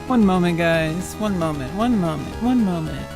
One moment, guys. One moment, one moment, one moment.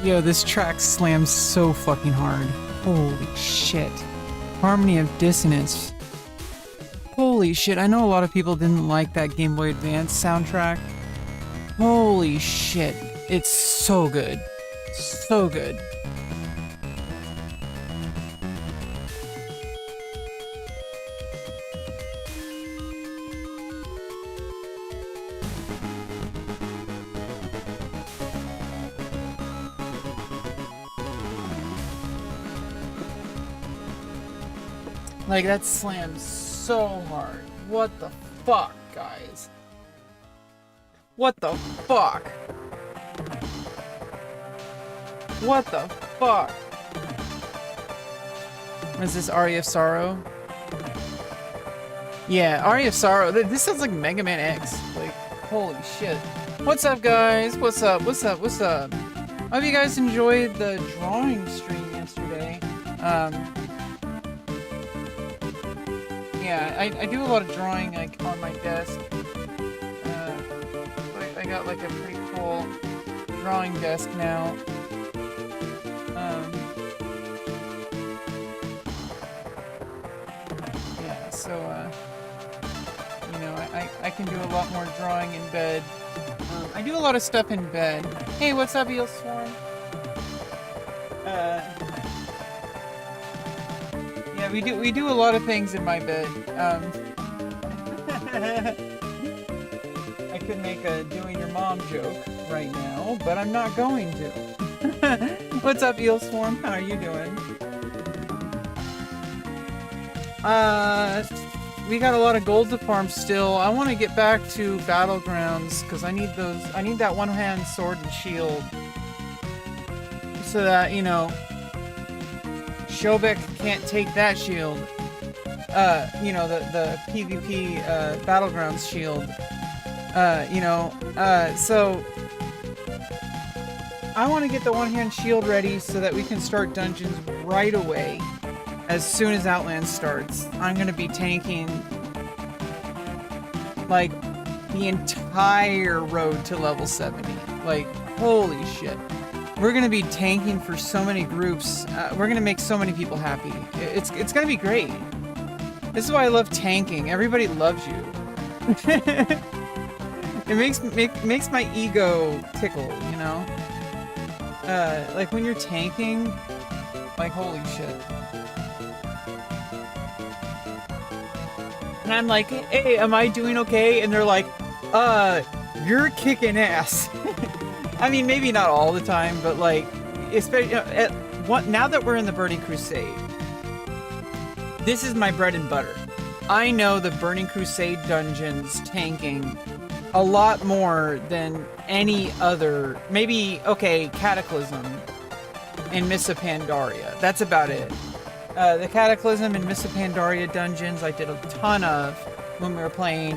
Yo, this track slams so fucking hard. Holy shit. Harmony of Dissonance. Holy shit, I know a lot of people didn't like that Game Boy Advance soundtrack. Holy shit. It's so good. So good. Like, that slams so hard. What the fuck, guys? What the fuck? What the fuck? Is this Aria of Sorrow? Yeah, Aria of Sorrow. This sounds like Mega Man X. Like, holy shit. What's up, guys? What's up? What's up? What's up? I hope you guys enjoyed the drawing stream yesterday. Yeah, I do a lot of drawing, like, on my desk. I got, like, a pretty cool drawing desk now. Yeah, so, you know, I can do a lot more drawing in bed. I do a lot of stuff in bed. Hey, what's up, Eel Swarm? Yeah, we do a lot of things in my bed. I could make a doing your mom joke right now, but I'm not going to. What's up, Eel Swarm? How are you doing? We got a lot of gold to farm still. I want to get back to Battlegrounds because I need those. I need that one-hand sword and shield so that, you know, Shobek can't take that shield. You know, the PvP Battlegrounds shield. You know, so I want to get the one-hand shield ready so that we can start dungeons right away. As soon as Outland starts, I'm gonna be tanking like the entire road to level 70. Like, holy shit. We're gonna be tanking for so many groups. We're gonna make so many people happy. It's gonna be great. This is why I love tanking. Everybody loves you. It makes my ego tickle, you know? Like when you're tanking, like, holy shit. And I'm like, hey, am I doing okay? And they're like, you're kicking ass. I mean, maybe not all the time, but like, especially now that we're in the Burning Crusade, this is my bread and butter. I know the Burning Crusade dungeons tanking a lot more than any other. Maybe, okay, Cataclysm and Mists of Pandaria. That's about it. The Cataclysm and Mists of Pandaria dungeons I did a ton of when we were playing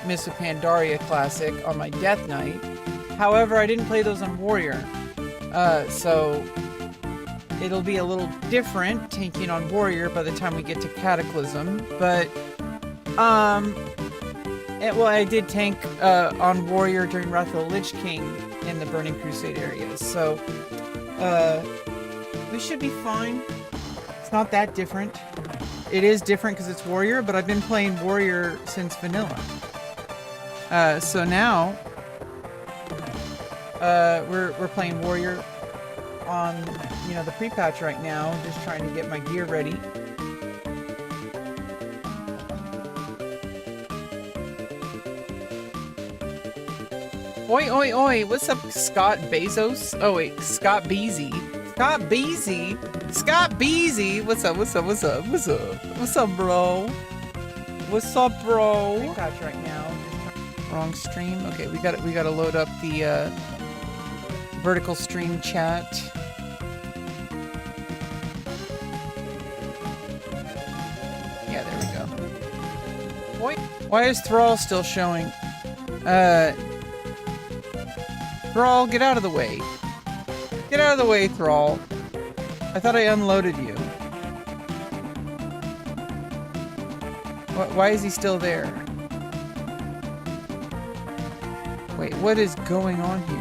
Mists of Pandaria Classic on my Death Knight. However, I didn't play those on Warrior. So it'll be a little different tanking on warrior by the time we get to Cataclysm, but well, I did tank on warrior during Wrath of the Lich King in the Burning Crusade areas, so we should be fine. It's not that different. It is different because it's warrior, but I've been playing warrior since vanilla. So now we're playing warrior on, you know, the pre-patch right now, just trying to get my gear ready. Oi, oi, oi, what's up, Scott Bezos? Oh wait, Scott Beasy. Scott Beasy? Scott Beasy? What's up, what's up, what's up, what's up? What's up, bro? What's up, bro? Pre-patch right now. Wrong stream. Okay, we gotta load up the vertical stream chat. Yeah, there we go. Why is Thrall still showing? Thrall, get out of the way. Get out of the way, Thrall. I thought I unloaded you. Why is he still there? Wait, what is going on here?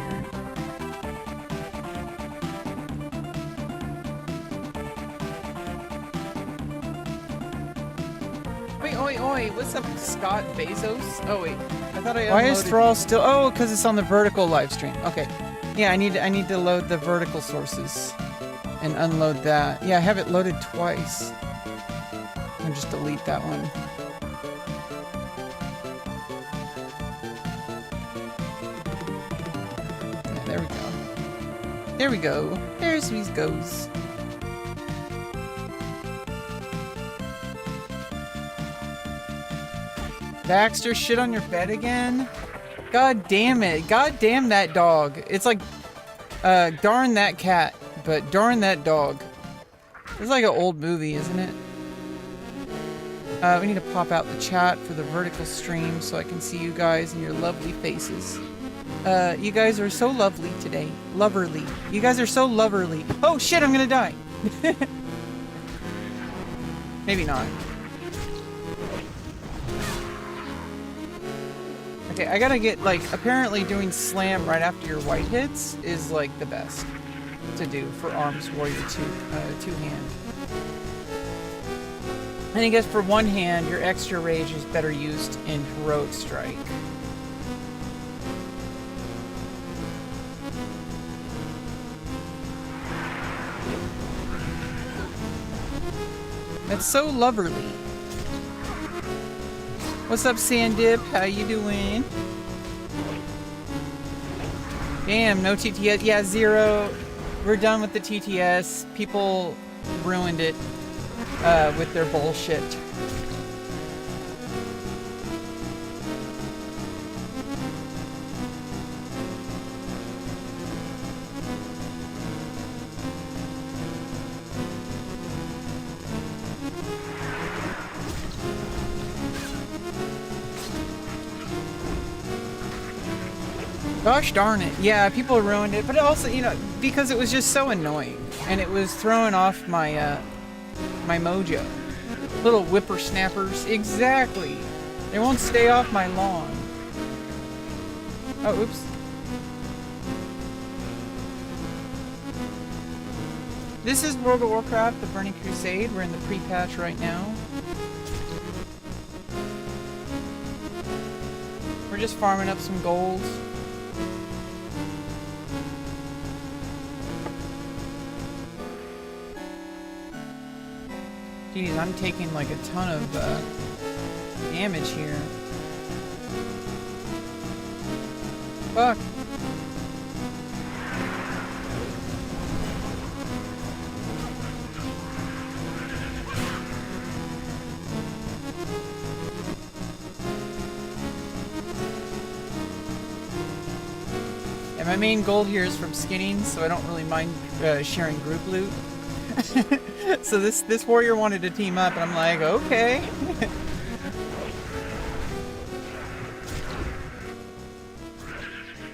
Wait, oi, oi, what's up, Scott Bezos? Oh wait, I thought I unloaded. Why is Thrall still? Oh, because it's on the vertical live stream. Okay, yeah, I need to load the vertical sources and unload that. Yeah, I have it loaded twice. I'll just delete that one. Yeah, there we go. There we go. There's Sweeze goes. Baxter, shit on your bed again? God damn it. God damn that dog. It's like, darn that cat, but darn that dog. It's like an old movie, isn't it? We need to pop out the chat for the vertical stream so I can see you guys and your lovely faces. You guys are so lovely today. Loverly. You guys are so loverly. Oh shit, I'm gonna die. Maybe not. Okay, I gotta get, like, apparently doing slam right after your white hits is, like, the best to do for Arms Warrior 2-hand. And I guess for one hand, your extra rage is better used in Heroic Strike. That's so loverly. What's up, Sandip? How you doing? Damn, no TTS. Yeah, 0. We're done with the TTS. People ruined it with their bullshit. Gosh darn it. Yeah, people ruined it, but also, you know, because it was just so annoying. And it was throwing off my, my mojo. Little whippersnappers. Exactly. They won't stay off my lawn. Oh, oops. This is World of Warcraft, the Burning Crusade. We're in the pre-patch right now. We're just farming up some gold. Jeez, I'm taking like a ton of damage here. Fuck. And my main goal here is from skinning, so I don't really mind sharing group loot. So this warrior wanted to team up, and I'm like, okay.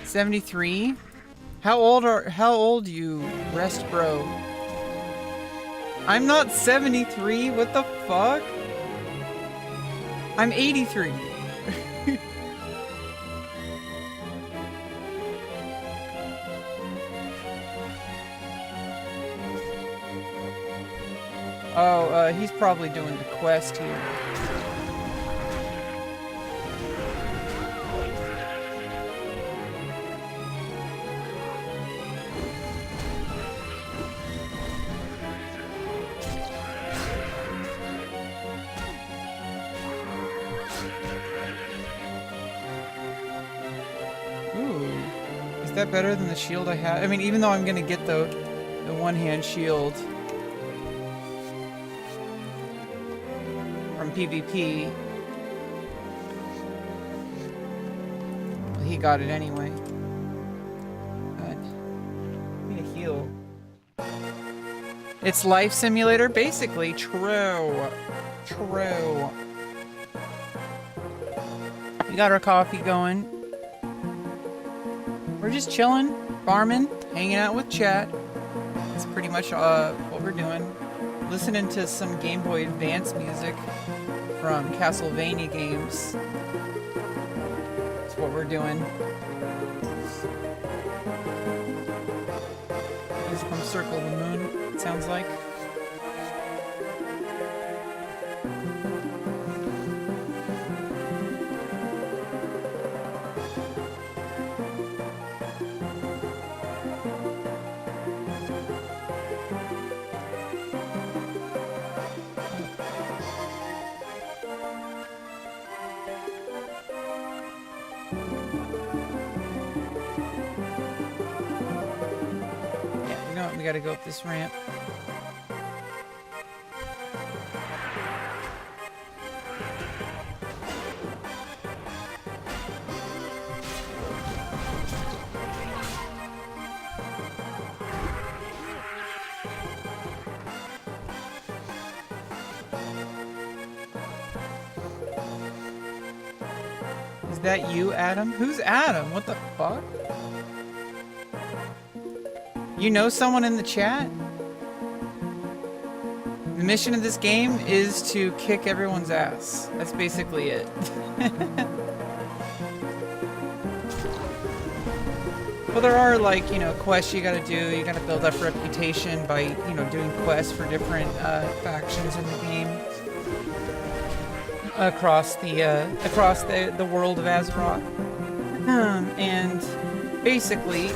73? How old you, Rest Bro? I'm not 73. What the fuck? I'm 83. Oh, he's probably doing the quest here. Is that better than the shield I have? I mean, even though I'm gonna get the one-hand shield from PvP, well, he got it anyway. But I need a heal. It's life simulator, basically. True. True. We got our coffee going. We're just chilling, farming, hanging out with chat. That's pretty much what we're doing. Listening to some Game Boy Advance music from Castlevania games. That's what we're doing. This is from Circle of the Moon, it sounds like. We gotta go up this ramp. Is that you, Adam? Who's Adam? What the fuck? You know someone in the chat? The mission of this game is to kick everyone's ass. That's basically it. Well, there are, like, you know, quests you gotta do. You gotta build up reputation by, you know, doing quests for different factions in the game. Across the world of Azeroth. And basically,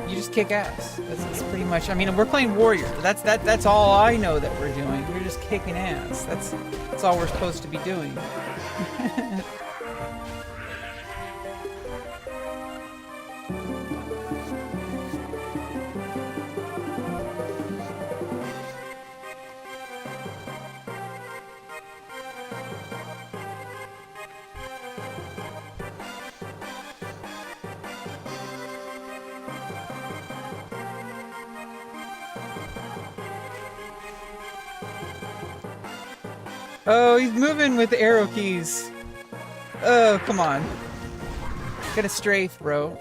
you just kick ass. That's pretty much. I mean, we're playing warrior. That's all I know that we're doing. We're just kicking ass. That's all we're supposed to be doing. Oh, he's moving with the arrow keys. Oh, come on. Get a strafe, bro.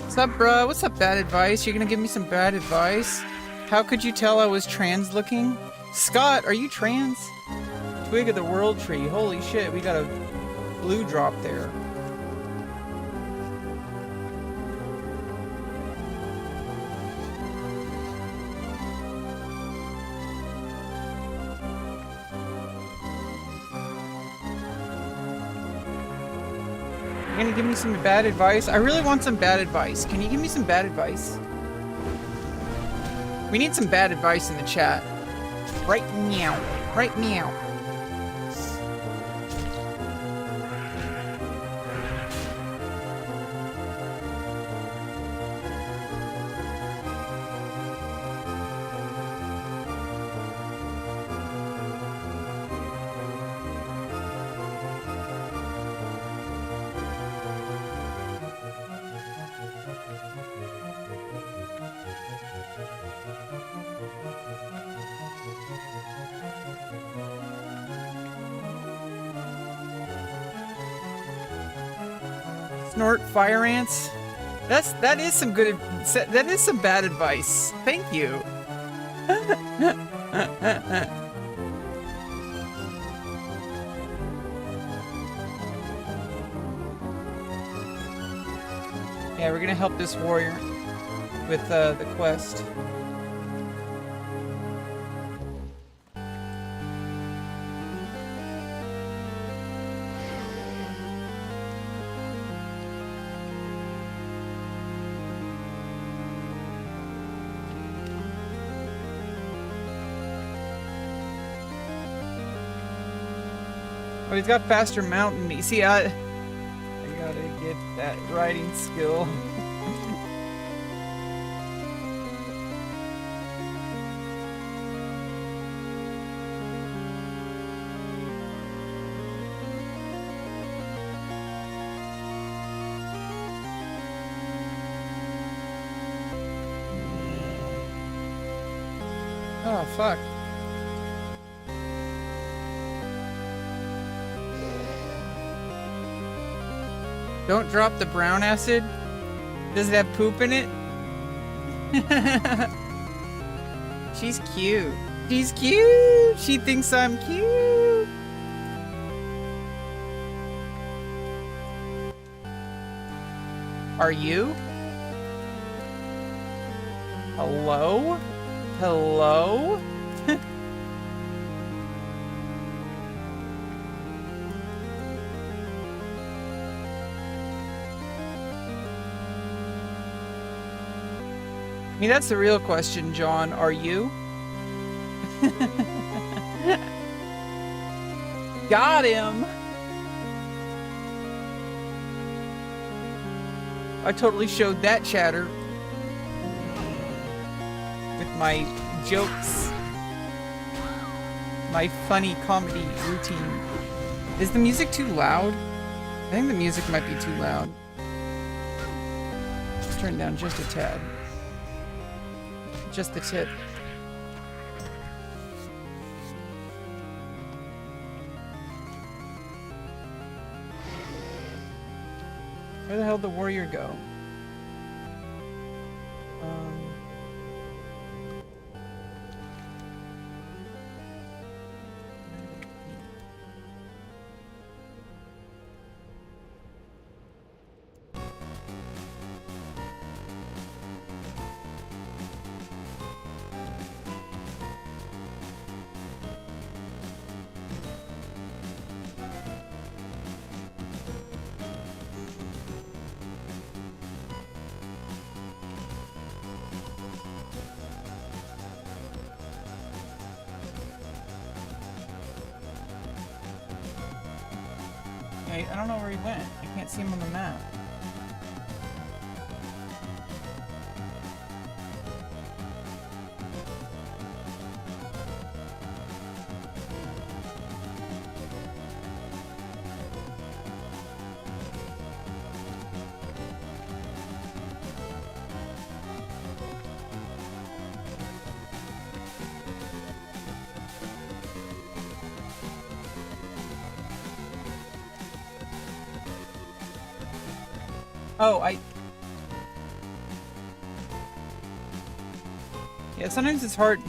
What's up, bro? What's up, bad advice? You're gonna give me some bad advice? How could you tell I was trans looking? Scott, are you trans? Twig of the World Tree. Holy shit, we got a blue drop there. You're gonna give me some bad advice? I really want some bad advice. Can you give me some bad advice? We need some bad advice in the chat. Right meow. Right meow. Snort fire ants. That is some good. That is some bad advice. Thank you. Yeah, we're gonna help this warrior with the quest. Oh, he's got faster mountain. You see, I gotta get that riding skill. Oh, fuck. Don't drop the brown acid. Does it have poop in it? She's cute. She's cute. She thinks I'm cute. Are you? Hello? Hello? I mean, that's the real question, John. Are you? Got him! I totally showed that chatter. With my jokes. My funny comedy routine. Is the music too loud? I think the music might be too loud. Let's turn it down just a tad. Just the tip. Where the hell did the warrior go? I don't know where he went. I can't see him on the map. Oh, yeah, sometimes it's hard.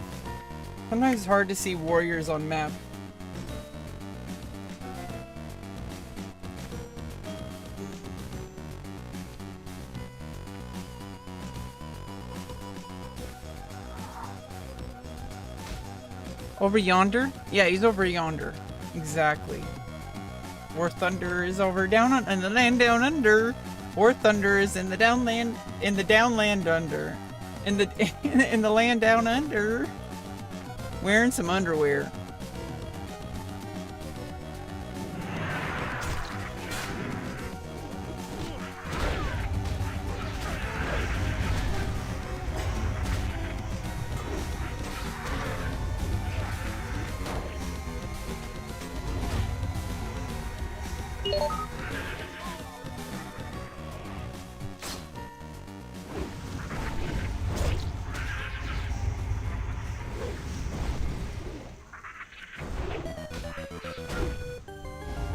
Sometimes it's hard to see warriors on map. Over yonder? Yeah, he's over yonder. Exactly. War thunder is over down on in the land down under. War thunder is in the downland under. In the land down under. Wearing some underwear.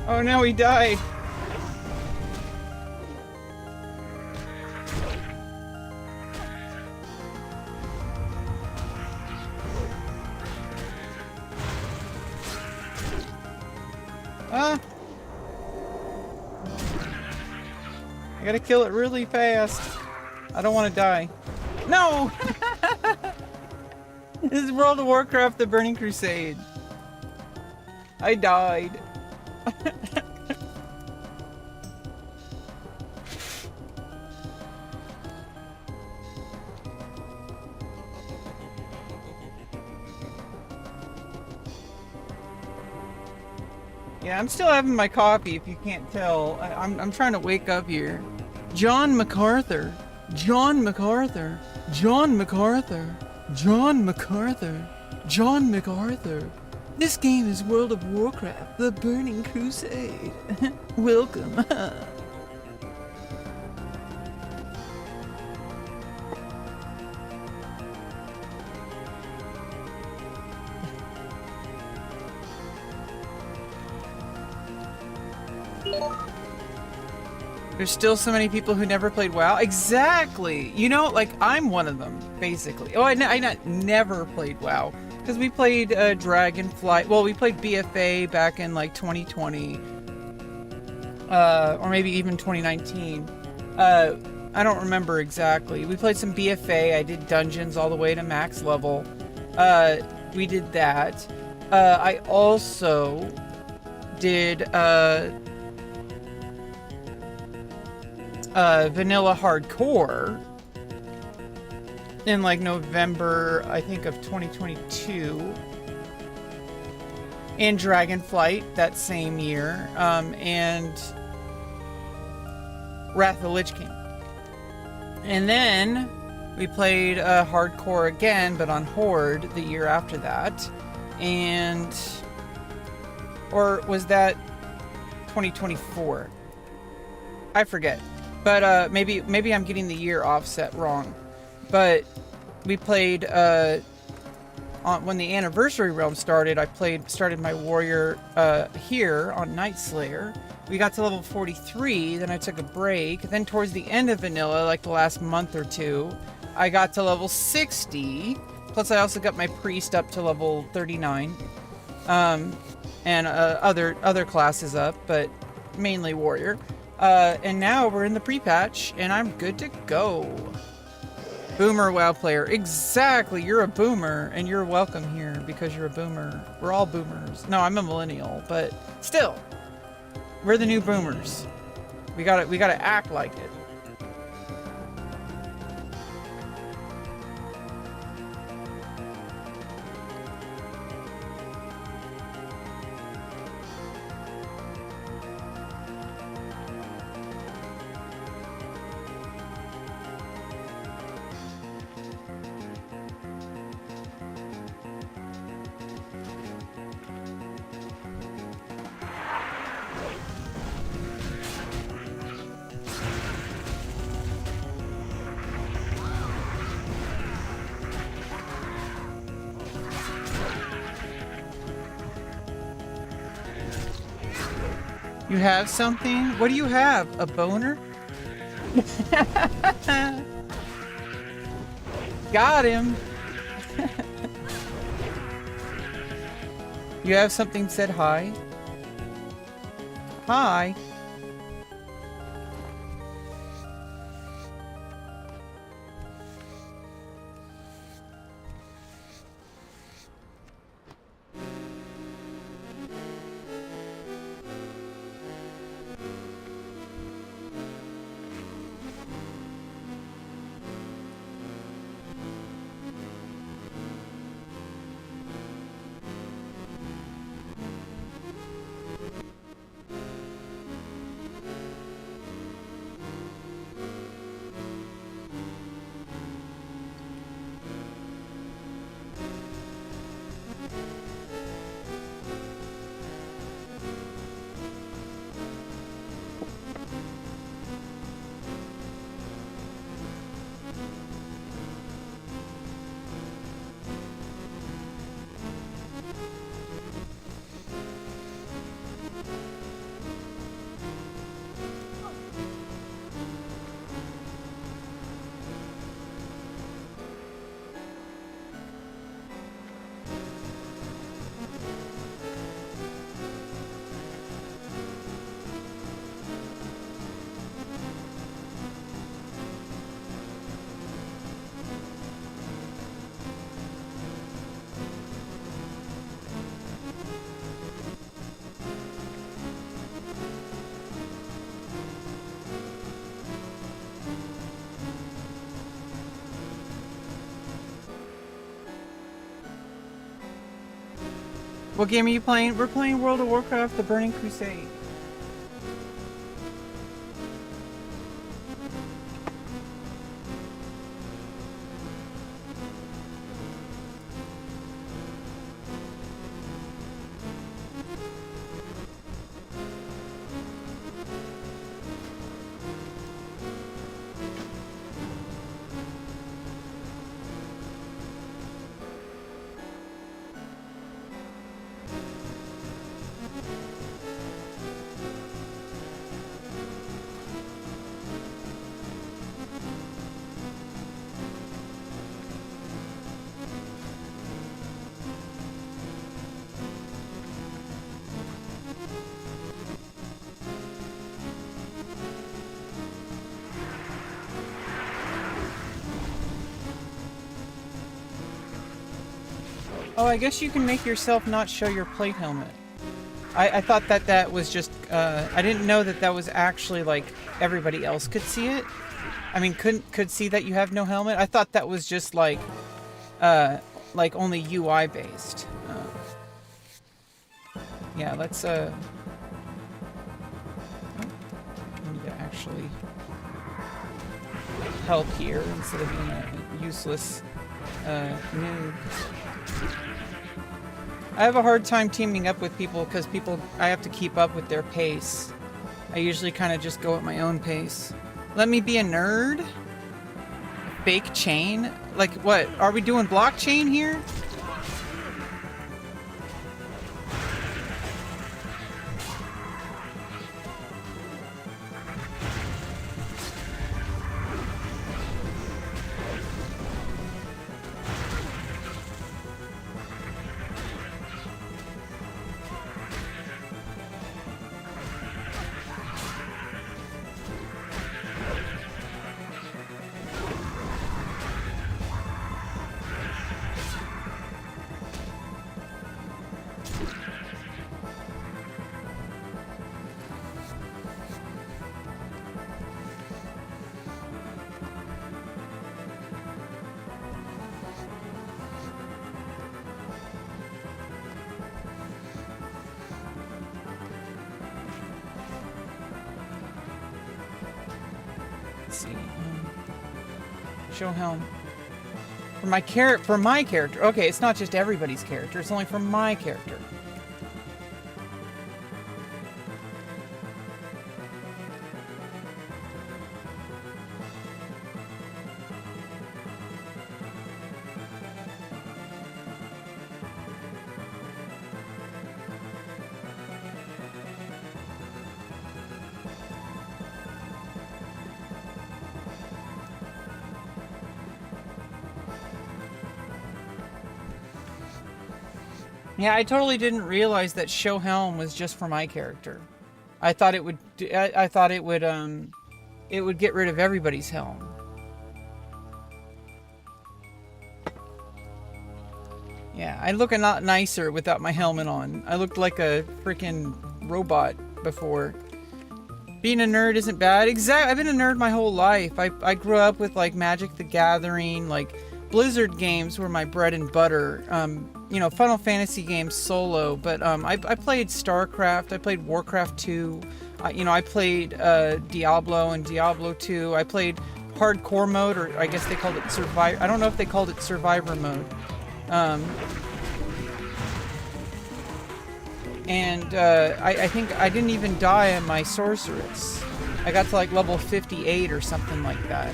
Oh no, he died. gotta kill it really fast. I don't want to die. No! This is World of Warcraft, the Burning Crusade. I died. Yeah, I'm still having my coffee, if you can't tell. I'm trying to wake up here. John MacArthur. John MacArthur. John MacArthur. John MacArthur. John MacArthur. This game is World of Warcraft, the Burning Crusade. Welcome. There's still so many people who never played WoW. Exactly. You know, like, I'm one of them, basically. Oh, I never played WoW. Because we played Dragonflight. Well, we played BFA back in, like, 2020. Or maybe even 2019. I don't remember exactly. We played some BFA. I did dungeons all the way to max level. We did that. I also did... vanilla hardcore in like November, I think, of 2022, and Dragonflight that same year, and Wrath of the Lich King. And then we played hardcore again, but on Horde the year after that, and or was that 2024? I forget. But maybe I'm getting the year offset wrong. But we played when the Anniversary Realm started. I started my warrior here on Nightslayer. We got to level 43. Then I took a break. Then towards the end of vanilla, like the last month or two, I got to level 60. Plus, I also got my priest up to level 39, and other classes up, but mainly warrior. And now we're in the pre-patch, and I'm good to go. Boomer WoW player. Exactly, you're a boomer, and you're welcome here because you're a boomer. We're all boomers. No, I'm a millennial, but still, we're the new boomers. We gotta act like it. You have something? What do you have? A boner? Got him. You have something said hi? Hi. What game are you playing? We're playing World of Warcraft, The Burning Crusade. Oh, I guess you can make yourself not show your plate helmet. I thought that that was just, I didn't know that that was actually, like, everybody else could see it. I mean, could see that you have no helmet. I thought that was just, like only UI based. Yeah, let's, I need to actually help here instead of being a useless, noob. I have a hard time teaming up with people because I have to keep up with their pace. I usually kind of just go at my own pace. Let me be a nerd? Fake chain? Like what? Are we doing blockchain here? Show helm. For my character. Okay, it's not just everybody's character. It's only for my character. Yeah, I totally didn't realize that show helm was just for my character. I thought it would. I thought it would get rid of everybody's helm. Yeah, I look a lot nicer without my helmet on. I looked like a freaking robot before. Being a nerd isn't bad. I've been a nerd my whole life. I grew up with like Magic the Gathering, like Blizzard games were my bread and butter. You know, Final Fantasy games solo, but I played StarCraft, I played Warcraft 2, you know, I played Diablo and Diablo 2, I played Hardcore mode, or I guess they called it Survivor, I don't know if they called it Survivor mode. I think I didn't even die on my Sorceress. I got to like level 58 or something like that.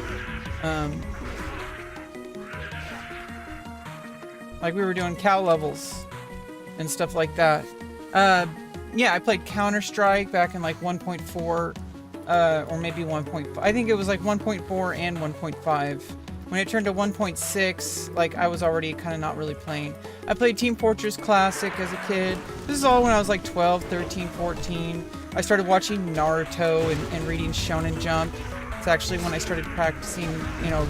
Like we were doing cow levels and stuff like that. Yeah, I played Counter-Strike back in like 1.4, or maybe 1.5. I think it was like 1.4 and 1.5. When it turned to 1.6, like I was already kind of not really playing. I played Team Fortress Classic as a kid. This is all when I was like 12, 13, 14. I started watching Naruto and reading Shonen Jump. It's actually when I started practicing, you know,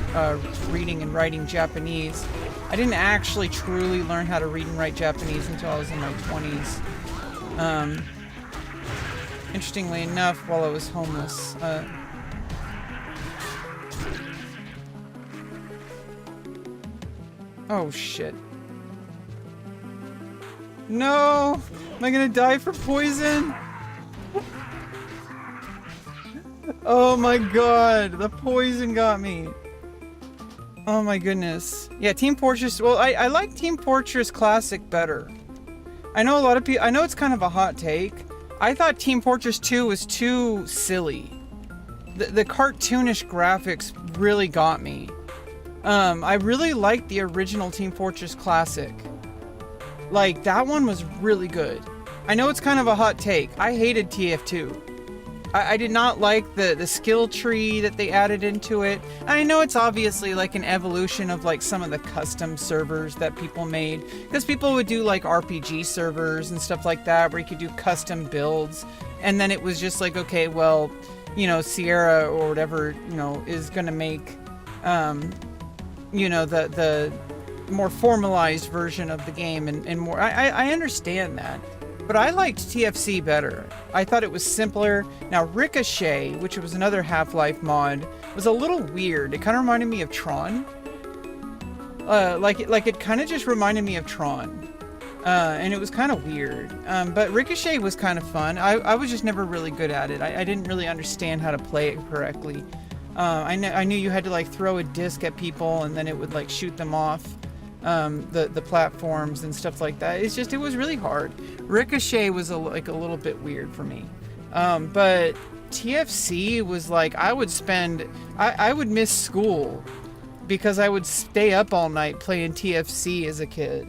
reading and writing Japanese. I didn't actually truly learn how to read and write Japanese until I was in my 20s. Interestingly enough, while I was homeless. Oh shit. No! Am I gonna die for poison? Oh my god, the poison got me. Oh my goodness. Yeah, Team Fortress, well, I like Team Fortress Classic better. I know a lot of people, I know it's kind of a hot take. I thought Team Fortress 2 was too silly. The cartoonish graphics really got me. I really liked the original Team Fortress Classic. Like, that one was really good. I know it's kind of a hot take. I hated TF2. I did not like the skill tree that they added into it. I know it's obviously like an evolution of like some of the custom servers that people made. Because people would do like RPG servers and stuff like that where you could do custom builds. And then it was just like, okay, well, you know, Sierra or whatever, you know, is going to make, you know, the more formalized version of the game and more. I understand that. But I liked TFC better. I thought it was simpler. Now, Ricochet, which was another Half-Life mod, was a little weird. It kind of reminded me of Tron. Like it kind of just reminded me of Tron. And it was kind of weird. But Ricochet was kind of fun. I was just never really good at it. I didn't really understand how to play it correctly. I knew you had to like throw a disc at people and then it would like shoot them off. The platforms and stuff like that. It's just, it was really hard. Ricochet was like a little bit weird for me. But TFC was like, I would miss school because I would stay up all night playing TFC as a kid.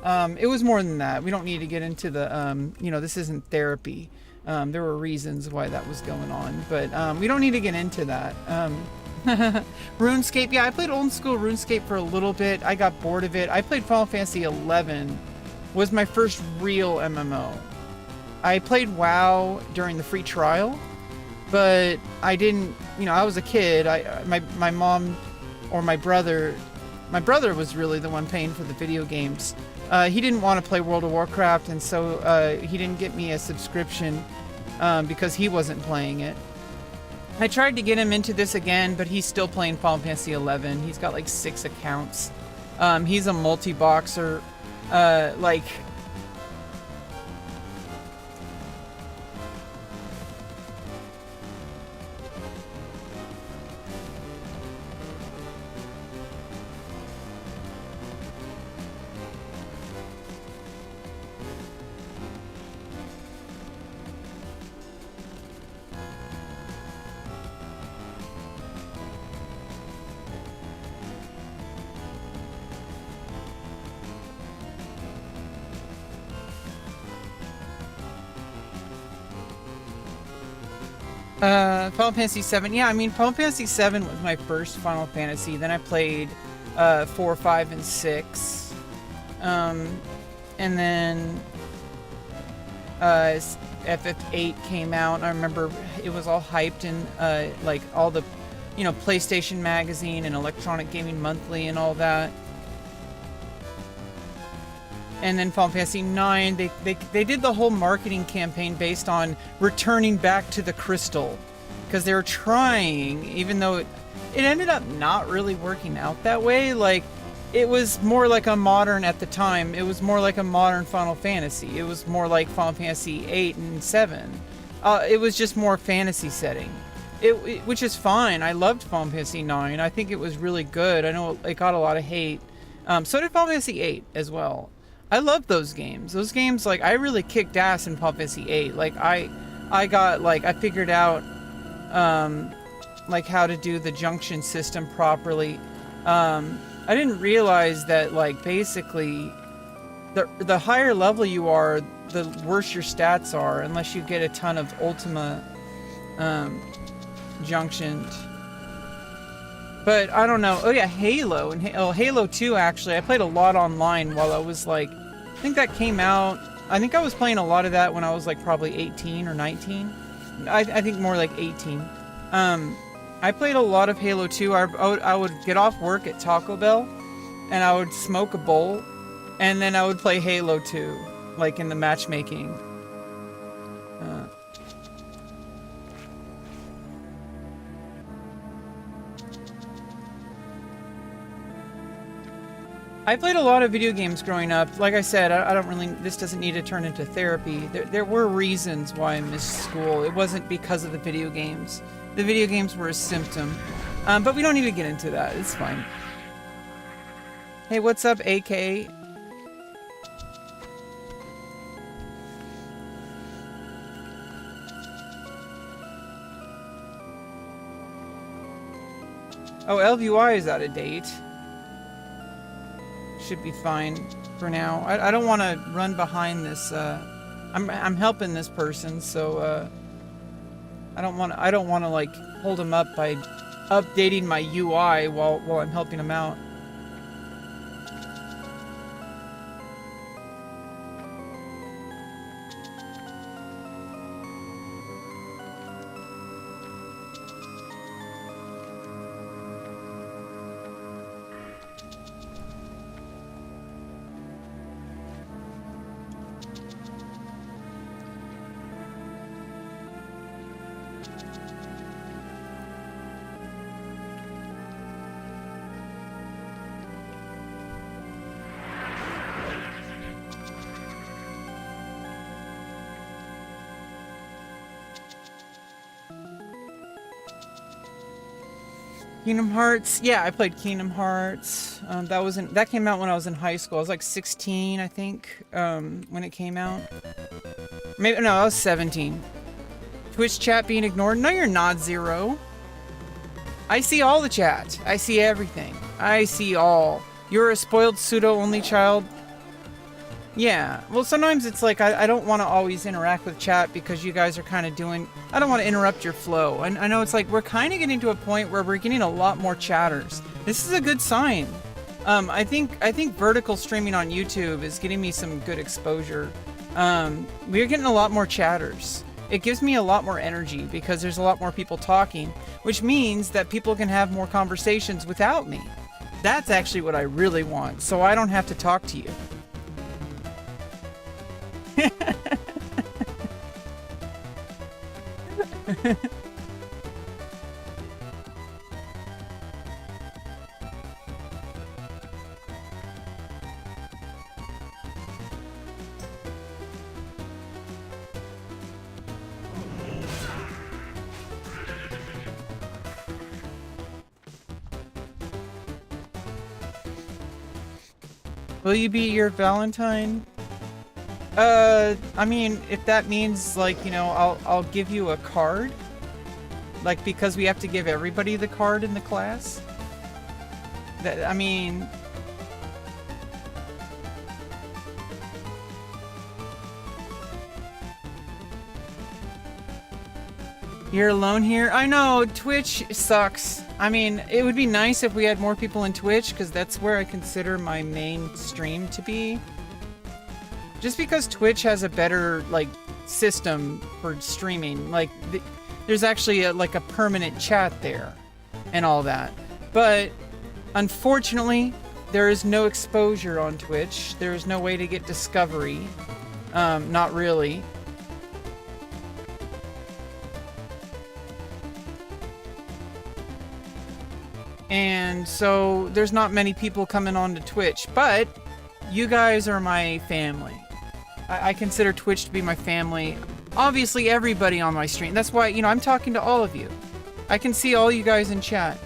It was more than that. We don't need to get into the, you know, this isn't therapy. There were reasons why that was going on, but we don't need to get into that. RuneScape, yeah, I played old school RuneScape for a little bit. I got bored of it. I played Final Fantasy 11. Was my first real MMO. I played WoW during the free trial, but I didn't, you know, I was a kid. My mom or my brother was really the one paying for the video games. He didn't want to play World of Warcraft, and so he didn't get me a subscription because he wasn't playing it. I tried to get him into this again, but he's still playing Final Fantasy 11. He's got like 6 accounts. He's a multi-boxer. Like... Final Fantasy 7. Yeah, I mean, Final Fantasy 7 was my first Final Fantasy. Then I played 4, 5, and 6. And then FF8 came out. I remember it was all hyped in like all the, you know, PlayStation Magazine and Electronic Gaming Monthly and all that. And then Final Fantasy 9, they did the whole marketing campaign based on returning back to the crystal. Because they were trying, even though it ended up not really working out that way. Like, it was more like a modern, at the time, it was more like a modern Final Fantasy. It was more like Final Fantasy 8 and 7. It was just more fantasy setting. Which is fine. I loved Final Fantasy 9. I think it was really good. I know it got a lot of hate. So did Final Fantasy 8 as well. I love those games. Those games, like, I really kicked ass in Final Fantasy 8. Like, I got, like, I figured out, like, how to do the junction system properly. I didn't realize that, like, basically, the higher level you are, the worse your stats are, unless you get a ton of Ultima, junctions. But, I don't know. Oh, yeah, Halo. And Halo 2, actually. I played a lot online while I was, like... I think that came out... I think I was playing a lot of that when I was, like, probably 18 or 19. I think more like 18. I played a lot of Halo 2. I would get off work at Taco Bell, and I would smoke a bowl, and then I would play Halo 2, like, in the matchmaking. I played a lot of video games growing up. Like I said, I don't really, this doesn't need to turn into therapy. There were reasons why I missed school. It wasn't because of the video games. The video games were a symptom. But we don't need to get into that. It's fine. Hey, what's up, AK? Oh, LVY is out of date. Should be fine for now. I don't want to run behind this. I'm helping this person, so I don't want to like hold him up by updating my UI while I'm helping him out. Kingdom Hearts, yeah, I played Kingdom Hearts. That came out when I was in high school. I was like 16, I think, when it came out. Maybe no, I was 17. Twitch chat being ignored? No, you're not, Zero. I see all the chat. I see everything. I see all. You're a spoiled pseudo-only child. Yeah, well, sometimes it's like I don't want to always interact with chat because you guys are kind of doing... I don't want to interrupt your flow. And I know it's like we're kind of getting to a point where we're getting a lot more chatters. This is a good sign. I think vertical streaming on YouTube is getting me some good exposure. We're getting a lot more chatters. It gives me a lot more energy because there's a lot more people talking, which means that people can have more conversations without me. That's actually what I really want, so I don't have to talk to you. Will you be your Valentine? I mean, if that means, like, you know, I'll give you a card. Like, because we have to give everybody the card in the class. That, I mean... You're alone here? I know, Twitch sucks. I mean, it would be nice if we had more people in Twitch, because that's where I consider my main stream to be. Just because Twitch has a better, like, system for streaming. Like, there's actually like a permanent chat there and all that. But unfortunately, there is no exposure on Twitch. There is no way to get discovery. Not really. And so there's not many people coming on to Twitch, but you guys are my family. I consider Twitch to be my family. Obviously, everybody on my stream. That's why, you know, I'm talking to all of you. I can see all you guys in chat.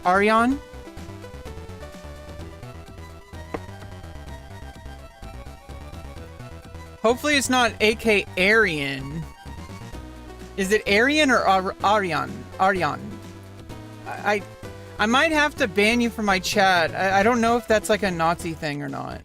Ariane? Hopefully it's not AK Arian. Is it Arian or Ariane? Ariane. I might have to ban you from my chat. I don't know if that's like a Nazi thing or not.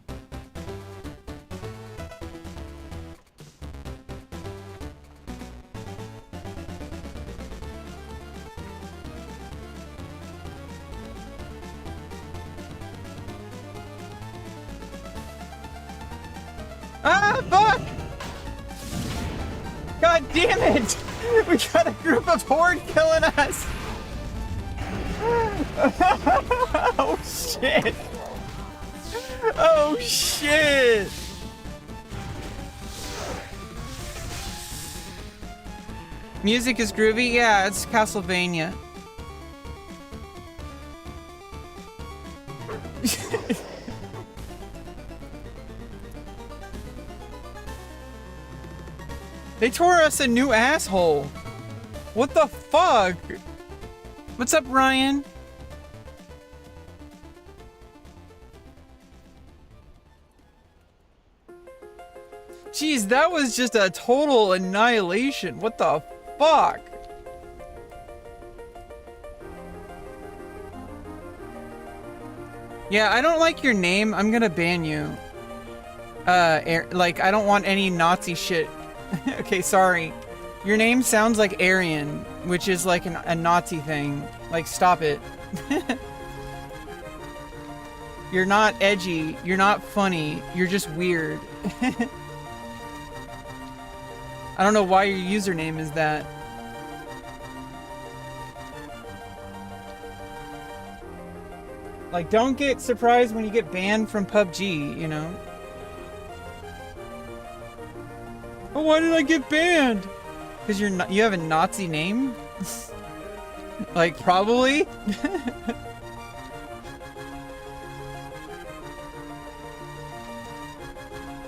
Ah, fuck! God damn it! We got a group of horde killing us! Oh shit! Oh shit! Music is groovy? Yeah, it's Castlevania. They tore us a new asshole. What the fuck? What's up, Ryan? Jeez, that was just a total annihilation. What the fuck? Yeah, I don't like your name. I'm gonna ban you. Like, I don't want any Nazi shit. Okay, sorry. Your name sounds like Aryan, which is like a Nazi thing. Like, stop it. You're not edgy. You're not funny. You're just weird. I don't know why your username is that. Like, don't get surprised when you get banned from PUBG, you know? Oh, why did I get banned? Because you have a Nazi name? Like, probably?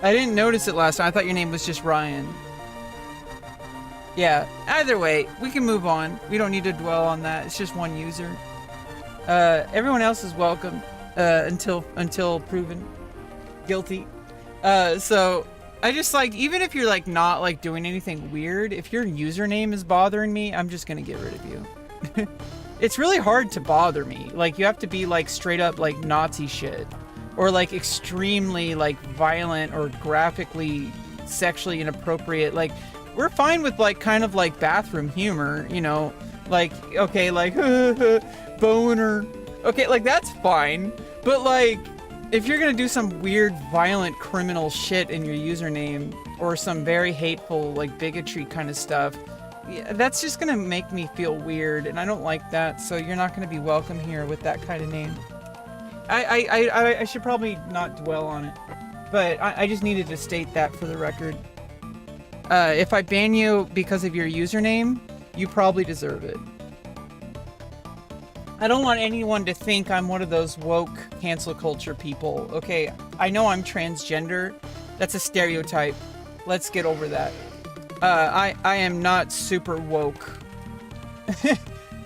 I didn't notice it last time. I thought your name was just Ryan. Yeah, either way, we can move on. We don't need to dwell on that. It's just one user. Everyone else is welcome until proven guilty. So I just, like, even if you're like not like doing anything weird, if your username is bothering me, I'm just gonna get rid of you. It's really hard to bother me. Like, you have to be like straight up like Nazi shit, or like extremely like violent or graphically sexually inappropriate. Like, we're fine with like kind of like bathroom humor, you know, like, okay, like boner, okay, like that's fine. But like, if you're gonna do some weird violent criminal shit in your username, or some very hateful like bigotry kind of stuff, yeah, that's just gonna make me feel weird, and I don't like that. So you're not gonna be welcome here with that kind of name. I should probably not dwell on it, but I just needed to state that for the record. If I ban you because of your username, you probably deserve it. I don't want anyone to think I'm one of those woke cancel culture people. Okay, I know I'm transgender. That's a stereotype. Let's get over that. I am not super woke.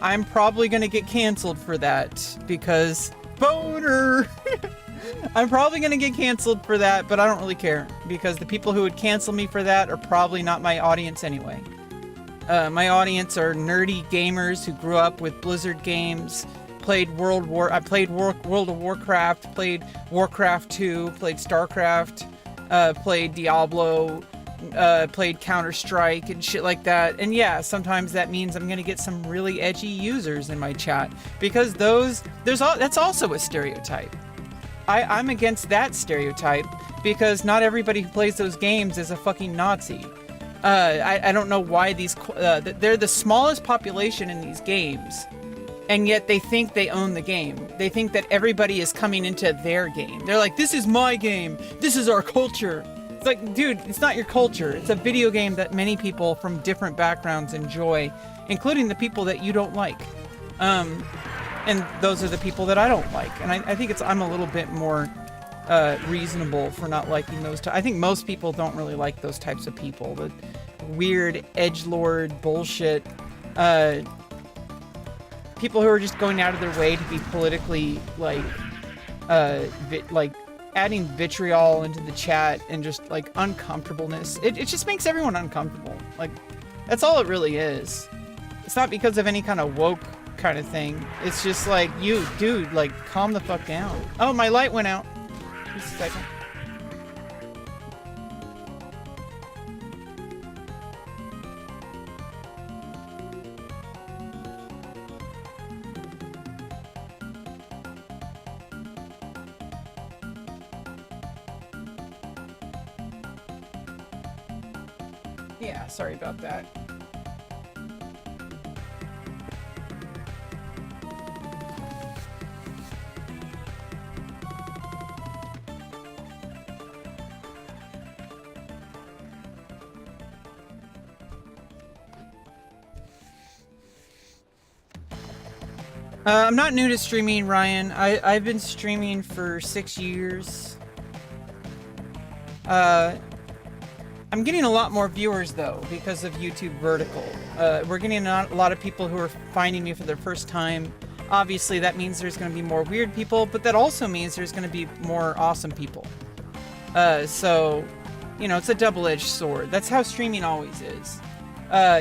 I'm probably gonna get canceled for that because boner. I'm probably gonna get canceled for that, but I don't really care because the people who would cancel me for that are probably not my audience anyway. My audience are nerdy gamers who grew up with Blizzard games, played World of Warcraft, played Warcraft 2, played StarCraft, played Diablo, played Counter-Strike and shit like that. And yeah, sometimes that means I'm gonna get some really edgy users in my chat because that's also a stereotype. I'm against that stereotype because not everybody who plays those games is a fucking Nazi. I don't know why they're the smallest population in these games, and yet they think they own the game. They think that everybody is coming into their game. They're like, this is my game. This is our culture. It's like, dude, it's not your culture. It's a video game that many people from different backgrounds enjoy, including the people that you don't like. And those are the people that I don't like. And I think I'm a little bit more reasonable for not liking those. I think most people don't really like those types of people. The weird edgelord bullshit. People who are just going out of their way to be politically like adding vitriol into the chat and just like uncomfortableness. It just makes everyone uncomfortable. Like, that's all it really is. It's not because of any kind of woke kind of thing. It's just like, you, dude, like, calm the fuck down. Oh, my light went out. Just a second. Yeah, sorry about that. I'm not new to streaming, Ryan. I've been streaming for 6 years. I'm getting a lot more viewers though because of YouTube Vertical. We're getting a lot of people who are finding me for their first time. Obviously, that means there's going to be more weird people, but that also means there's going to be more awesome people. So, you know, it's a double-edged sword. That's how streaming always is.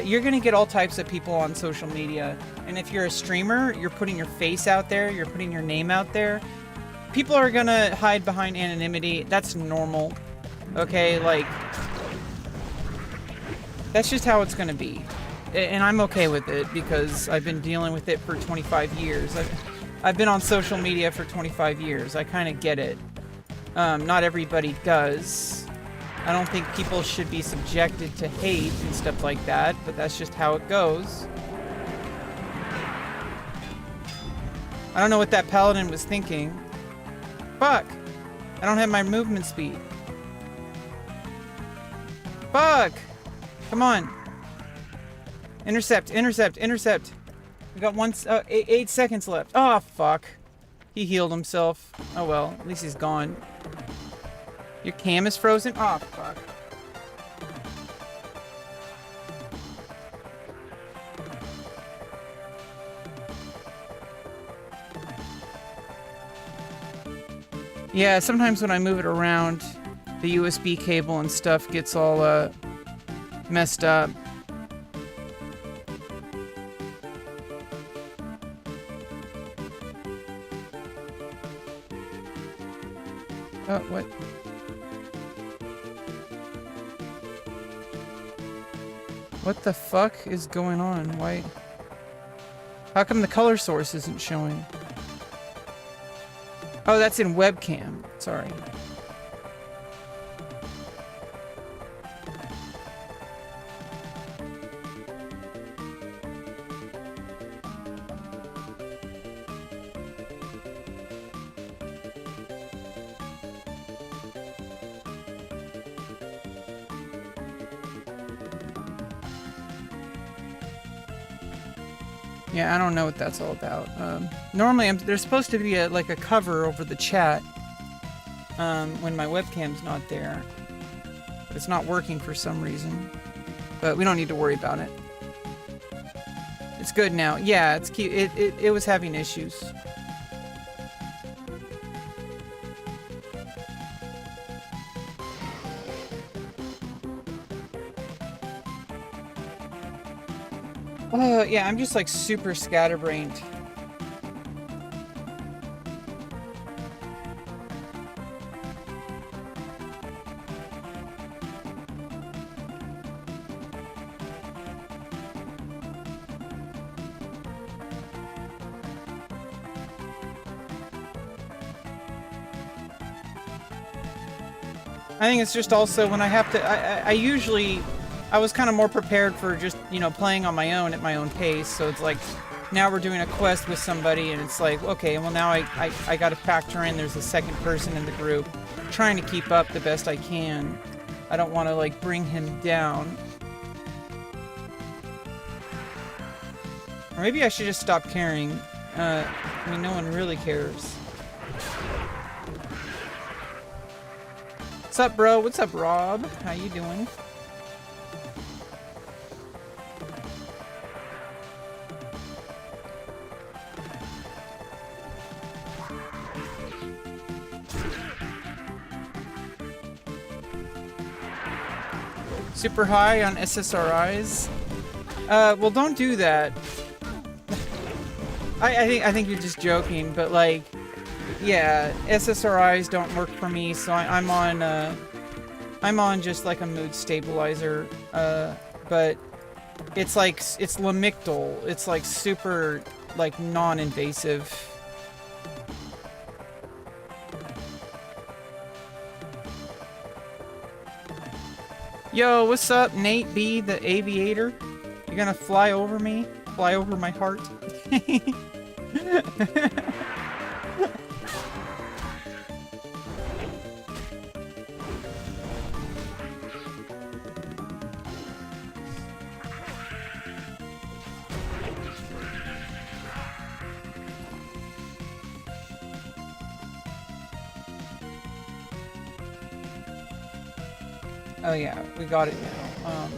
You're going to get all types of people on social media, and if you're a streamer, you're putting your face out there, you're putting your name out there. People are going to hide behind anonymity. That's normal. Okay, like, that's just how it's going to be. And I'm okay with it because I've been dealing with it for 25 years. I've been on social media for 25 years. I kind of get it. Not everybody does. I don't think people should be subjected to hate and stuff like that, but that's just how it goes. I don't know what that paladin was thinking. Fuck! I don't have my movement speed. Fuck! Come on. Intercept, intercept, intercept. We got 8 seconds left. Oh, fuck. He healed himself. Oh well, at least he's gone. Your cam is frozen? Oh, fuck. Yeah, sometimes when I move it around, the USB cable and stuff gets all messed up. Oh, what? What the fuck is going on? Why? How come the color source isn't showing? Oh, that's in webcam. Sorry. Yeah, I don't know what that's all about. Normally, there's supposed to be like a cover over the chat when my webcam's not there. But it's not working for some reason. But we don't need to worry about it. It's good now. Yeah, it's cute. It was having issues. Yeah, I'm just like super scatterbrained. I think it's just also when I have to, I usually, I was kind of more prepared for just, you know, playing on my own at my own pace. So it's like, now we're doing a quest with somebody and it's like, okay, well now I got to factor in there's a second person in the group. I'm trying to keep up the best I can. I don't want to like bring him down. Or maybe I should just stop caring. I mean, no one really cares. What's up, bro? What's up, Rob? How you doing? Super high on SSRIs? Well, don't do that. I think you're just joking, but like, yeah, SSRIs don't work for me, so I'm on just like a mood stabilizer, but it's like, it's Lamictal. It's like super, like, non-invasive. Yo, what's up, Nate B, the aviator? You gonna fly over me? Fly over my heart? Oh yeah, we got it now.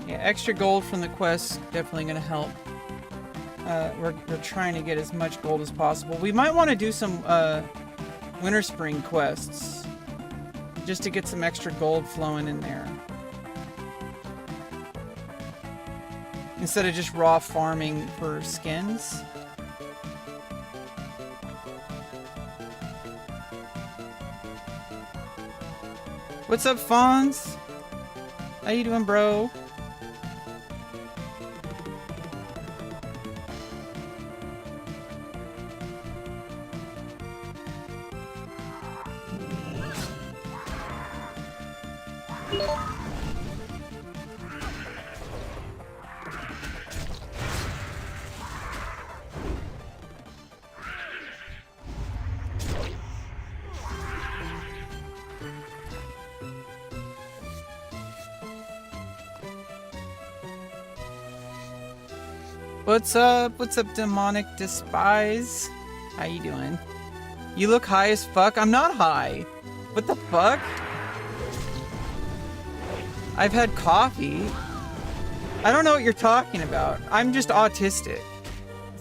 Yeah, extra gold from the quest definitely gonna help. We're trying to get as much gold as possible. We might want to do some winter spring quests just to get some extra gold flowing in there instead of just raw farming for skins. What's up, Fonz? How you doing, bro? What's up? What's up, demonic despise? How you doing? You look high as fuck. I'm not high. What the fuck? I've had coffee. I don't know what you're talking about. I'm just autistic.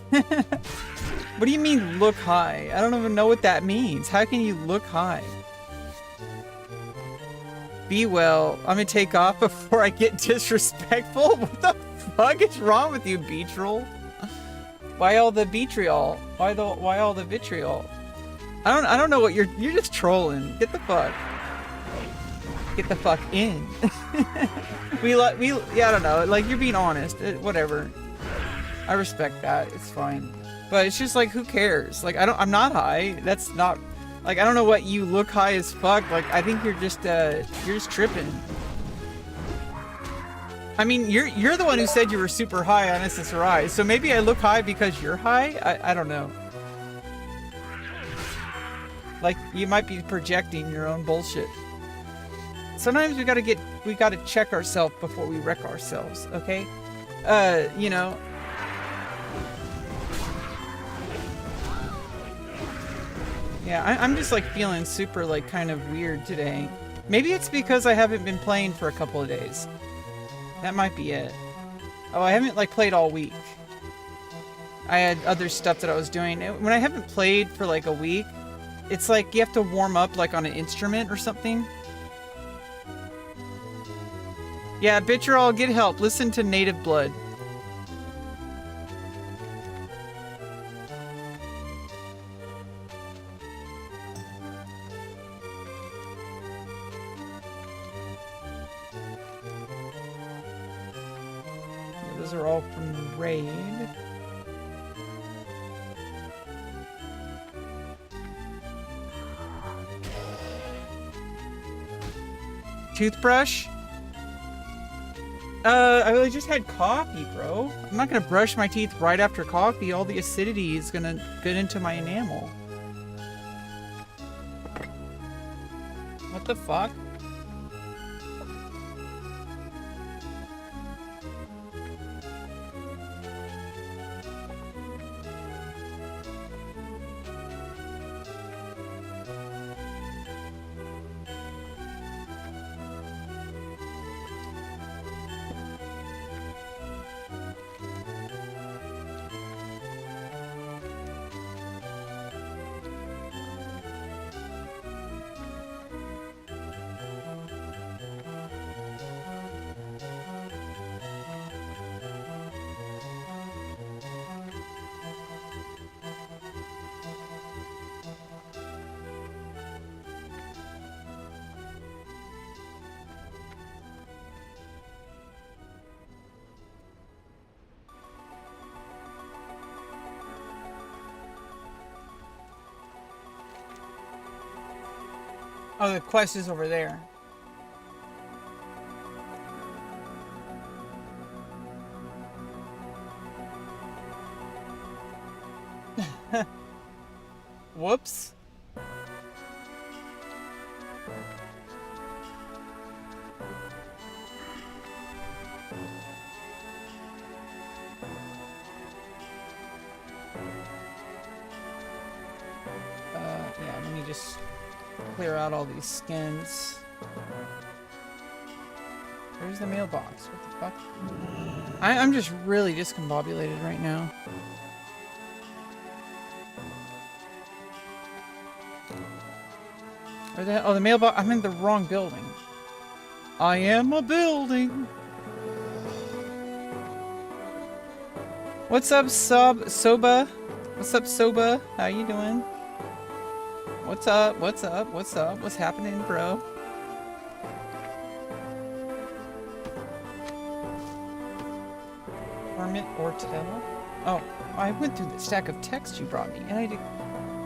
What do you mean look high? I don't even know what that means. How can you look high? Be well. I'm gonna take off before I get disrespectful. What the fuck is wrong with you, Beatrial? Why all the vitriol? Why all the vitriol? I don't know what you're just trolling. Get the fuck in. Yeah, I don't know. Like, you're being honest. Whatever. I respect that. It's fine. But it's just like, who cares? Like, I'm not high. That's not like, I don't know what you look high as fuck. Like, I think you're just tripping. I mean, you're the one who said you were super high on SSRI, so maybe I look high because you're high? I don't know. Like, you might be projecting your own bullshit. Sometimes we gotta check ourselves before we wreck ourselves, okay? You know. Yeah, I'm just like feeling super like kind of weird today. Maybe it's because I haven't been playing for a couple of days. That might be it. Oh, I haven't like played all week. I had other stuff that I was doing. When I haven't played for like a week, it's like you have to warm up like on an instrument or something. Yeah, Bitrol, get help. Listen to Native Blood. Yeah, those are all from the raid. Toothbrush? I just had coffee, bro. I'm not gonna brush my teeth right after coffee. All the acidity is gonna get into my enamel. What the fuck? Oh, the quest is over there. Whoops. Yeah, let me just clear out all these skins. Where's the mailbox? What the fuck? I'm just really discombobulated right now. Where the hell? Oh, the mailbox. I'm in the wrong building. I am a building. What's up, Soba? What's up, Soba? How you doing? What's up? What's up? What's up? What's happening, bro? Hermit Ortel? Oh, I went through the stack of text you brought me, and I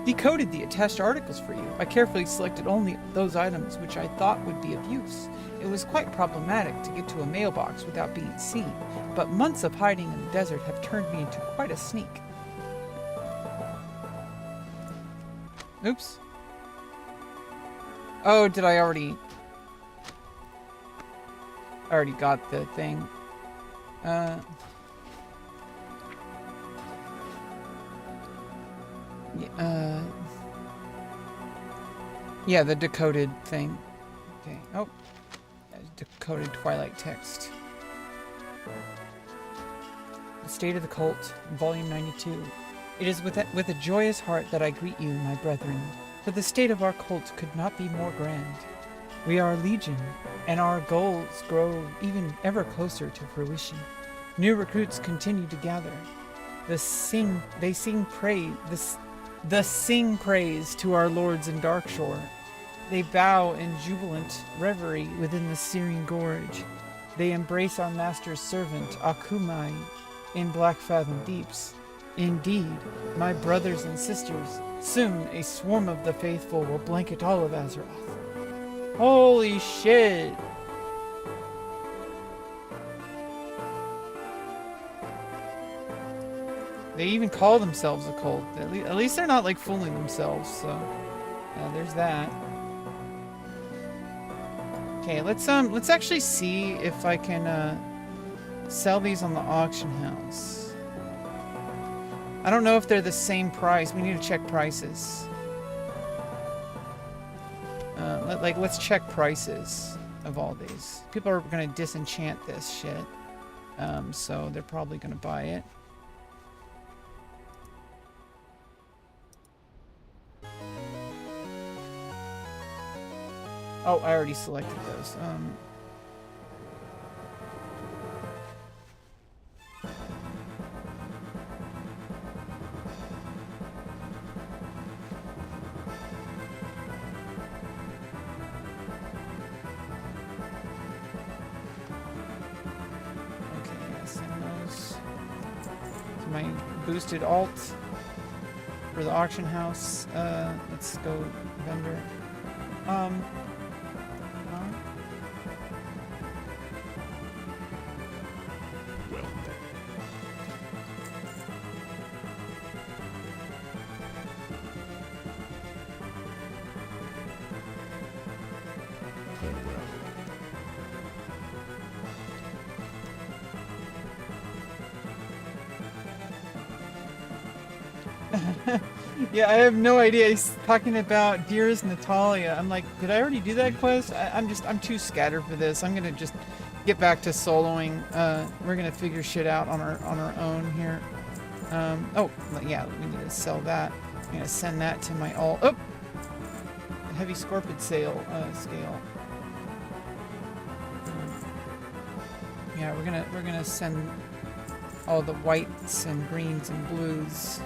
decoded the attached articles for you. I carefully selected only those items which I thought would be of use. It was quite problematic to get to a mailbox without being seen, but months of hiding in the desert have turned me into quite a sneak. Oops. Oh, did I already... I already got the thing. Yeah, the decoded thing. Okay. Oh. Decoded Twilight text. The State of the Cult, Volume 92. It is with a joyous heart that I greet you, my brethren, for the state of our cult could not be more grand. We are legion, and our goals grow even ever closer to fruition. New recruits continue to gather. They sing praise to our lords in Darkshore. They bow in jubilant reverie within the Syrian Gorge. They embrace our master's servant, Akumai, in Black Fathom Deeps. Indeed, my brothers and sisters, soon a swarm of the faithful will blanket all of Azeroth. Holy shit! They even call themselves a cult. At least they're not like fooling themselves, so there's that. Okay, let's actually see if I can sell these on the auction house. I don't know if they're the same price. We need to check prices. Let's check prices of all these. People are gonna disenchant this shit, so they're probably gonna buy it. Oh, I already selected those. My boosted alt for the auction house. Let's go vendor. Yeah, I have no idea. He's talking about Dearest Natalia. I'm like, did I already do that quest? I'm too scattered for this. I'm gonna just get back to soloing. We're gonna figure shit out on our own here. Oh, yeah, we need to sell that. I'm gonna send that to my alt. Oh, heavy scorpion scale. Yeah, we're gonna send all the whites and greens and blues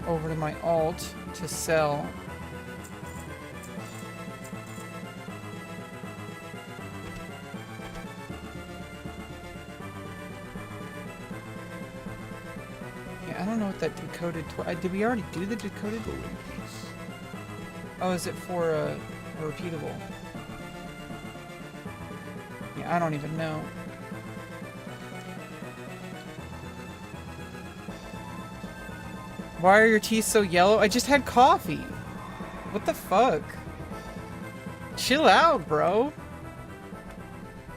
over to my alt to sell. Yeah, I don't know what that decoded. Did we already do the decoded? Oh, is it for a repeatable? Yeah, I don't even know. Why are your teeth so yellow? I just had coffee. What the fuck? Chill out, bro.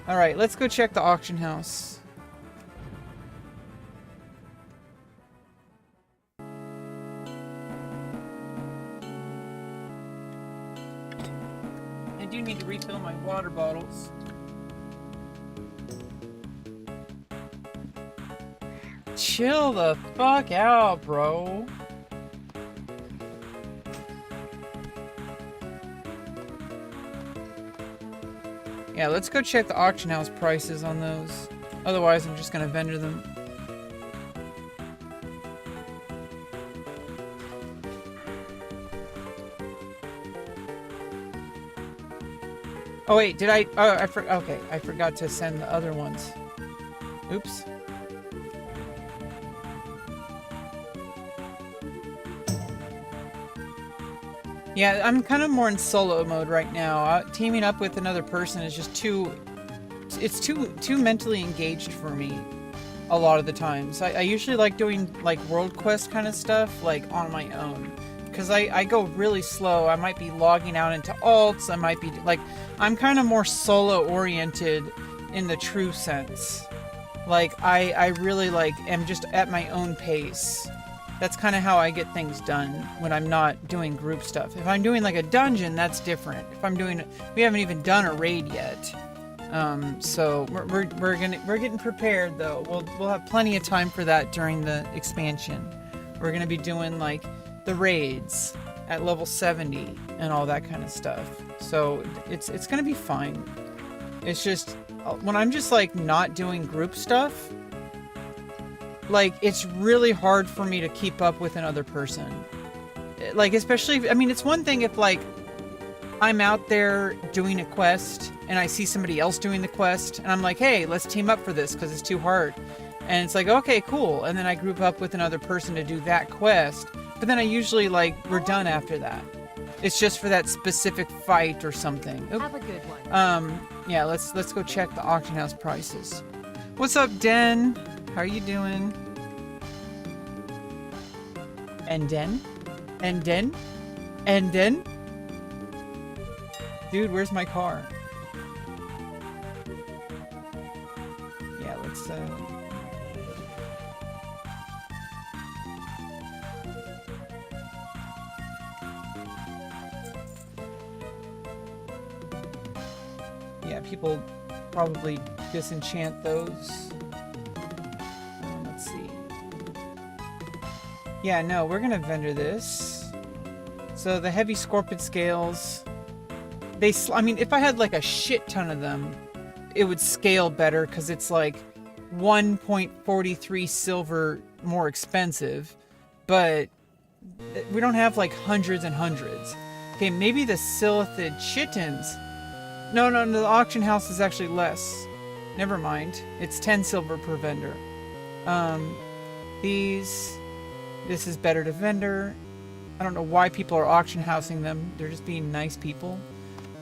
Alright, let's go check the auction house. I do need to refill my water bottles. Chill the fuck out, bro. Yeah, let's go check the auction house prices on those. Otherwise, I'm just gonna vendor them. Oh wait, did I? Oh, okay, I forgot to send the other ones. Oops. Yeah, I'm kind of more in solo mode right now. Teaming up with another person is just too mentally engaged for me a lot of the times. I usually like doing like world quest kind of stuff like on my own because I go really slow. I might be logging out into alts. I might be like, I'm kind of more solo oriented in the true sense. Like I really like am just at my own pace. That's kind of how I get things done when I'm not doing group stuff. If I'm doing like a dungeon, that's different. If I'm doing, we haven't even done a raid yet, so we're getting prepared though. We'll have plenty of time for that during the expansion. We're gonna be doing like the raids at level 70 and all that kind of stuff. So it's gonna be fine. It's just when I'm just like not doing group stuff. Like, it's really hard for me to keep up with another person. Like, especially, I mean, it's one thing if, like, I'm out there doing a quest, and I see somebody else doing the quest, and I'm like, hey, let's team up for this, because it's too hard. And it's like, okay, cool. And then I group up with another person to do that quest. But then I usually, like, we're done after that. It's just for that specific fight or something. Oop. Have a good one. Yeah, let's go check the auction house prices. What's up, Den? How are you doing? And then? And then? And then? Dude, where's my car? Yeah, let's, yeah, people probably disenchant those. Let's see. Yeah, no, we're gonna vendor this. So the heavy scorpion scales, I mean, if I had like a shit ton of them, it would scale better because it's like 1.43 silver more expensive, but we don't have like hundreds and hundreds. Okay, maybe the silithid chittens. No, the auction house is actually less. Never mind. It's 10 silver per vendor. This is better to vendor. I don't know why people are auction housing them. They're just being nice people.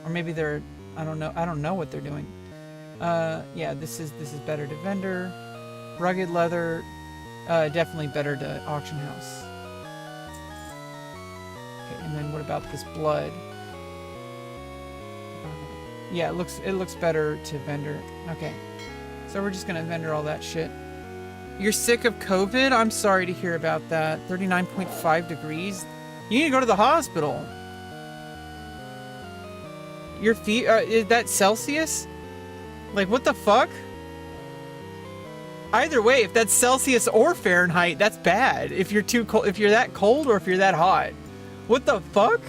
Or maybe they're, I don't know what they're doing. Yeah, this is better to vendor. Rugged leather, definitely better to auction house. Okay, and then what about this blood? Yeah, it looks better to vendor. Okay, so we're just gonna vendor all that shit. You're sick of COVID? I'm sorry to hear about that. 39.5 degrees. You need to go to the hospital. Your feet, is that Celsius? Like, what the fuck? Either way, if that's Celsius or Fahrenheit, that's bad. If you're too cold, if you're that cold or if you're that hot. What the fuck?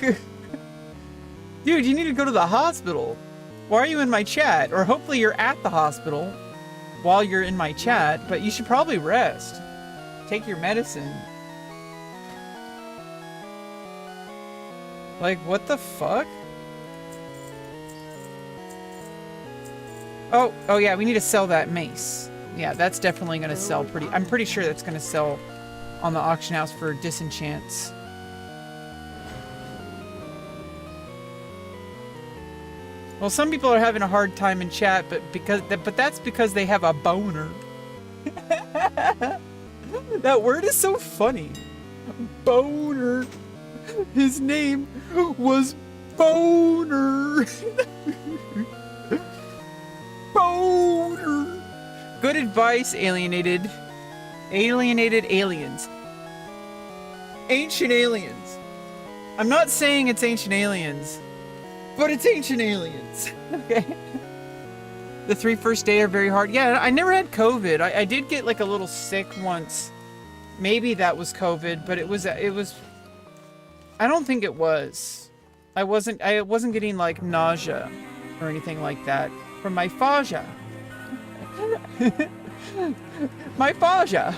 Dude, you need to go to the hospital. Why are you in my chat? Or hopefully you're at the hospital while you're in my chat, but you should probably rest. Take your medicine. Like, what the fuck? Oh yeah, we need to sell that mace. Yeah, that's definitely gonna sell pretty. I'm pretty sure that's gonna sell on the auction house for disenchants. Well, some people are having a hard time in chat, but that's because they have a boner. That word is so funny. Boner. His name was Boner. Boner. Good advice, alienated aliens. Ancient aliens. I'm not saying it's ancient aliens, but it's ancient aliens. Okay. The 3 first days are very hard. Yeah, I never had COVID. I did get like a little sick once. Maybe that was COVID, but it was, I don't think it was. I wasn't getting like nausea or anything like that from my faja. My faja.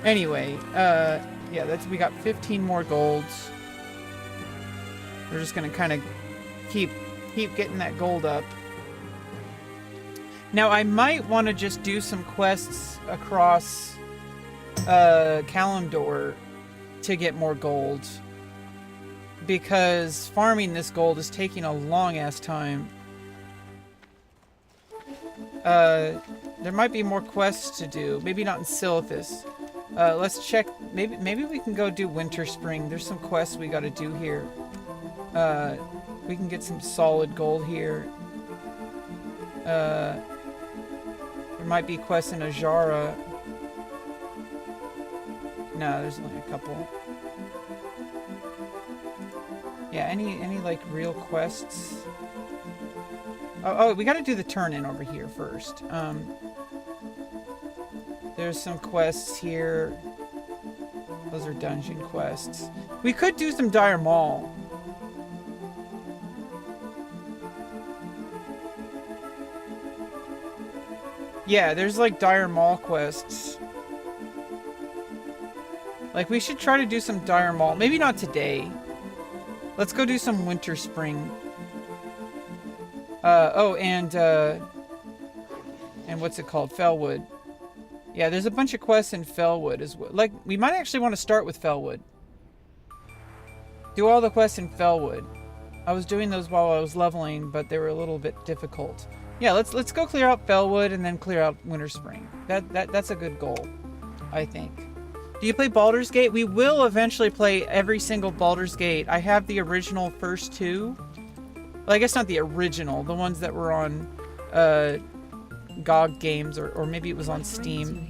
Anyway, yeah, we got 15 more golds. We're just gonna kind of keep getting that gold up. Now I might want to just do some quests across Kalimdor to get more gold, because farming this gold is taking a long ass time. There might be more quests to do. Maybe not in Silithus. Let's check. Maybe we can go do Winter Spring. There's some quests we got to do here. We can get some solid gold here. There might be quests in Ajara. No, there's only a couple. Yeah, any like real quests? Oh, we got to do the turn-in over here first. There's some quests here. Those are dungeon quests. We could do some Dire Maul. Yeah, there's like Dire Maul quests. Like, we should try to do some Dire Maul. Maybe not today. Let's go do some Winter Spring. Oh, and what's it called? Fellwood. Yeah, there's a bunch of quests in Fellwood as well. Like, we might actually want to start with Fellwood. Do all the quests in Fellwood. I was doing those while I was leveling, but they were a little bit difficult. Yeah, let's go clear out Fellwood and then clear out Winter Spring. That's a good goal, I think. Do you play Baldur's Gate? We will eventually play every single Baldur's Gate. I have the original first 2. Well, I guess not the original, the ones that were on GOG Games, or maybe it was on Steam.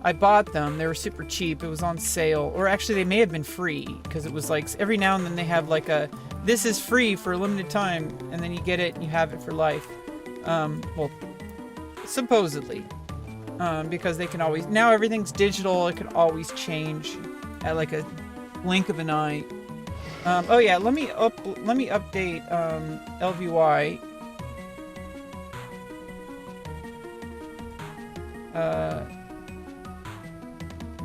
I bought them. They were super cheap. It was on sale. Or actually, they may have been free, because it was like, every now and then they have like a, this is free for a limited time, and then you get it and you have it for life. Well, supposedly. Because they can always, now everything's digital, it can always change at like a blink of an eye. Oh yeah, let me update LVY.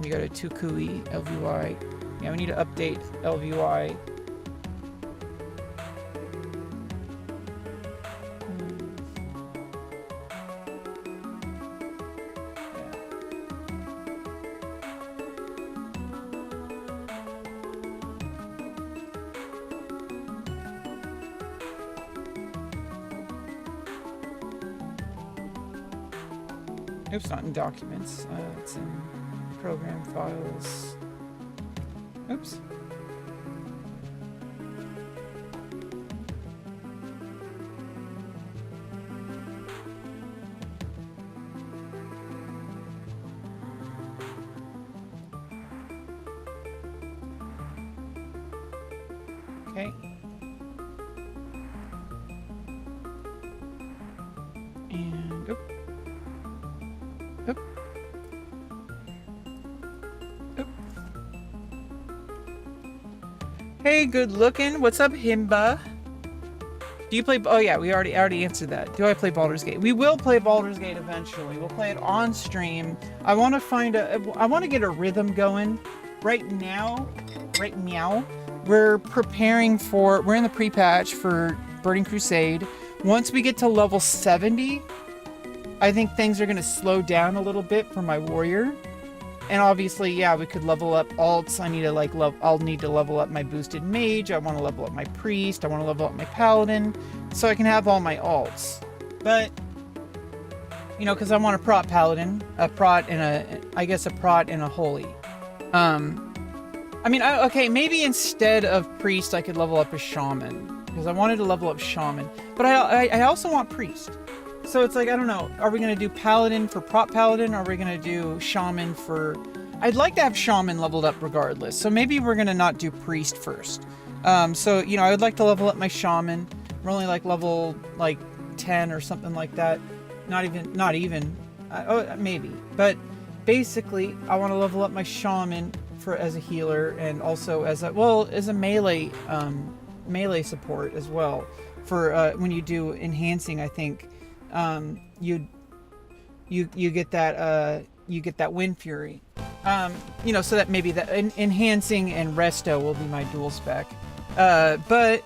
We go to Tukui LVY. Yeah, we need to update LVY. Oops, not in documents. It's in program files. Oops. Okay. And oop. Oop. Oop. Hey, good looking. What's up, Himba? Do you play? Oh yeah, we already answered that. Do I play Baldur's Gate? We will play Baldur's Gate eventually. We'll play it on stream. I want to get a rhythm going. Right now, we're preparing for. We're in the pre-patch for Burning Crusade. Once we get to level 70. I think things are going to slow down a little bit for my warrior. And obviously, yeah, we could level up alts. I need to like I'll need to level up my boosted mage. I want to level up my priest. I want to level up my paladin so I can have all my alts. But you know, because I want a prot paladin, a prot and I guess a prot and a holy. I mean, okay, maybe instead of priest, I could level up a shaman, because I wanted to level up shaman, but I also want priest. So it's like, I don't know, are we going to do paladin for prot paladin, or are we going to do shaman for... I'd like to have shaman leveled up regardless, so maybe we're going to not do priest first. So, you know, I would like to level up my shaman. We're only like level like 10 or something like that. Not even, maybe. But basically, I want to level up my shaman as a healer, and also as a melee support as well. For when you do enhancing, I think you get that wind fury. You know, so that maybe that enhancing and resto will be my dual spec. But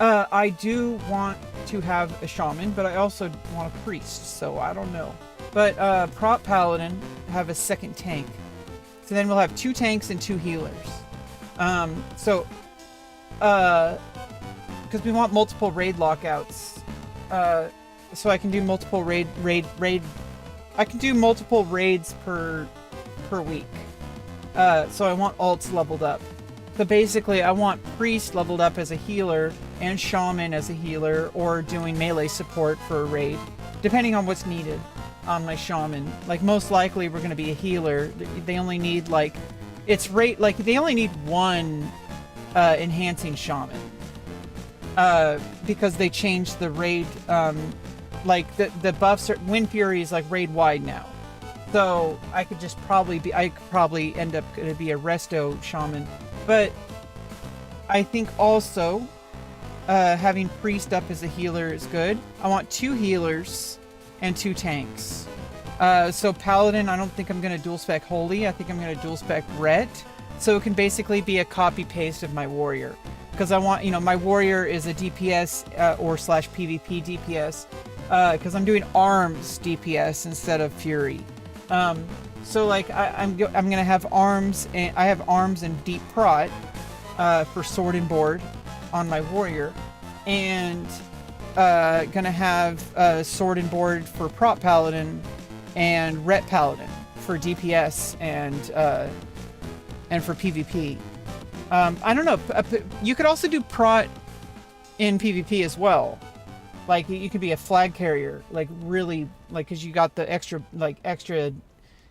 I do want to have a shaman, but I also want a priest, so I don't know. But prot paladin have a second tank. So then we'll have 2 tanks and 2 healers. Because we want multiple raid lockouts. So I can do multiple raid. I can do multiple raids per week. So I want alts leveled up. So basically, I want priest leveled up as a healer and shaman as a healer, or doing melee support for a raid, depending on what's needed on my shaman. Like, most likely we're going to be a healer. They only need like, they only need 1 enhancing shaman, because they changed the raid, like the buffs are, wind fury is like raid wide now, so I could probably end up going to be a resto shaman. But I think also having priest up as a healer is good. I want 2 healers and 2 tanks. So paladin, I don't think I'm going to dual spec holy. I think I'm going to dual spec ret. So it can basically be a copy paste of my warrior, because I want, you know, my warrior is a DPS or / PvP DPS, because I'm doing arms DPS instead of fury. So like I'm gonna have arms, and I have arms and deep prot for sword and board on my warrior, and gonna have sword and board for prot paladin and ret paladin for DPS and for PvP. I don't know. You could also do prot in PvP as well. Like, you could be a flag carrier, like really, like, because you got the extra,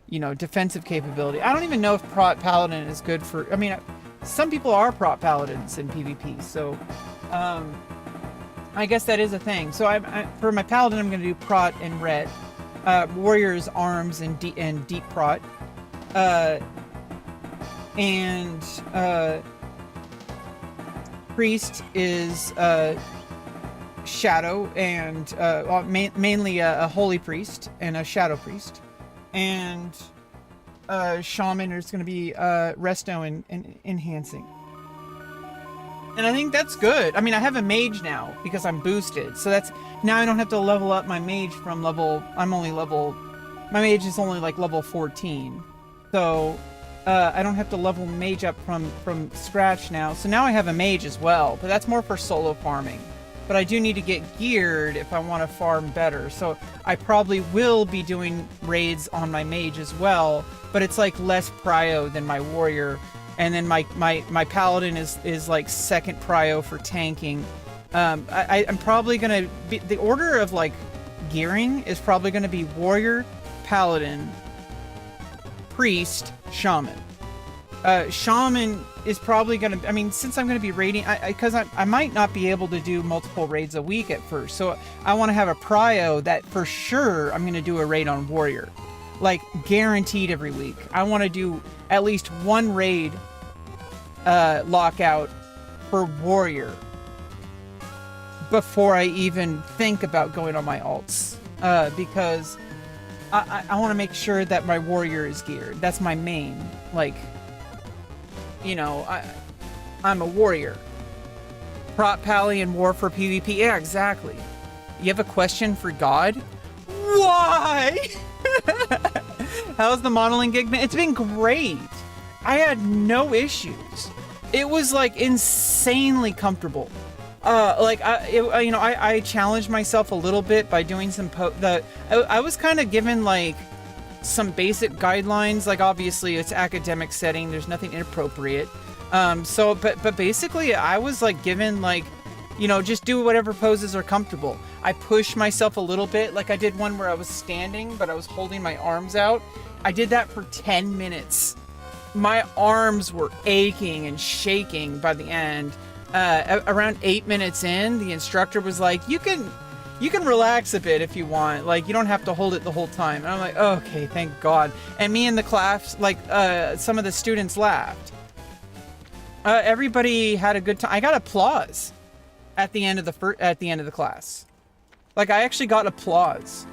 you know, defensive capability. I don't even know if prot paladin is good for. I mean, some people are prot paladins in PvP, so I guess that is a thing. So for my paladin, I'm going to do prot and ret. Warriors, arms, and deep prot. And priest is shadow, and mainly a holy priest and a shadow priest. And shaman is going to be resto and enhancing. And I think that's good. I mean, I have a mage now because I'm boosted. So that's, now I don't have to level up my mage from level, my mage is only like level 14. So I don't have to level mage up from scratch now. So now I have a mage as well, but that's more for solo farming. But I do need to get geared if I want to farm better. So I probably will be doing raids on my mage as well, but it's like less prio than my warrior. And then my paladin is like second prio for tanking. I'm probably going to be, the order of like gearing is probably going to be warrior, paladin, priest, shaman. Shaman is probably going to, I mean, since I'm going to be raiding, because I might not be able to do multiple raids a week at first. So I want to have a prio that for sure I'm going to do a raid on warrior. Like, guaranteed every week. I want to do at least one raid lockout for warrior before I even think about going on my alts. Because I want to make sure that my warrior is geared. That's my main. Like, you know, I'm a warrior. Prot pally and war for PvP. Yeah, exactly. You have a question for God? Why? How's the modeling gig been? It's been great. I had no issues. It was like insanely comfortable. I challenged myself a little bit by doing some I was kind of given like some basic guidelines. Like obviously it's academic setting, there's nothing inappropriate. But basically I was like given like, just do whatever poses are comfortable. I pushed myself a little bit. Like I did one where I was standing, but I was holding my arms out. I did that for 10 minutes. My arms were aching and shaking by the end. Around 8 minutes in, the instructor was like, you can relax a bit if you want. Like, you don't have to hold it the whole time. And I'm like, oh, okay, thank God. And me and the class, like, some of the students laughed. Everybody had a good time. I got applause at the end of the class. Like, I actually got applause.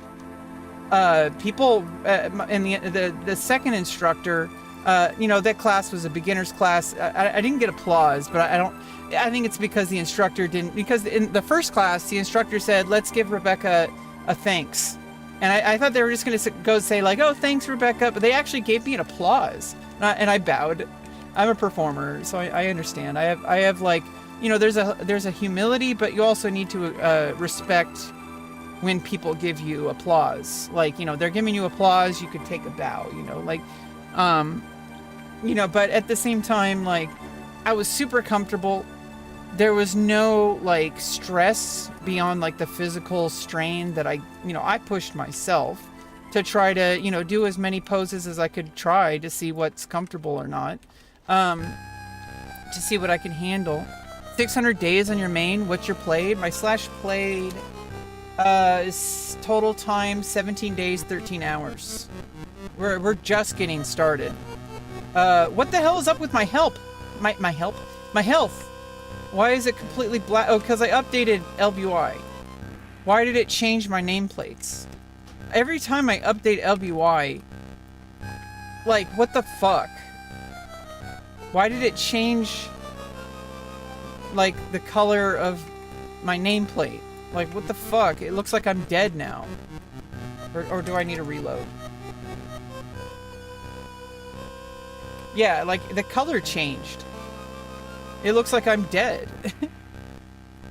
People, and the second instructor, that class was a beginner's class. I didn't get applause, but I think it's because the instructor didn't, because in the first class, the instructor said, let's give Rebecca a thanks. And I thought they were just going to go say like, oh, thanks, Rebecca. But they actually gave me an applause. And I bowed. I'm a performer, so I understand. I have like, there's a humility, but you also need to respect when people give you applause. Like, they're giving you applause, you could take a bow, but at the same time, like, I was super comfortable. There was no like stress beyond like the physical strain that I pushed myself to try to, do as many poses as I could try to see what's comfortable or not. To see what I can handle. 600 days on your main, what's your played? My slash played is total time 17 days, 13 hours. We're just getting started. What the hell is up with my help? My health. Why is it completely black? Oh, because I updated LBY. Why did it change my nameplates? Every time I update LBY, like, what the fuck? Why did it change, like, the color of my nameplate? Like, what the fuck? It looks like I'm dead now. Or do I need a reload? Yeah, like, the color changed. It looks like I'm dead.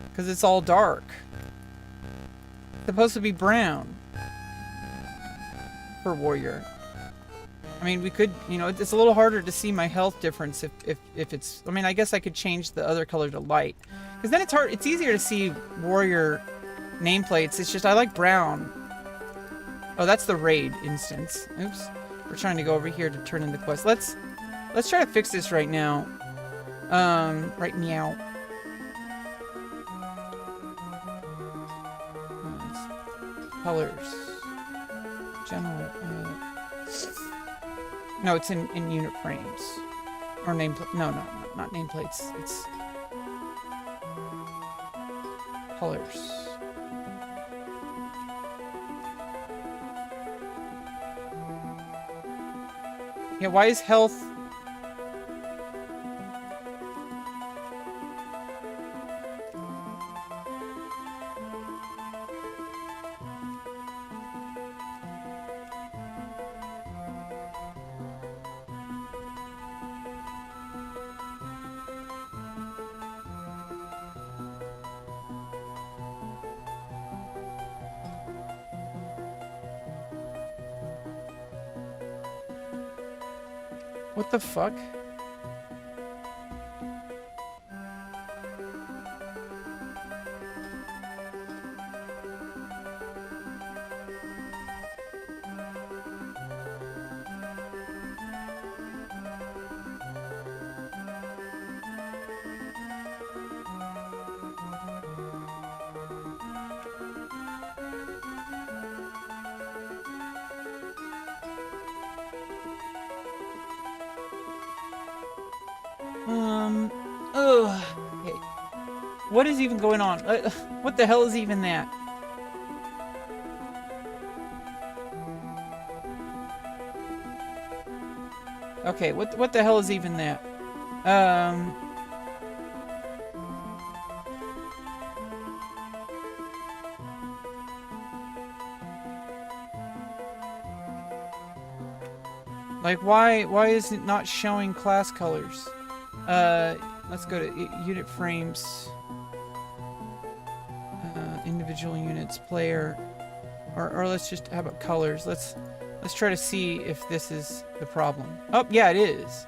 Because it's all dark. It's supposed to be brown. For Warrior. I mean, we could, it's a little harder to see my health difference if it's, I mean, I guess I could change the other color to light. Because then it's easier to see Warrior nameplates. It's just, I like brown. Oh, that's the raid instance. Oops. We're trying to go over here to turn in the quest. Let's try to fix this right now. Right meow. Colors. General. No, it's in unit frames. Or nameplate. No, not nameplates. It's colors. Yeah, why is health... What the fuck? Okay. What is even going on? What the hell is even that? Okay, what the hell is even that? Like, why is it not showing class colors? Let's go to unit frames. individual units, player, or let's just, how about colors? Let's try to see if this is the problem. Oh, yeah, it is.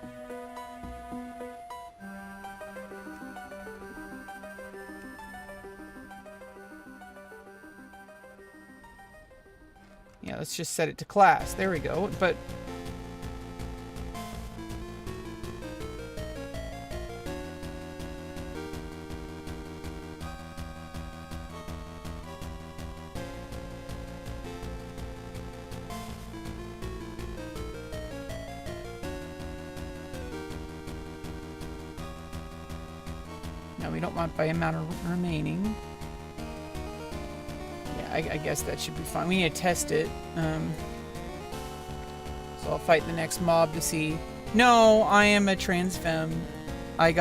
Yeah, let's just set it to class. There we go. But no, we don't want by amount of remaining. I guess that should be fine. We need to test it. So I'll fight the next mob to see. No, I am a trans femme. I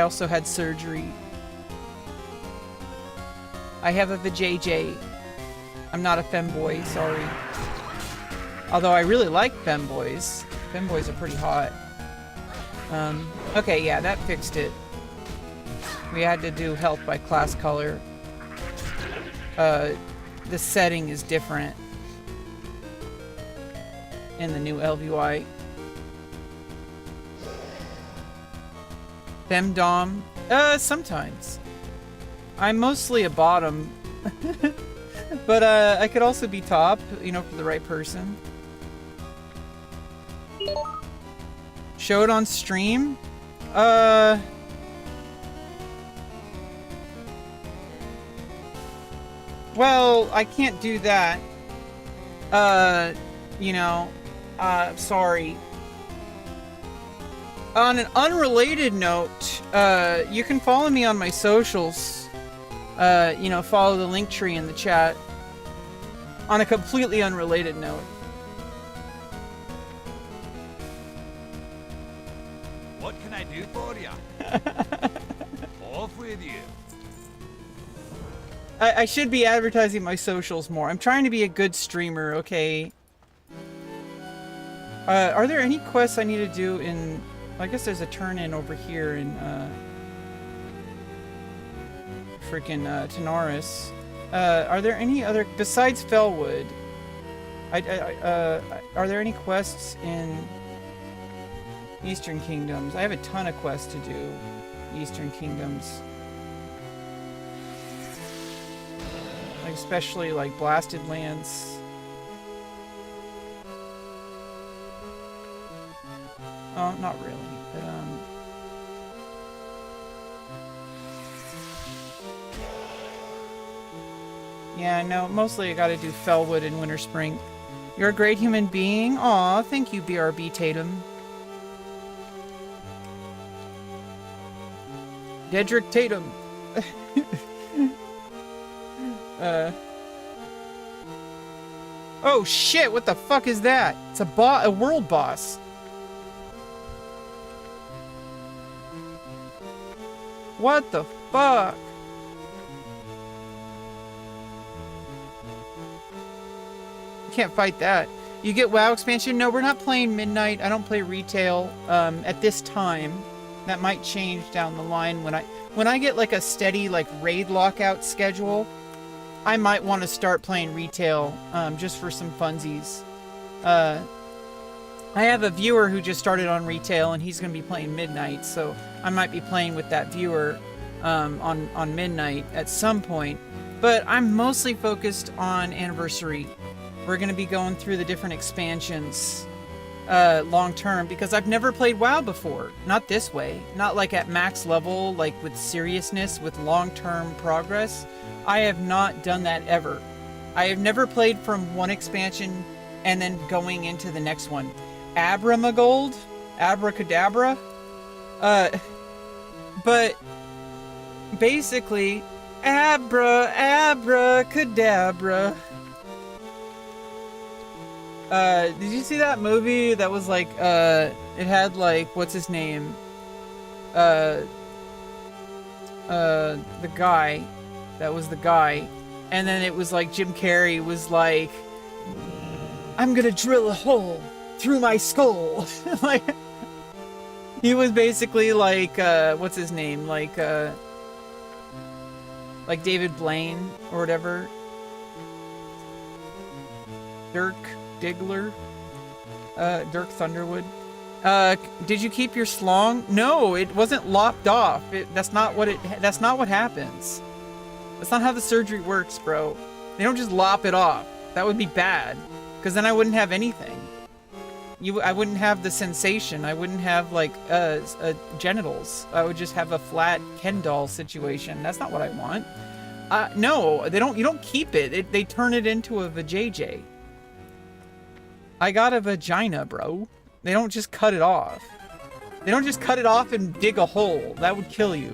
also had surgery. I have a vajayjay. I'm not a femboy, sorry. Although I really like femboys. Femboys are pretty hot. Okay, yeah, that fixed it. We had to do health by class color. The setting is different in the new LVY. Femdom? Sometimes. I'm mostly a bottom. But, I could also be top, you know, for the right person. Show it on stream? Well, I can't do that. You know, sorry. On an unrelated note, you can follow me on my socials. You know, follow the link tree in the chat. On a completely unrelated note. What can I do for you? Off with you. I should be advertising my socials more. I'm trying to be a good streamer, okay? Are there any quests I need to do in... I guess there's a turn-in over here in, freaking, Tanaris. Are there any other... Besides Fellwood, are there any quests in Eastern Kingdoms? I have a ton of quests to do. Eastern Kingdoms. Like, especially, like, Blasted Lands. Oh, not really, but, yeah, no, mostly I gotta do Fellwood and Winter Spring. You're a great human being. Aw, thank you, BRB Tatum. Dedrick Tatum. Oh shit, what the fuck is that? It's a world boss. What the fuck? You can't fight that. You get WoW expansion? No, we're not playing Midnight. I don't play retail at this time. That might change down the line when I get like a steady like raid lockout schedule. I might want to start playing retail just for some funsies. I have a viewer who just started on retail and he's going to be playing Midnight, so I might be playing with that viewer on Midnight at some point. But I'm mostly focused on Anniversary. We're going to be going through the different expansions long term because I've never played WoW before. Not this way. Not like at max level, like with seriousness, with long-term progress. I have not done that ever. I have never played from one expansion and then going into the next one. Abramagold? Abracadabra? But basically, abracadabra. Did you see that movie that was like, it had like, what's his name? The guy. That was the guy. And then it was like Jim Carrey was like, I'm gonna drill a hole through my skull. Like, he was basically like, what's his name? Like, like David Blaine or whatever. Dirk Diggler, Dirk Thunderwood. Did you keep your schlong? No, it wasn't lopped off. That's not what happens. That's not how the surgery works, bro. They don't just lop it off. That would be bad, because then I wouldn't have anything. I wouldn't have the sensation. I wouldn't have like genitals. I would just have a flat Ken doll situation. That's not what I want. No, they don't. You don't keep it. They turn it into a vajayjay. I got a vagina, bro. They don't just cut it off. They don't just cut it off and dig a hole. That would kill you.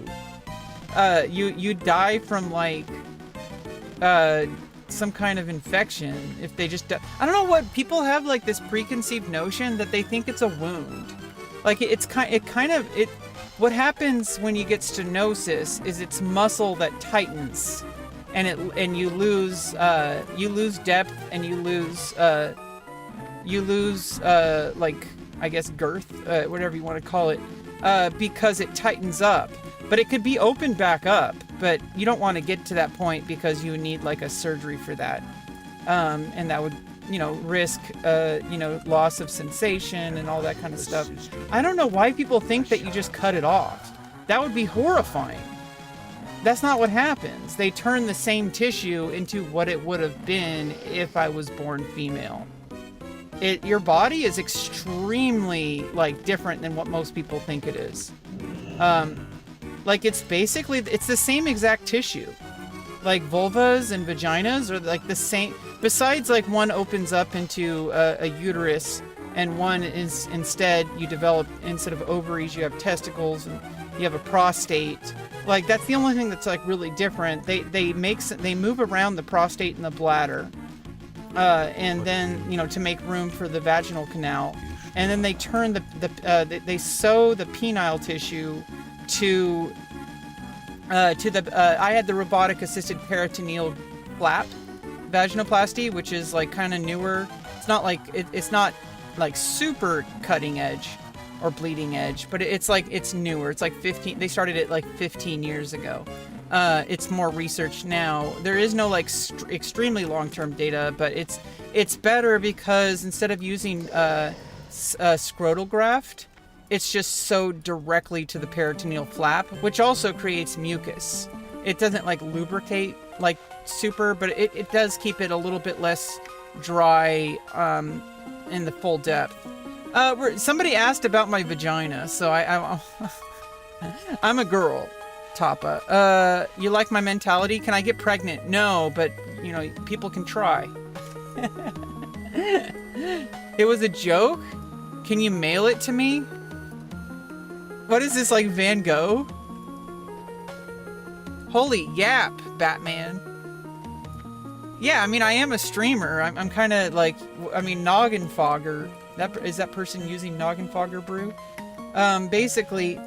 You die from like some kind of infection if they just I don't know what people have, like this preconceived notion that they think it's a wound. Like what happens when you get stenosis is it's muscle that tightens and you lose depth and you lose like I guess girth, whatever you want to call it, because it tightens up. But it could be opened back up, but you don't want to get to that point because you need like a surgery for that. And that would, risk, loss of sensation and all that kind of stuff. I don't know why people think that you just cut it off. That would be horrifying. That's not what happens. They turn the same tissue into what it would have been if I was born female. Your body is extremely like different than what most people think it is. Like it's the same exact tissue. Like vulvas and vaginas are like the same, besides like one opens up into a uterus and one is instead instead of ovaries you have testicles and you have a prostate. Like that's the only thing that's like really different. They move around the prostate and the bladder. And then, to make room for the vaginal canal. And then they turn they sew the penile tissue to I had the robotic assisted peritoneal flap vaginoplasty, which is like kind of newer. It's not like it's not like super cutting edge or bleeding edge, but it's newer. It's like 15. They started it like 15 years ago. It's more research now. There is no like extremely long-term data, but it's better because instead of using scrotal graft, it's just sewed directly to the peritoneal flap, which also creates mucus. It doesn't like lubricate like super, but it does keep it a little bit less dry in the full depth. Somebody asked about my vagina, so I'm a girl. Tapa. You like my mentality? Can I get pregnant? No, but, people can try. It was a joke? Can you mail it to me? What is this, like Van Gogh? Holy yap, Batman. Yeah, I mean, I am a streamer. I'm kind of like, Noggin Fogger. Is that person using Noggin Fogger brew? Basically...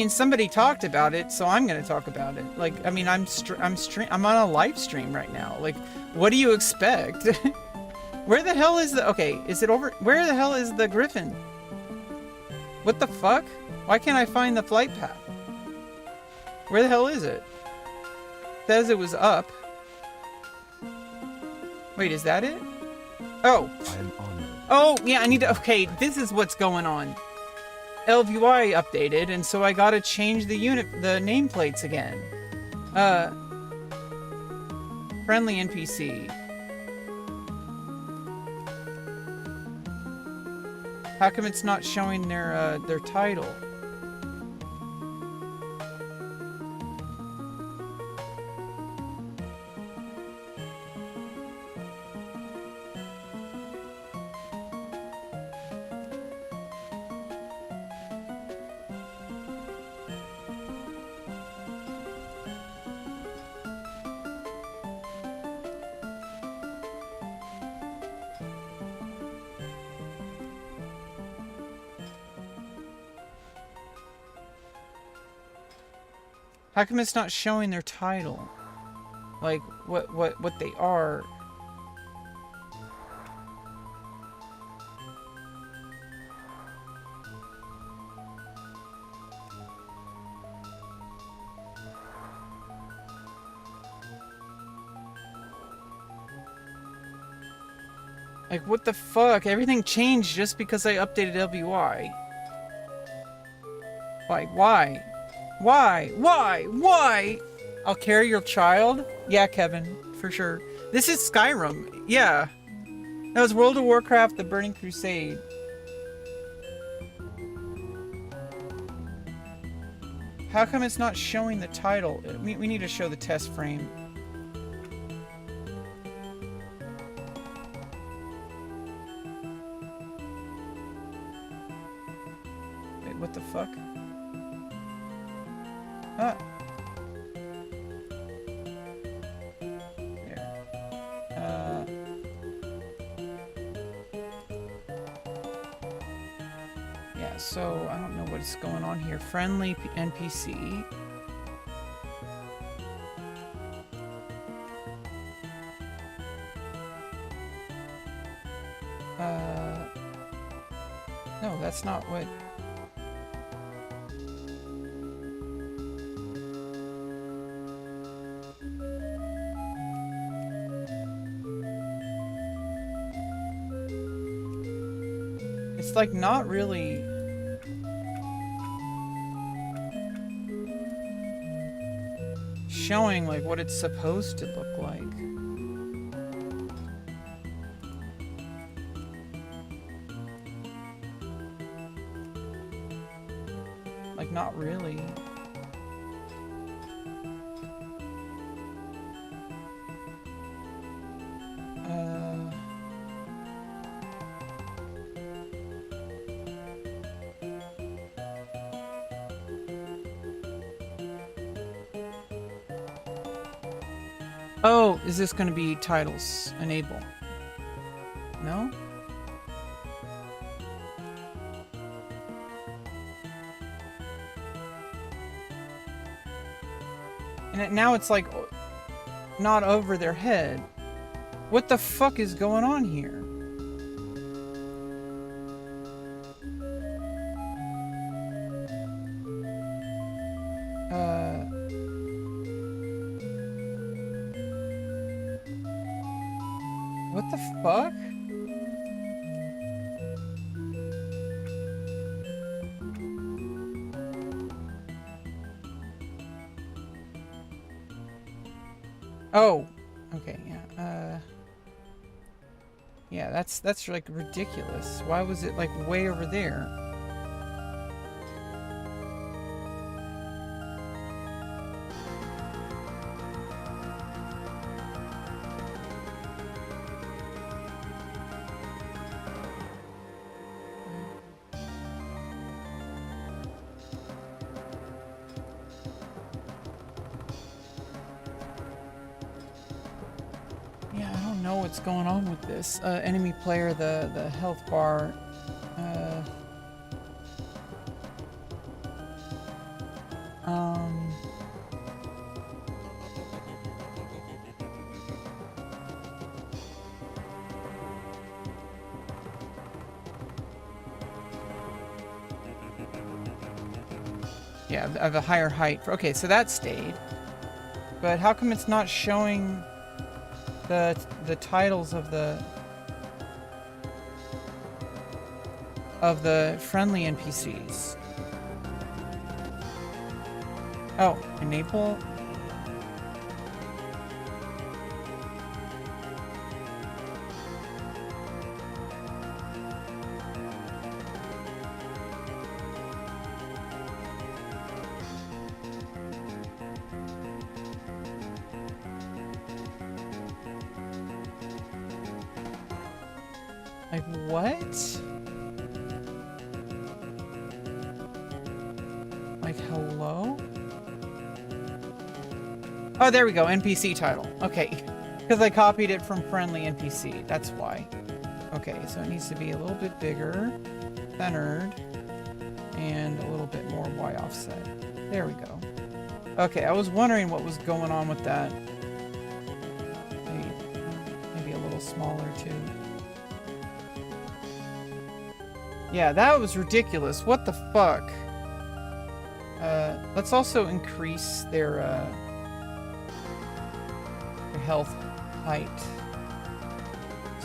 somebody talked about it, so I'm gonna talk about it. Like, I'm on a live stream right now. Like, what do you expect? Where the hell is is it over? Where the hell is the Griffin? What the fuck? Why can't I find the flight path? Where the hell is it? Says it was up. Wait, is that it? Oh. I'm honored. Oh, yeah, I need to, this is what's going on. LVY updated, and so I gotta change the nameplates again. Friendly NPC. How come it's not showing their title? How come it's not showing their title? Like, what they are? Like, what the fuck? Everything changed just because I updated LBY. Like, why? Why? Why? Why? I'll carry your child? Yeah, Kevin, for sure. This is Skyrim. Yeah. That was World of Warcraft, The Burning Crusade. How come it's not showing the title? We need to show the test frame. Wait, what the fuck? Ah. There. Yeah, so I don't know what's going on here. Friendly NPC. No, that's not what... It's like not really... showing like what it's supposed to look like. Like not really. Oh, is this going to be titles enable? No? And now it's like not over their head. What the fuck is going on here? What the fuck? Oh, okay, yeah. Yeah, that's like ridiculous. Why was it like way over there? What's going on with this? Enemy player, the health bar. Yeah, of a higher height. Okay, so that stayed. But how come it's not showing the titles of the friendly NPCs? Oh, enable. Like, what? Like, hello? Oh, there we go. NPC title. Okay. Because I copied it from friendly NPC. That's why. Okay, so it needs to be a little bit bigger, centered, and a little bit more Y offset. There we go. Okay, I was wondering what was going on with that. Maybe a little smaller, too. Yeah, that was ridiculous. What the fuck? Let's also increase their health height.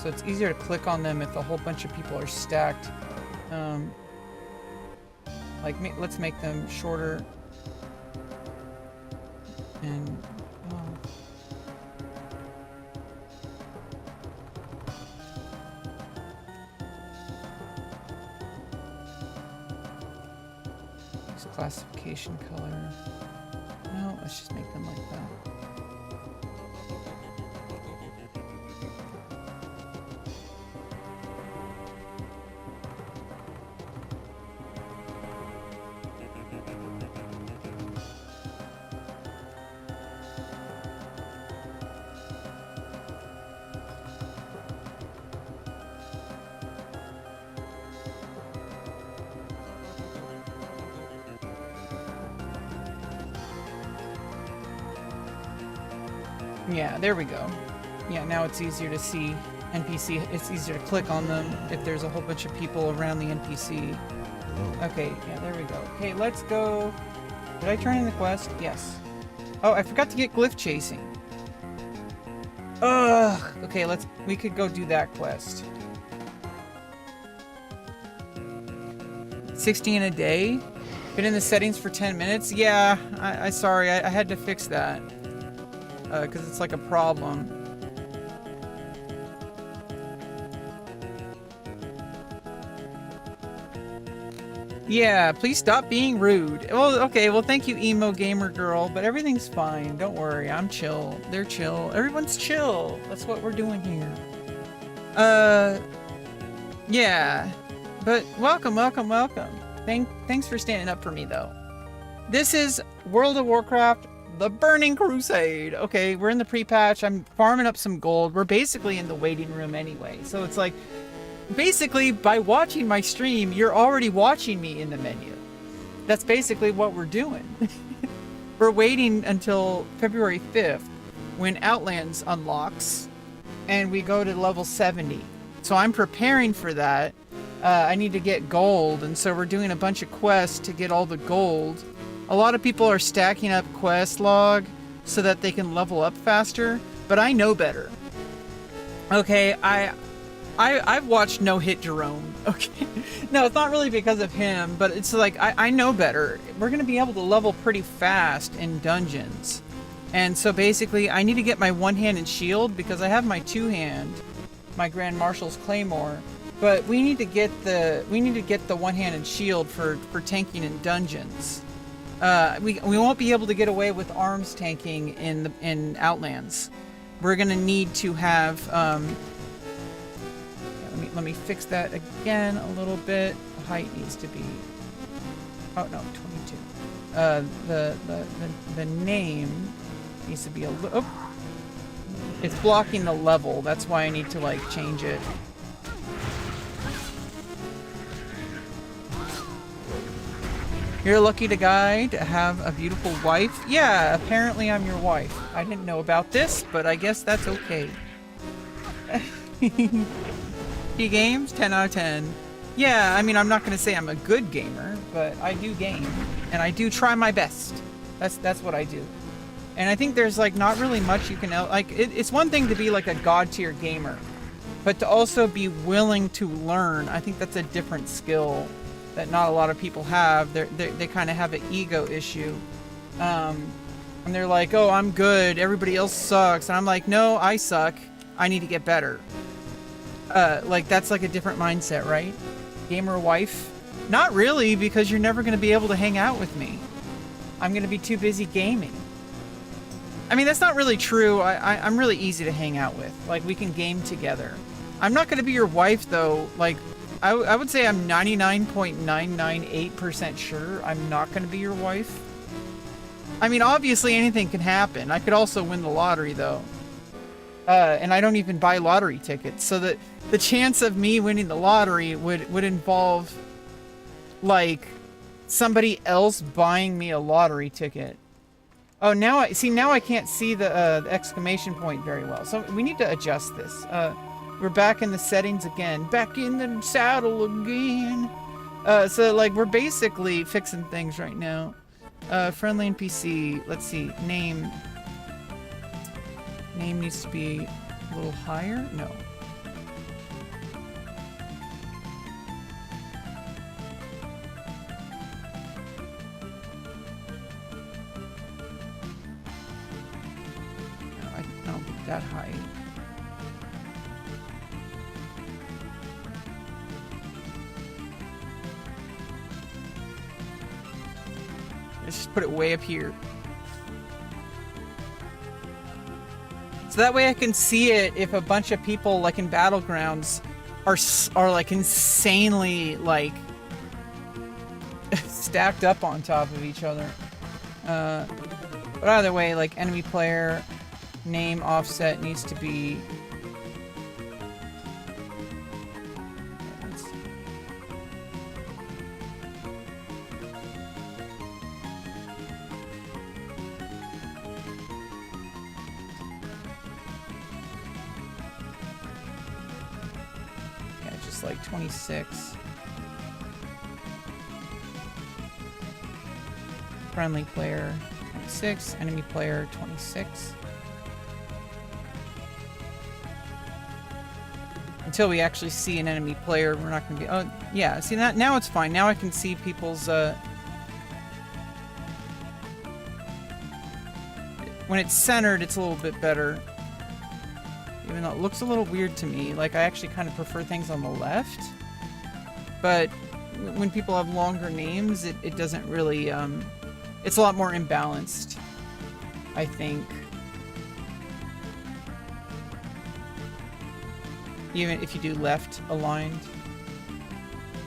So it's easier to click on them if a whole bunch of people are stacked. Like, let's make them shorter. And, use classification color. No, let's just make them like that. Yeah, there we go. Yeah, now it's easier to see NPC. It's easier to click on them if there's a whole bunch of people around the NPC. Okay, yeah, there we go. Okay, let's go. Did I turn in the quest? Yes. Oh, I forgot to get glyph chasing. Ugh. Okay, we could go do that quest. 16 a day? Been in the settings for 10 minutes? Yeah, sorry, I had to fix that. Because it's like a problem. Yeah, please stop being rude. Well, okay, well thank you, emo gamer girl, but everything's fine. Don't worry, I'm chill. They're chill. Everyone's chill. That's what we're doing here. Yeah. But welcome. Thanks for standing up for me, though. This is World of Warcraft The Burning Crusade. Okay, we're in the pre-patch. I'm farming up some gold. We're basically in the waiting room anyway. So it's like, basically, by watching my stream, you're already watching me in the menu. That's basically what we're doing. We're waiting until February 5th when Outlands unlocks and we go to level 70. So I'm preparing for that. I need to get gold, and so we're doing a bunch of quests to get all the gold. A lot of people are stacking up quest log so that they can level up faster, but I know better. Okay, I've watched No Hit Jerome. Okay, no, it's not really because of him, but it's like I know better. We're gonna be able to level pretty fast in dungeons, and so basically I need to get my one-handed shield because I have my two-hand, my Grand Marshal's Claymore, but we need to get the one-handed shield for tanking in dungeons. We won't be able to get away with arms tanking in Outlands. We're gonna need to have let me fix that again a little bit. The height needs to be, oh no, 22. The name needs to be a little, oh, it's blocking the level. That's why I need to like change it. You're a lucky guy to have a beautiful wife. Yeah, apparently I'm your wife. I didn't know about this, but I guess that's okay. He games 10 out of 10. Yeah, I mean, I'm not going to say I'm a good gamer, but I do game and I do try my best. That's what I do. And I think there's like not really much you can like. It's one thing to be like a god tier gamer, but to also be willing to learn. I think that's a different skill that not a lot of people have. They kind of have an ego issue. And they're like, oh, I'm good. Everybody else sucks. And I'm like, no, I suck. I need to get better. Like that's like a different mindset, right? Gamer wife? Not really, because you're never going to be able to hang out with me. I'm going to be too busy gaming. I mean, that's not really true. I'm really easy to hang out with. Like, we can game together. I'm not going to be your wife, though. Like, I would say I'm 99.998% sure I'm not going to be your wife. I mean, obviously anything can happen. I could also win the lottery, though. And I don't even buy lottery tickets. So that the chance of me winning the lottery would involve, like, somebody else buying me a lottery ticket. Oh, now I can't see the exclamation point very well. So we need to adjust this. We're back in the settings again. Back in the saddle again. So, like, we're basically fixing things right now. Friendly NPC. Let's see. Name. Name needs to be a little higher? No. Let's just put it way up here. So that way I can see it if a bunch of people, like in Battlegrounds, are like insanely, like, stacked up on top of each other. But either way, like, enemy player name offset needs to be... yeah, just like 26. Friendly player 26, enemy player 26. Until we actually see an enemy player, we're not going to be... Oh, yeah, see that? Now it's fine. Now I can see people's... When it's centered, it's a little bit better. Even though it looks a little weird to me. Like, I actually kind of prefer things on the left. But when people have longer names, it doesn't really... It's a lot more imbalanced, I think. Even if you do left aligned.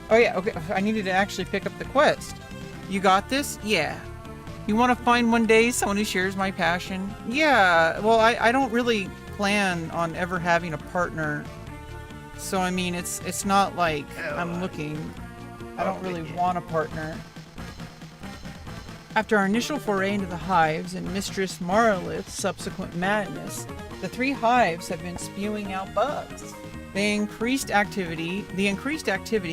Oh yeah, okay, I needed to actually pick up the quest. You got this? Yeah. You want to find one day someone who shares my passion? Yeah, well, I don't really plan on ever having a partner. So, I mean, it's not like I'm looking. I don't really want a partner. After our initial foray into the hives and Mistress Marlith's subsequent madness, the 3 hives have been spewing out bugs. The increased activity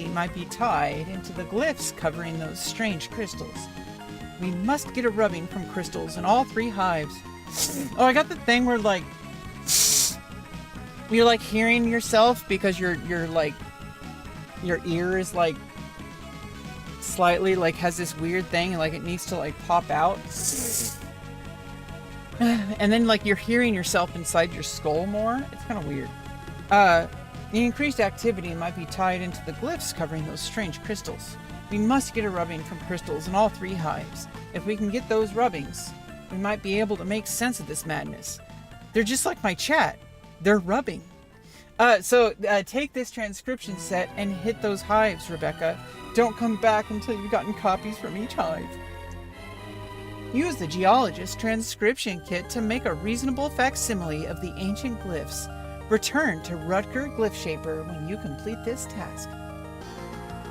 might be tied into the glyphs covering those strange crystals. We must get a rubbing from crystals in all 3 hives. Oh, I got the thing where, like, you're like hearing yourself because you're like, your ear is like slightly like has this weird thing, like it needs to like pop out. And then like you're hearing yourself inside your skull more. It's kind of weird. The increased activity might be tied into the glyphs covering those strange crystals. We must get a rubbing from crystals in all 3 hives. If we can get those rubbings, we might be able to make sense of this madness. They're just like my chat. They're rubbing. So take this transcription set and hit those hives, Rebecca. Don't come back until you've gotten copies from each hive. Use the Geologist transcription kit to make a reasonable facsimile of the ancient glyphs. Return to Rutger Glyphshaper when you complete this task.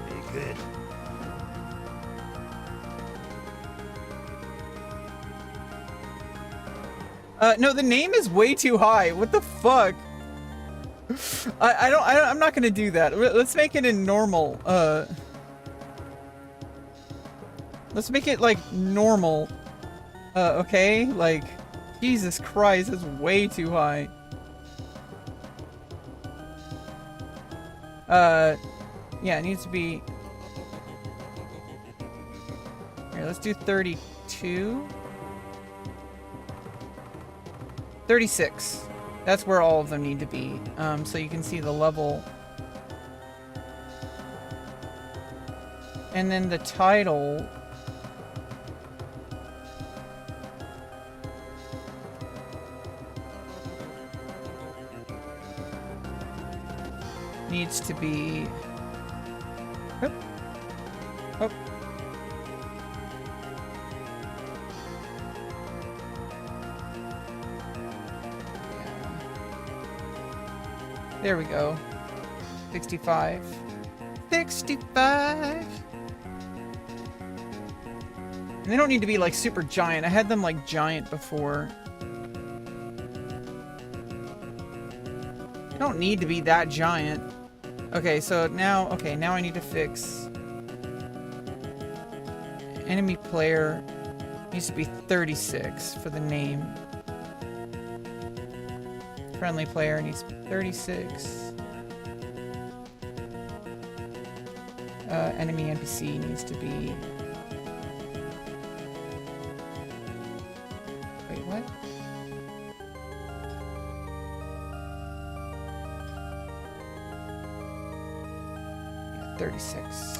Be good. No, the name is way too high. What the fuck? I'm not gonna do that. Let's make it in normal. Let's make it like normal. Okay? Like, Jesus Christ, it's way too high. Yeah, it needs to be... Here, let's do 32. 36. That's where all of them need to be. So you can see the level. And then the title... needs to be... Oh. Oh. There we go. 65. 65! And they don't need to be like super giant. I had them like giant before. They don't need to be that giant. Okay, so now, now I need to fix... Enemy player needs to be 36 for the name. Friendly player needs 36. Enemy NPC needs to be... Wait, what? 36.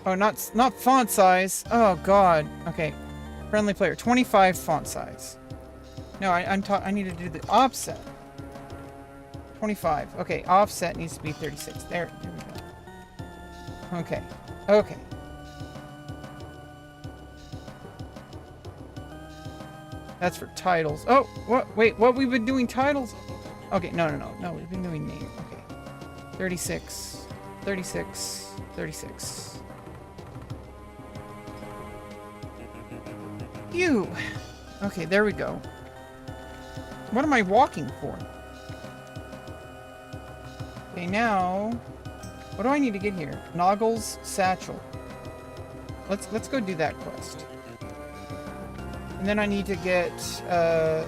Oh, not font size. Oh god. Okay. Friendly player. 25 font size. No, I need to do the offset. 25. Okay, offset needs to be 36. There we go. Okay. Okay. That's for titles. Oh, what? Wait, what? We've been doing titles? Okay, no. We've been doing name. Okay. 36. 36. 36. You. Okay, there we go. What am I walking for? Okay, now, what do I need to get here? Noggle's satchel. Let's go do that quest. And then I need to get the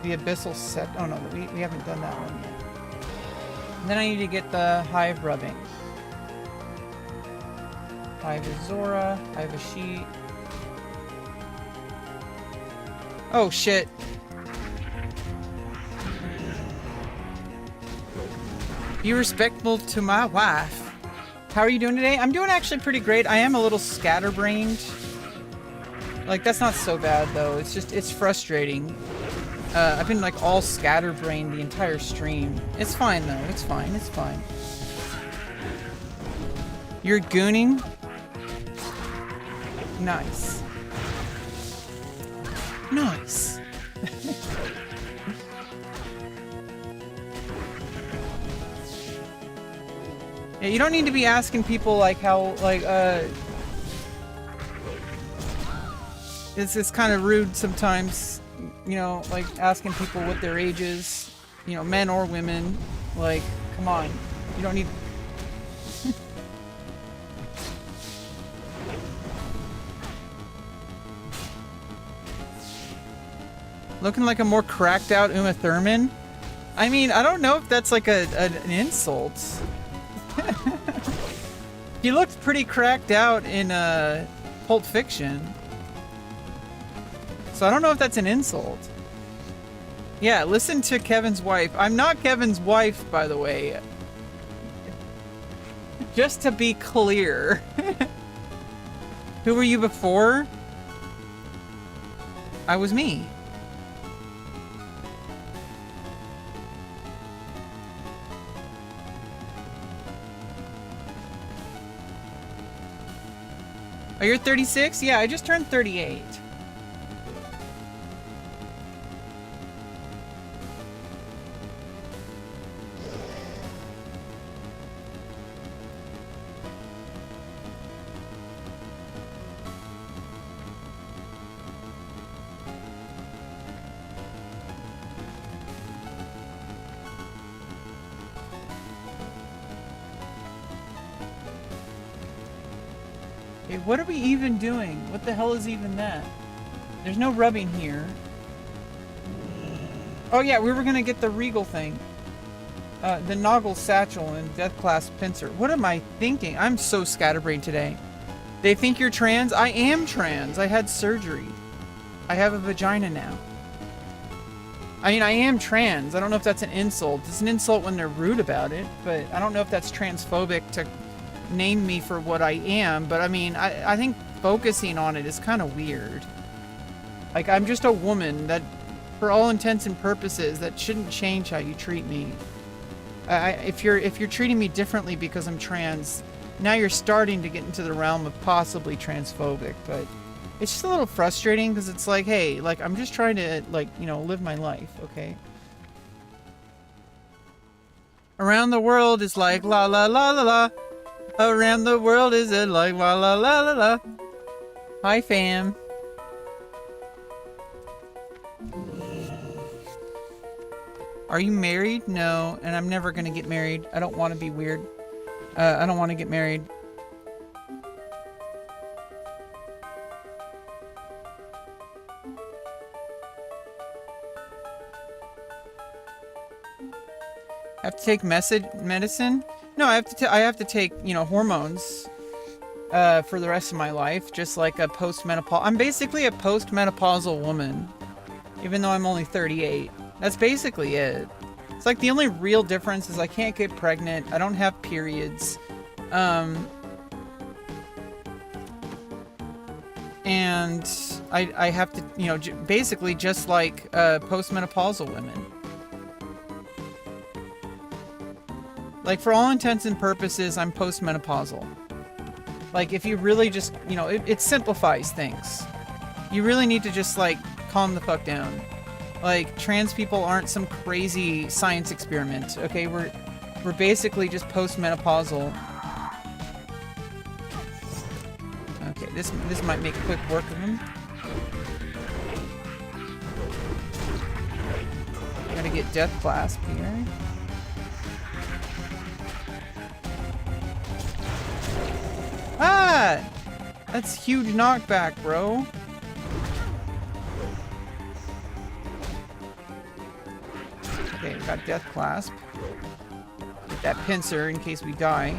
abyssal set. Oh no, we haven't done that one yet. And then I need to get the hive rubbing. Hive Azora, Hive a sheet. Oh shit. Be respectful to my wife. How are you doing today? I'm doing actually pretty great. I am a little scatterbrained. Like, that's not so bad though. It's just, it's frustrating. I've been like all scatterbrained the entire stream. It's fine though. It's fine. It's fine. You're gooning? Nice. Nice. Yeah, you don't need to be asking people like how, like, it's kind of rude sometimes, you know, like asking people what their age is, you know, men or women. Like, come on. You don't need... Looking like a more cracked out Uma Thurman? I mean, I don't know if that's like an insult. He looked pretty cracked out in Pulp Fiction. So I don't know if that's an insult. Yeah, listen to Kevin's wife. I'm not Kevin's wife, by the way. Just to be clear. Who were you before? I was me. Oh, you're 36? Yeah, I just turned 38. Okay, what are we even doing? What the hell is even that? There's no rubbing here. Oh yeah, we were gonna get the regal thing. The Noggle satchel and Death Class pincer. What am I thinking? I'm so scatterbrained today. They think you're trans? I am trans. I had surgery. I have a vagina now. I mean, I am trans. I don't know if that's an insult. It's an insult when they're rude about it, but I don't know if that's transphobic to name me for what I am. But I mean, I think focusing on it is kind of weird. Like, I'm just a woman that, for all intents and purposes, that shouldn't change how you treat me. If you're treating me differently because I'm trans, now you're starting to get into the realm of possibly transphobic. But it's just a little frustrating because it's like, hey, like, I'm just trying to, like, you know, live my life, okay? Around the world is like la la la la la. Around the world is it like la la la la la. Hi, fam. Are you married? No, and I'm never gonna get married. I don't want to be weird. I don't want to get married. Have to take medicine? No, I have to take, you know, hormones for the rest of my life, just like a postmenopausal. I'm basically a postmenopausal woman. even though I'm only 38. That's basically it. It's like the only real difference is I can't get pregnant. I don't have periods. And I have to, you know, basically just like postmenopausal women. Like, for all intents and purposes, I'm postmenopausal. Like, if you really just, you know, it simplifies things. You really need to just, like, calm the fuck down. Like, trans people aren't some crazy science experiment, okay? We're basically just postmenopausal. Okay, this might make quick work of him. Gotta get Death Clasp here. Ah! That's huge knockback, bro. Okay, we got Death Clasp. Get that pincer in case we die.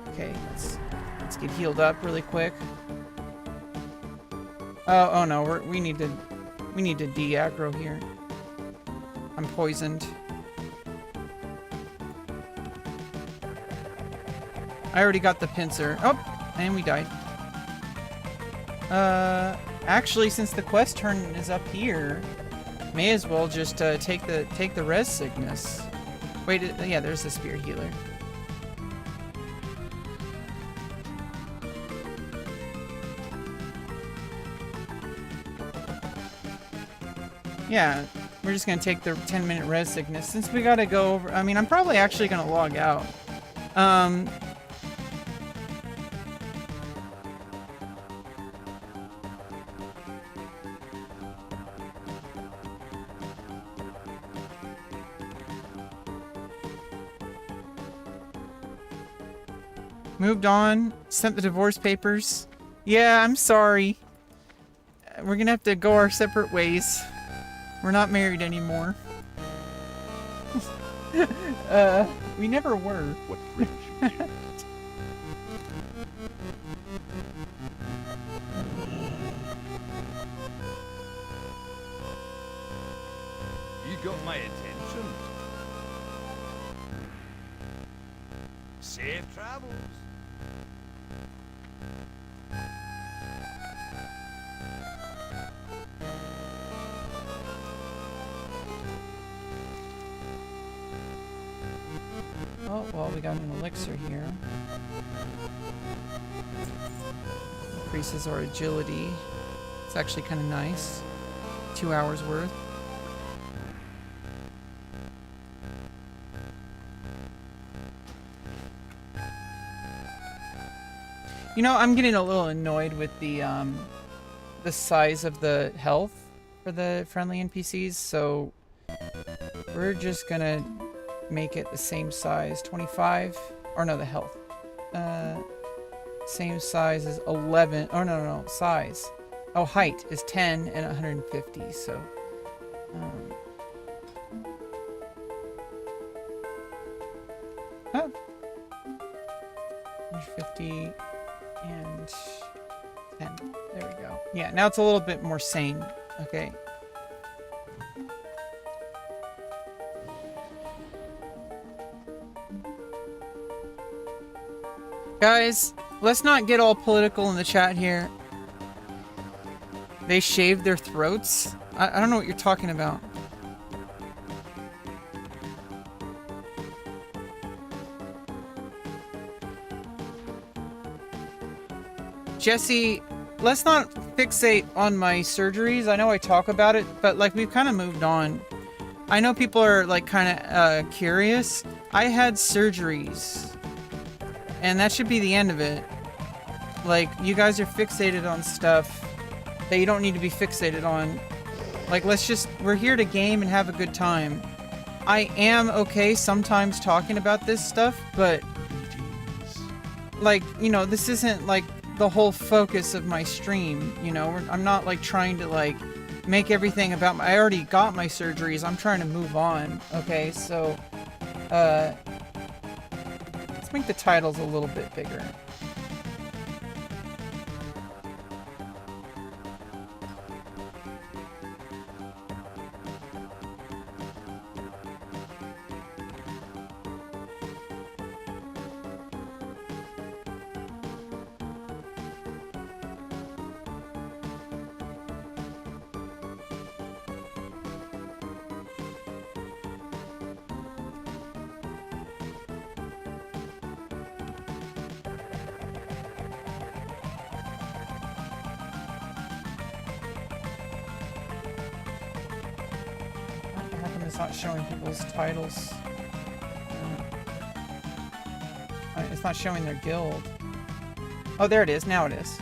Okay, let's get healed up really quick. Oh no, we need to de-aggro here. I'm poisoned. I already got the pincer. Oh, and we died. Actually, since the quest turn is up here, may as well just take the res sickness. Wait, yeah, there's the spirit healer. Yeah, we're just gonna take the 10-minute res sickness since we gotta go over. I mean, I'm probably actually gonna log out. Moved on, sent the divorce papers. Yeah, I'm sorry. We're gonna have to go our separate ways. We're not married anymore. We never were. What brings you here? You got my attention. Safe travels. Oh, well, we got an elixir here. Increases our agility. It's actually kind of nice. 2 hours worth. You know, I'm getting a little annoyed with the size of the health for the friendly NPCs, so we're just gonna make it the same size, 25, or no, the health. Same size as 11, oh no, size. Oh, height is 10 and 150, so. Oh. 150 and 10, there we go. Yeah, now it's a little bit more sane, okay. Guys, let's not get all political in the chat here. They shaved their throats? I don't know what you're talking about. Jesse, let's not fixate on my surgeries. I know I talk about it, but like we've kind of moved on. I know people are like kind of curious. I had surgeries. And that should be the end of it. Like, you guys are fixated on stuff that you don't need to be fixated on. Like, we're here to game and have a good time. I am okay sometimes talking about this stuff, but like, you know, this isn't like the whole focus of my stream, you know? I'm not like trying to like make everything about I already got my surgeries. I'm trying to move on, okay? So, let's make the titles a little bit bigger. not showing people's titles. It's not showing their guild. Oh, there it is. Now it is.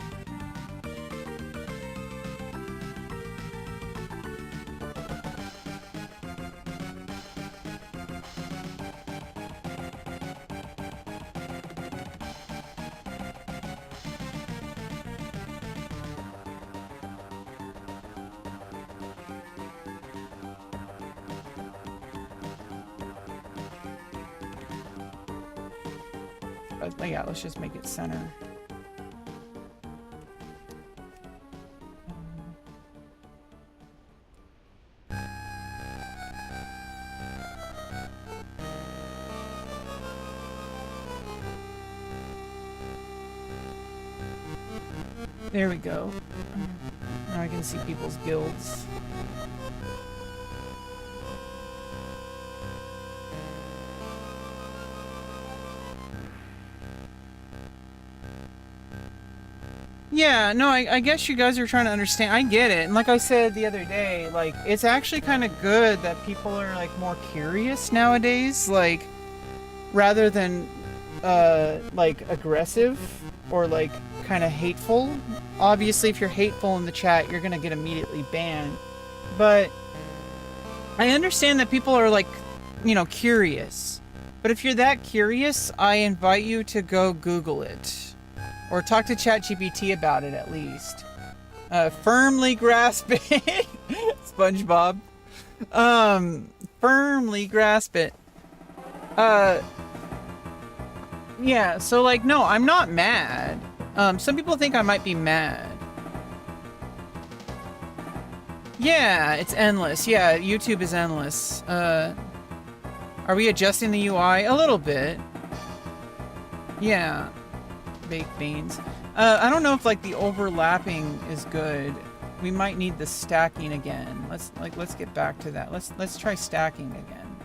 But yeah, let's just make it center. There we go. Now I can see people's guilds. Yeah, no, I guess you guys are trying to understand. I get it. And like I said the other day, like, it's actually kind of good that people are, like, more curious nowadays. Like, rather than, like, aggressive or, like, kind of hateful. Obviously, if you're hateful in the chat, you're going to get immediately banned. But I understand that people are, like, you know, curious. But if you're that curious, I invite you to go Google it. Or talk to ChatGPT about it, at least. Firmly grasp it. SpongeBob. Firmly grasp it. Yeah, so, like, no, I'm not mad. Some people think I might be mad. Yeah, it's endless. Yeah, YouTube is endless. Are we adjusting the UI? A little bit. Yeah. Baked beans. I don't know if like the overlapping is good. We might need the stacking again. Let's get back to that. Let's try stacking again.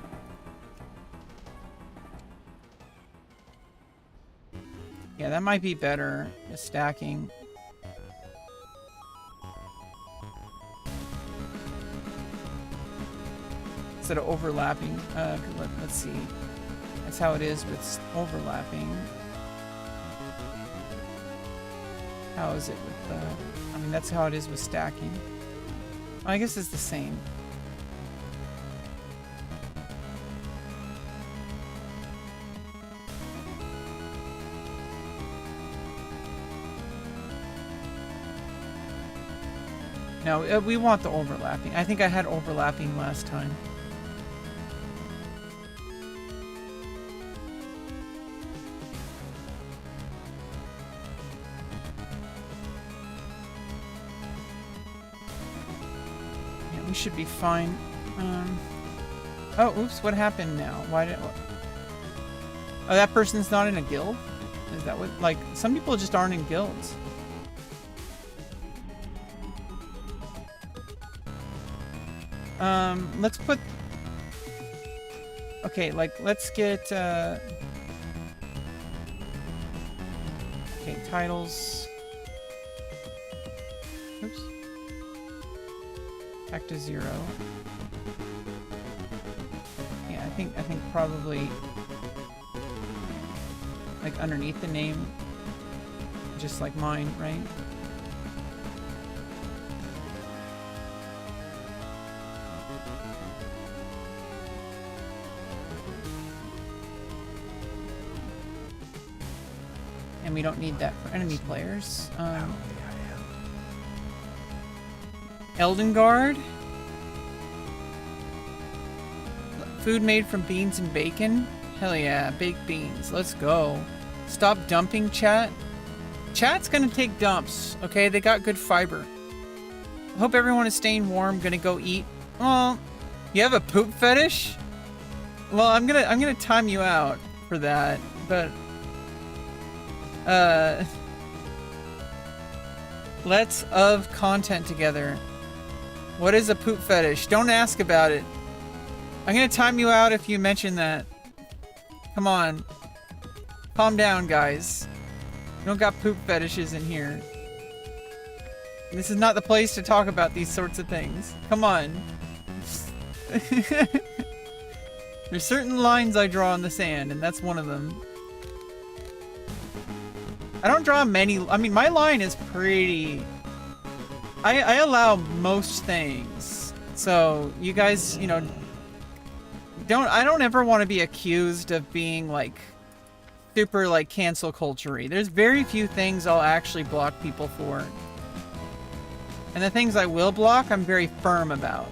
Yeah, that might be better. The stacking. Instead of overlapping. Let's see. That's how it is with overlapping. How is it with I mean, that's how it is with stacking. I guess it's the same. No, we want the overlapping. I think I had overlapping last time. Should be fine. Oh, oops, what happened now? Why did... Oh, that person's not in a guild? Is that what... Like, some people just aren't in guilds. Let's put... Okay, like, let's get, Okay, titles... Oops. Back to 0. Yeah, I think probably like underneath the name, just like mine, right? And we don't need that for enemy players. Elden Guard. Food made from beans and bacon. Hell yeah, baked beans. Let's go. Stop dumping, chat. Chat's gonna take dumps, okay? They got good fiber. I hope everyone is staying warm. Gonna go eat. Oh, you have a poop fetish? Well, I'm gonna time you out for that, but let's of content together. What is a poop fetish? Don't ask about it. I'm gonna time you out if you mention that. Come on. Calm down, guys. We don't got poop fetishes in here. This is not the place to talk about these sorts of things. Come on. There's certain lines I draw in the sand, and that's one of them. I don't draw many. I mean, my line is pretty. I allow most things. So you guys, you know, I don't ever want to be accused of being like super like cancel culture-y. There's very few things I'll actually block people for. And the things I will block, I'm very firm about.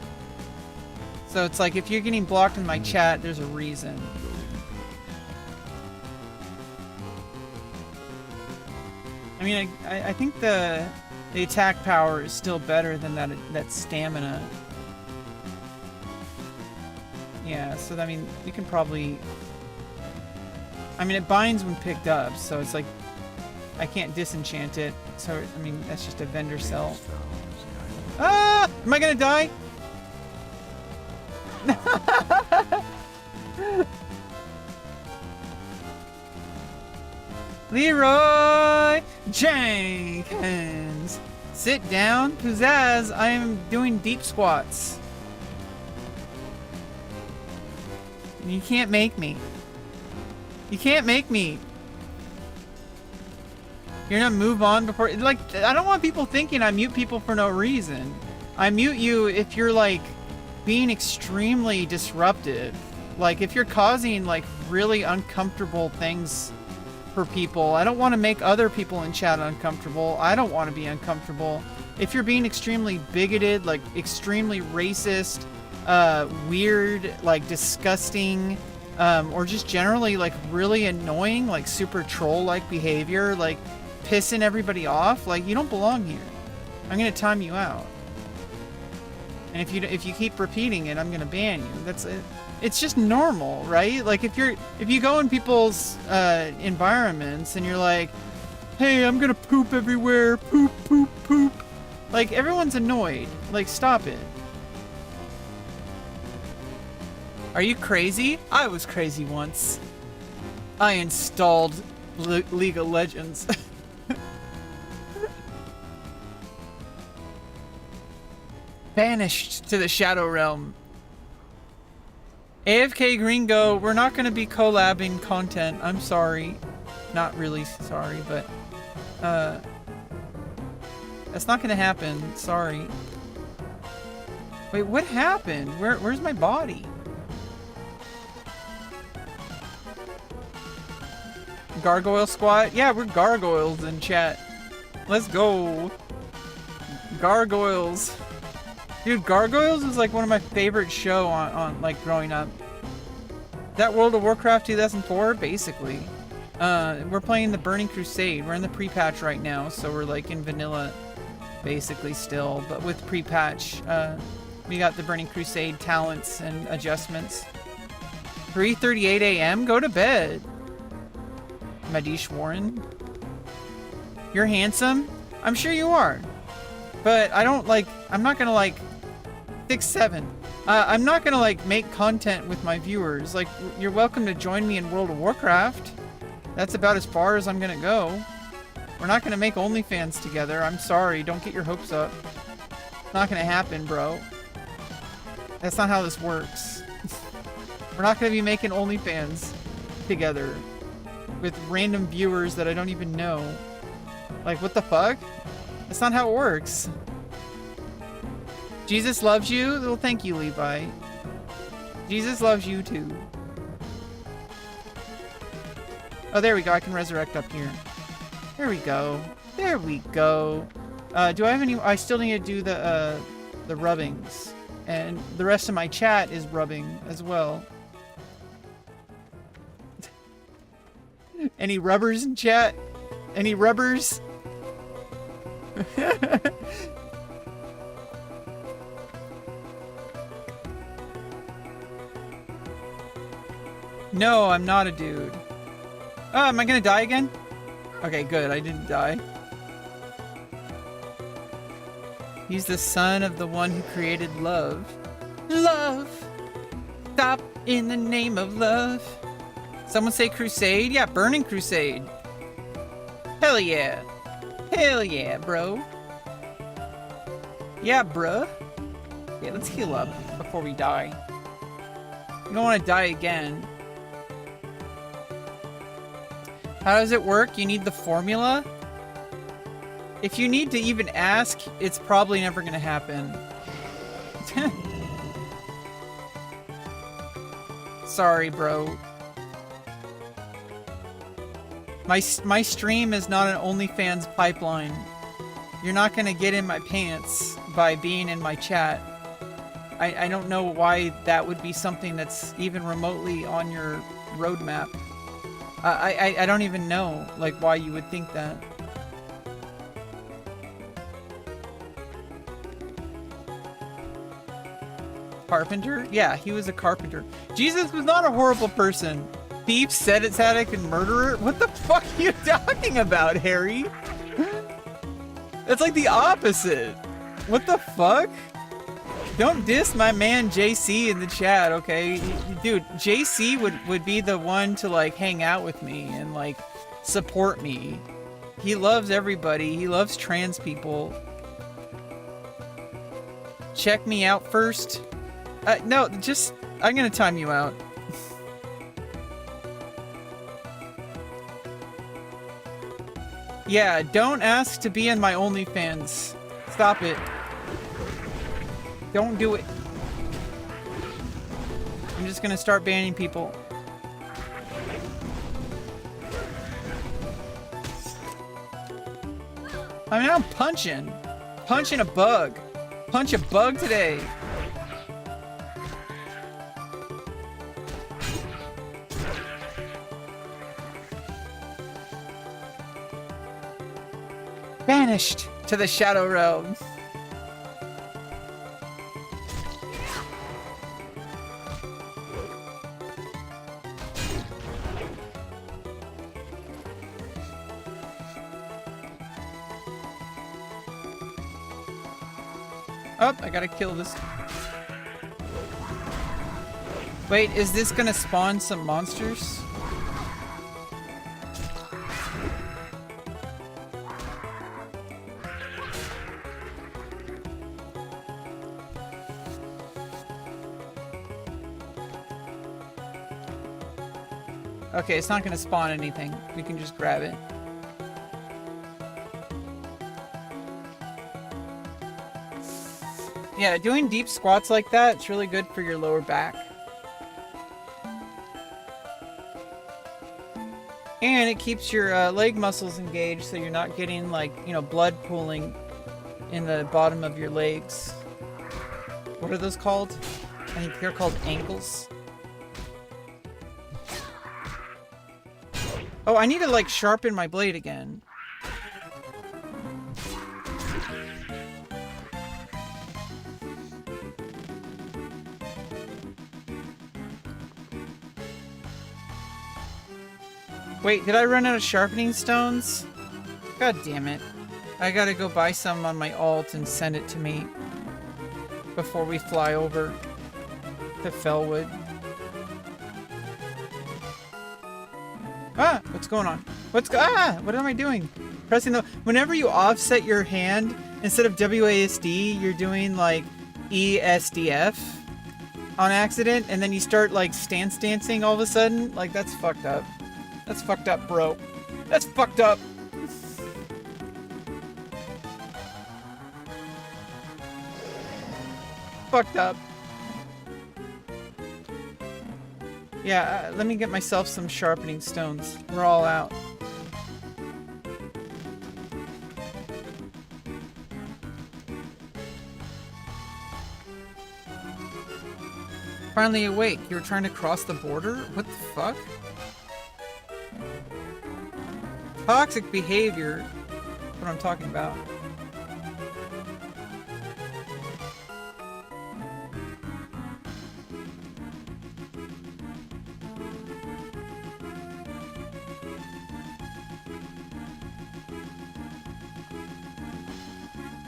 So it's like if you're getting blocked in my chat, there's a reason. I mean, I think the attack power is still better than that stamina. Yeah, so I mean, you can probably... I mean, it binds when picked up, so it's like... I can't disenchant it, so, I mean, that's just a vendor cell. Ah! Am I gonna die? Leroy Jenkins! Sit down, pizzazz, I am doing deep squats. You can't make me. You can't make me. You're gonna move on before, like, I don't want people thinking I mute people for no reason. I mute you if you're like being extremely disruptive. Like if you're causing like really uncomfortable things for people. I don't want to make other people in chat uncomfortable. I don't want to be uncomfortable. If you're being extremely bigoted, like extremely racist, weird, like disgusting, or just generally like really annoying, like super troll-like behavior, like pissing everybody off, like you don't belong here. I'm gonna time you out. And if you keep repeating it, I'm gonna ban you. That's it. It's just normal, right? Like if you go in people's environments and you're like, hey, I'm gonna poop everywhere, poop, poop, poop. Like everyone's annoyed. Like stop it. Are you crazy? I was crazy once. I installed League of Legends. Banished to the Shadow Realm. AFK Gringo, we're not going to be collabing content. I'm sorry. Not really sorry, but that's not going to happen. Sorry. Wait, what happened? Where's my body? Gargoyle squat? Yeah, we're gargoyles in chat. Let's go. Gargoyles. Dude, Gargoyles is like one of my favorite show on like growing up. That World of Warcraft 2004, basically. We're playing the Burning Crusade. We're in the pre-patch right now, so we're like in vanilla, basically still. But with pre-patch, we got the Burning Crusade talents and adjustments. 3:38 a.m. Go to bed. Madish Warren. You're handsome? I'm sure you are. But I don't like, I'm not gonna like 6'7". I'm not gonna like make content with my viewers. Like, you're welcome to join me in World of Warcraft. That's about as far as I'm gonna go. We're not gonna make OnlyFans together. I'm sorry, don't get your hopes up. Not gonna happen, bro. That's not how this works. We're not gonna be making OnlyFans together with random viewers that I don't even know. Like, what the fuck? That's not how it works. Jesus loves you? Well, thank you, Levi. Jesus loves you too. Oh, there we go. I can resurrect up here. There we go. There we go. Do I have any... I still need to do the rubbings. And the rest of my chat is rubbing as well. Any rubbers in chat? Any rubbers? No, I'm not a dude. Oh, am I gonna die again? Okay, good. I didn't die. He's the son of the one who created love. Love! Stop in the name of love. Someone say Crusade? Yeah, Burning Crusade. Hell yeah. Hell yeah, bro. Yeah, bruh. Yeah, let's heal up before we die. You don't want to die again. How does it work? You need the formula? If you need to even ask, it's probably never going to happen. Sorry, bro. My stream is not an OnlyFans pipeline. You're not going to get in my pants by being in my chat. I don't know why that would be something that's even remotely on your roadmap. I don't even know, like, why you would think that. Carpenter? Yeah, he was a carpenter. Jesus was not a horrible person. Thief, sedate addict, and murderer? What the fuck are you talking about, Harry? That's like the opposite. What the fuck? Don't diss my man JC in the chat, okay? Dude, JC would be the one to, like, hang out with me and, like, support me. He loves everybody. He loves trans people. Check me out first. No, just... I'm gonna time you out. Yeah, don't ask to be in my OnlyFans. Stop it. Don't do it. I'm just gonna start banning people. I mean, I'm punching. Punching a bug. Punch a bug today. Banished to the Shadow Realm. Oh, I gotta kill this. Wait, is this gonna spawn some monsters? Okay, it's not gonna spawn anything. We can just grab it. Yeah, doing deep squats like that, it's really good for your lower back. And it keeps your leg muscles engaged so you're not getting, like, you know, blood pooling in the bottom of your legs. What are those called? I think they're called ankles. Oh, I need to, like, sharpen my blade again. Wait, did I run out of sharpening stones? God damn it. I gotta go buy some on my alt and send it to me before we fly over to Fellwood. Ah! What's going on? What am I doing? Pressing the... Whenever you offset your hand, instead of WASD, you're doing, like, ESDF on accident, and then you start, like, stance dancing all of a sudden. Like, that's fucked up. That's fucked up, bro. That's fucked up. Fucked up. Yeah, let me get myself some sharpening stones. We're all out. Finally awake. You were trying to cross the border? What the fuck? Toxic behavior. That's what I'm talking about.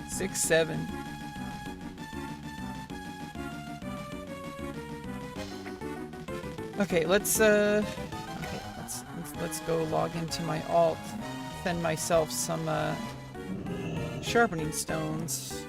Six, 7. Okay, let's go log into my alt. Send myself some sharpening stones.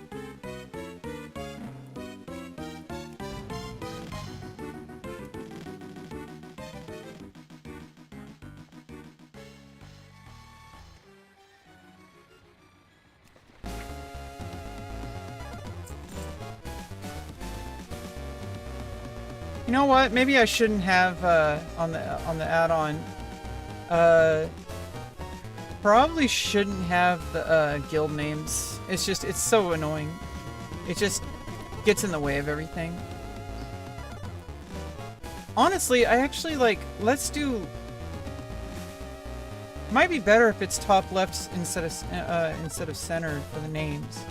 You know what? Maybe I shouldn't have on the add-on. Probably shouldn't have the guild names. It's so annoying. It just gets in the way of everything. Honestly, I actually like, let's do, might be better if it's top left instead of center for the names.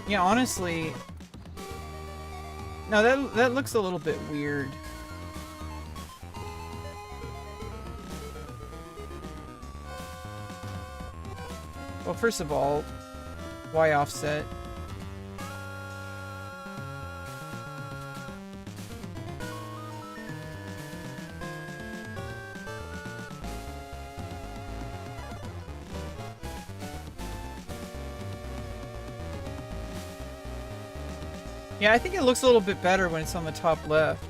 Yeah, honestly, no, that looks a little bit weird. Well, first of all, why offset? Yeah, I think it looks a little bit better when it's on the top left.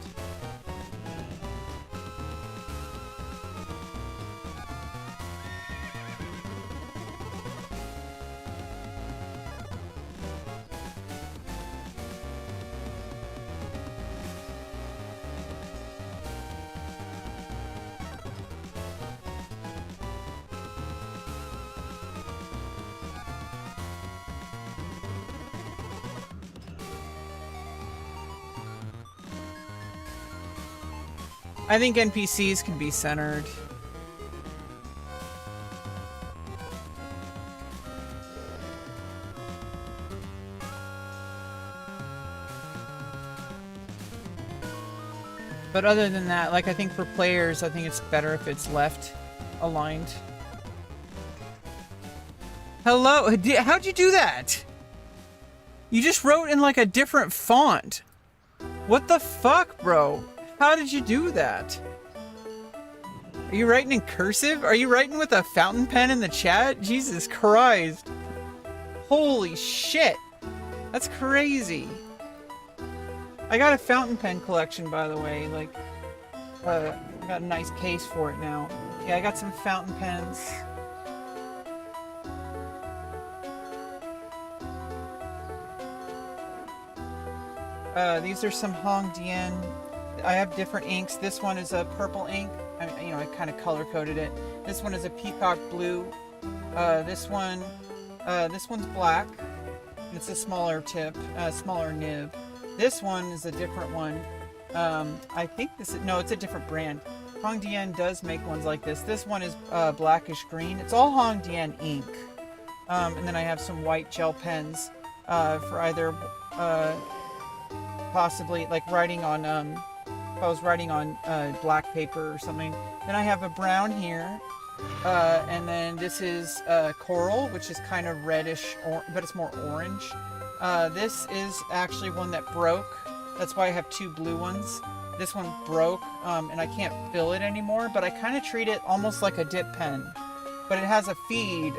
I think NPCs can be centered. But other than that, like, I think for players, I think it's better if it's left aligned. Hello? How'd you do that? You just wrote in like a different font. What the fuck, bro? How did you do that? Are you writing in cursive? Are you writing with a fountain pen in the chat? Jesus Christ. Holy shit. That's crazy. I got a fountain pen collection, by the way. Like, I got a nice case for it now. Yeah, I got some fountain pens. These are some Hong Dien. I have different inks. This one is a purple ink. I kind of color coded it. This one is a peacock blue. This one's black. It's a smaller tip, smaller nib. This one is a different one. I think it's a different brand. Hong Dien does make ones like this. This one is blackish green. It's all Hong Dien ink. And then I have some white gel pens for either possibly like writing on if I was writing on black paper or something. Then I have a brown here, and then this is coral, which is kind of reddish, but it's more orange. This is actually one that broke. That's why I have two blue ones. This one broke, and I can't fill it anymore, but I kind of treat it almost like a dip pen. But it has a feed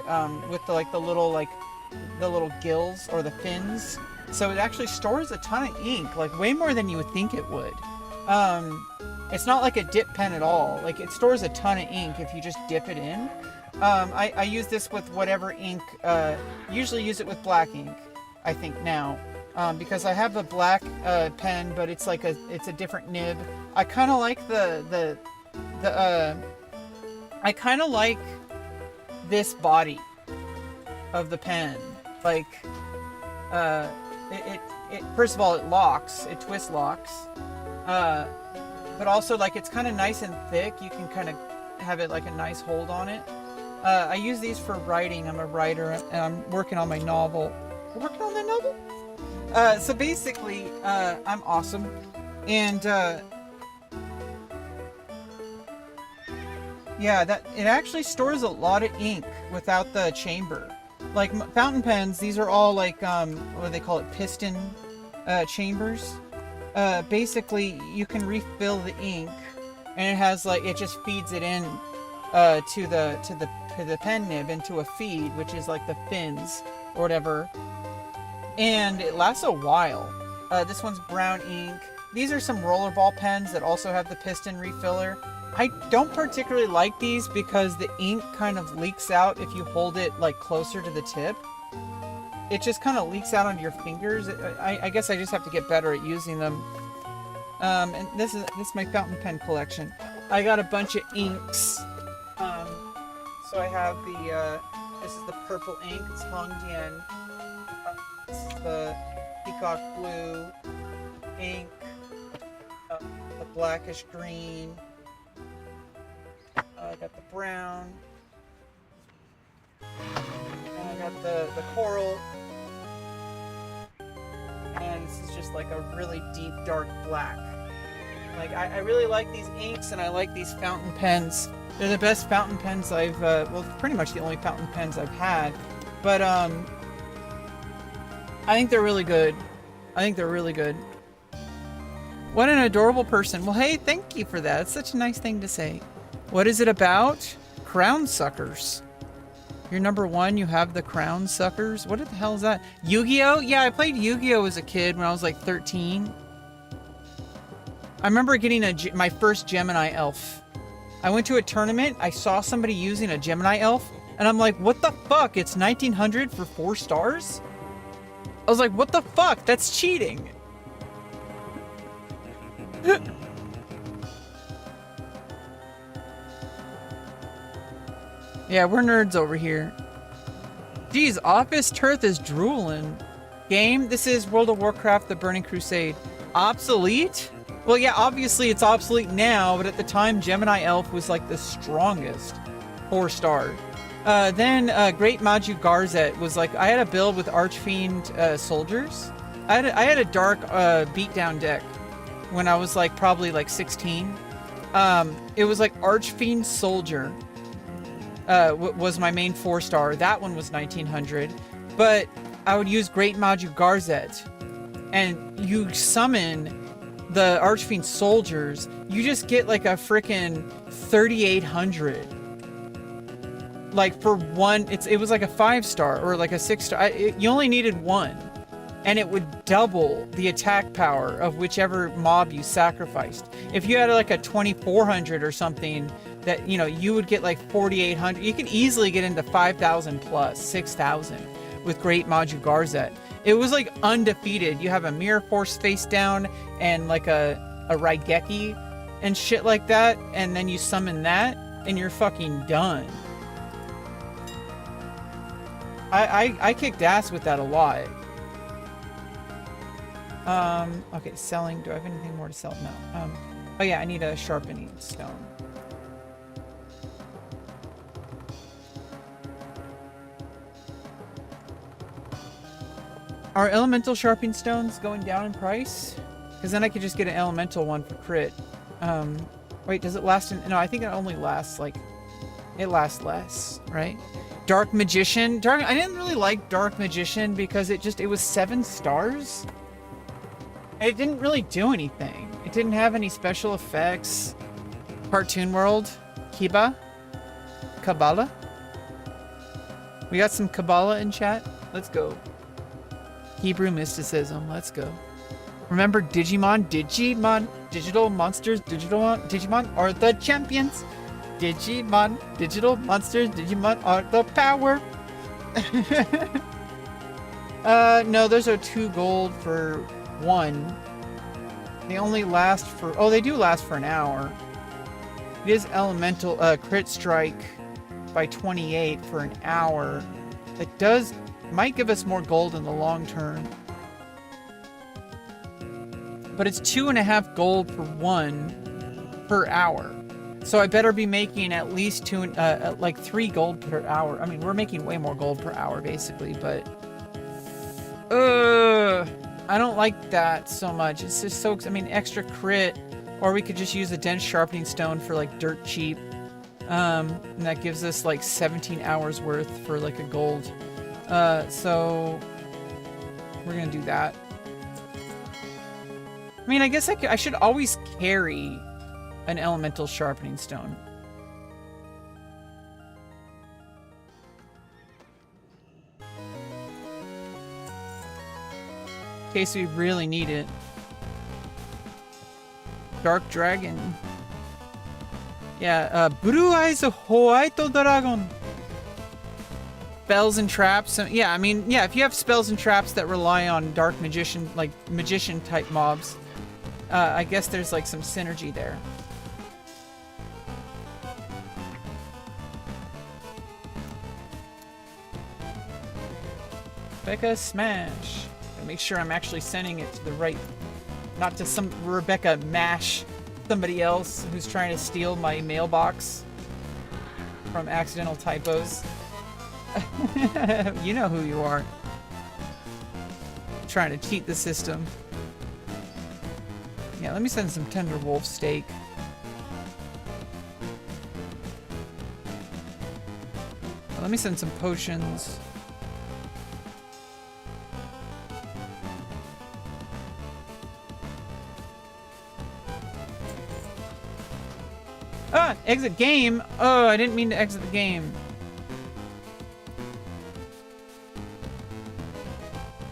with the little gills or the fins. So it actually stores a ton of ink, like way more than you would think it would. It's not like a dip pen at all. Like, it stores a ton of ink if you just dip it in. I use this with whatever ink, usually use it with black ink, I think now. Because I have a black pen, but it's like it's a different nib. I kind of like I kind of like this body of the pen. Like, it first of all, it locks, it twist locks. But also, like, it's kind of nice and thick. You can kind of have it like a nice hold on it. I use these for writing. I'm a writer, and I'm working on my novel. You're working on that novel? So basically, I'm awesome. And, yeah, it actually stores a lot of ink without the chamber. Like, fountain pens, these are all like, what do they call it? Piston chambers. Basically, you can refill the ink, and it has like, it just feeds it in to the pen nib into a feed, which is like the fins or whatever, and it lasts a while. This one's brown ink. These are some rollerball pens that also have the piston refiller. I don't particularly like these because the ink kind of leaks out if you hold it like closer to the tip. it just kind of leaks out onto your fingers. I guess I just have to get better at using them. And this is my fountain pen collection. I got a bunch of inks. So I have the this is the purple ink. It's Hongdian. This is the peacock blue ink. The blackish green. I got the brown. And I got the coral. And this is just like a really deep, dark black. Like, I really like these inks, and I like these fountain pens. They're the best fountain pens I've, well, pretty much the only fountain pens I've had. But, I think they're really good. I think they're really good. What an adorable person. Well, hey, thank you for that. It's such a nice thing to say. What is it about? Crown suckers. You're number one, you have the crown suckers. What the hell is that? Yu-Gi-Oh? Yeah, I played Yu-Gi-Oh as a kid when I was like 13. I remember getting my first Gemini elf. I went to a tournament, I saw somebody using a Gemini elf, and I'm like, what the fuck? It's 1900 for 4 stars? I was like, what the fuck? That's cheating. Yeah, we're nerds over here. Geez, Office Turth is drooling. Game, this is World of Warcraft, the Burning Crusade. Obsolete? Well, yeah, obviously it's obsolete now, but at the time, Gemini Elf was like the strongest 4-star. Then Great Maju Garzet was like, I had a build with Archfiend soldiers. I had a dark beatdown deck when I was like probably like 16. It was like Archfiend Soldier was my main 4-star. That one was 1900. But I would use Great Maju Garzet, and you summon the Archfiend soldiers, you just get like a freaking 3,800. Like for one, it was like a 5-star or like a 6-star. You only needed one, and it would double the attack power of whichever mob you sacrificed. If you had like a 2,400 or something, that, you know, you would get like 4,800. You could easily get into 5,000 plus 6,000 with Great Maju Garzet. It was like undefeated. You have a Mirror Force face down and like a Raigeki and shit like that, and then you summon that and you're fucking done. I kicked ass with that a lot. Okay, selling. Do I have anything more to sell? No. Oh yeah, I need a sharpening stone. Are elemental sharpening stones going down in price? Because then I could just get an elemental one for crit. Wait, does it last no, I think it only lasts like, it lasts less, right? Dark Magician. I didn't really like Dark Magician because it was 7 stars. It didn't really do anything. It didn't have any special effects. Cartoon World. Kabbalah. We got some Kabbalah in chat. Let's go. Hebrew mysticism. Let's go. Remember Digimon? Digital monsters, Digimon are the champions. Digimon, digital monsters, Digimon are the power. No, those are 2 gold for 1. They only last for, oh, they do last for an hour. It is elemental, crit strike by 28 for an hour. It might give us more gold in the long term. But it's 2.5 gold for 1 per hour. So I better be making at least like 3 gold per hour. I mean, we're making way more gold per hour basically, but I don't like that so much. It's just so, I mean, extra crit, or we could just use a dense sharpening stone for like dirt cheap. And that gives us like 17 hours worth for like a gold. So we're gonna do that. I mean, I guess I should always carry an elemental sharpening stone. In case we really need it. Dark Dragon. Yeah, Blue Eyes White Dragon. spells and traps. Yeah, I mean, yeah, if you have spells and traps that rely on dark magician, like magician type mobs, I guess there's like some synergy there. Rebecca Smash. Gotta make sure I'm actually sending it to the right, not to some Rebecca Mash, somebody else who's trying to steal my mailbox from accidental typos. You know who you are. Trying to cheat the system. Yeah, let me send some tender wolf steak. Let me send some potions. Ah, exit game. Oh, I didn't mean to exit the game.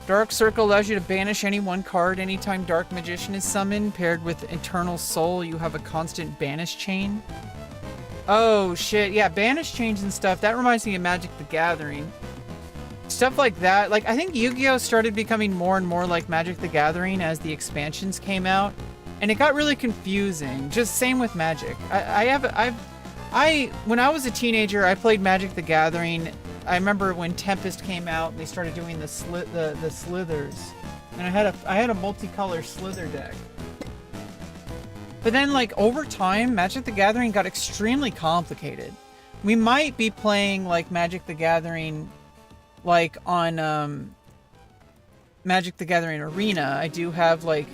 Dark Circle allows you to banish any one card anytime Dark Magician is summoned. Paired with Eternal Soul, you have a constant banish chain. Oh, shit. Yeah, banish chains and stuff. That reminds me of Magic the Gathering. Stuff like that. Like, I think Yu-Gi-Oh! Started becoming more and more like Magic the Gathering as the expansions came out. And it got really confusing. Just same with Magic. When I was a teenager, I played Magic the Gathering. I remember when Tempest came out, they started doing the slithers, and I had a multicolor slither deck. But then, like, over time, Magic the Gathering got extremely complicated. We might be playing like Magic the Gathering, like on Magic the Gathering Arena. I do have like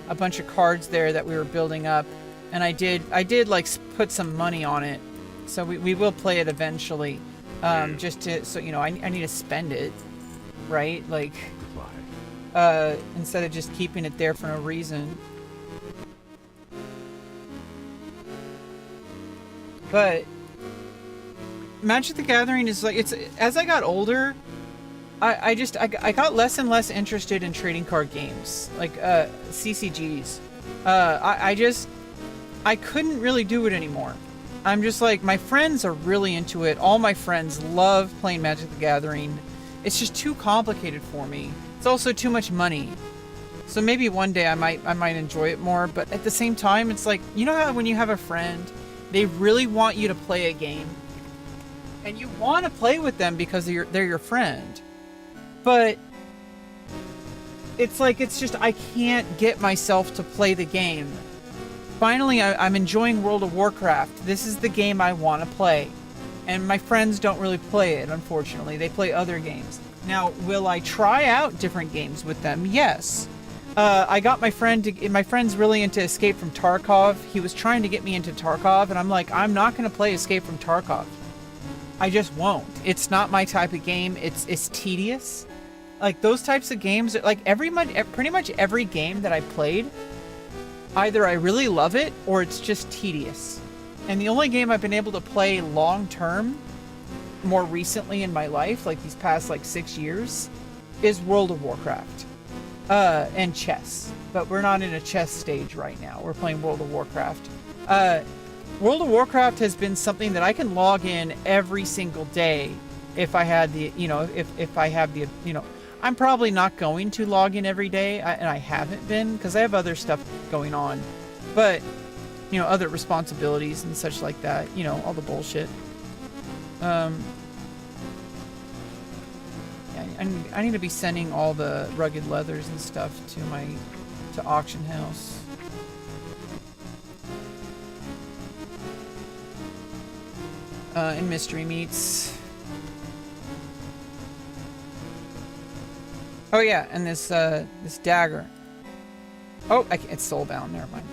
a bunch of cards there that we were building up, and I did like put some money on it, so we will play it eventually. Just to, so you know, I need to spend it, right? Like, instead of just keeping it there for no reason. But Magic the Gathering is like, it's, as I got older, I got less and less interested in trading card games, like CCGs. I couldn't really do it anymore. I'm just like, my friends are really into it. All my friends love playing Magic the Gathering. It's just too complicated for me. It's also too much money. So maybe one day I might enjoy it more, but at the same time, it's like, you know how when you have a friend, they really want you to play a game, and you want to play with them because they're your friend. But it's like, it's just, I can't get myself to play the game. Finally, I'm enjoying World of Warcraft. This is the game I want to play. And my friends don't really play it, unfortunately. They play other games. Now, will I try out different games with them? Yes. I got my friend's really into Escape from Tarkov. He was trying to get me into Tarkov, and I'm like, I'm not going to play Escape from Tarkov. I just won't. It's not my type of game. It's tedious. Like, those types of games, like pretty much every game that I played, either I really love it or it's just tedious. And the only game I've been able to play long term, more recently in my life, like these past like 6 years, is World of Warcraft. And chess. But we're not in a chess stage right now. We're playing World of Warcraft. World of Warcraft has been something that I can log in every single day if I had the, you know, if I have the, you know, I'm probably not going to log in every day, and I haven't been, because I have other stuff going on. But, you know, other responsibilities and such like that, you know, all the bullshit. Yeah, I need to be sending all the rugged leathers and stuff to auction house. And mystery meats. Oh yeah, and this dagger. Oh, it's soulbound. Never mind.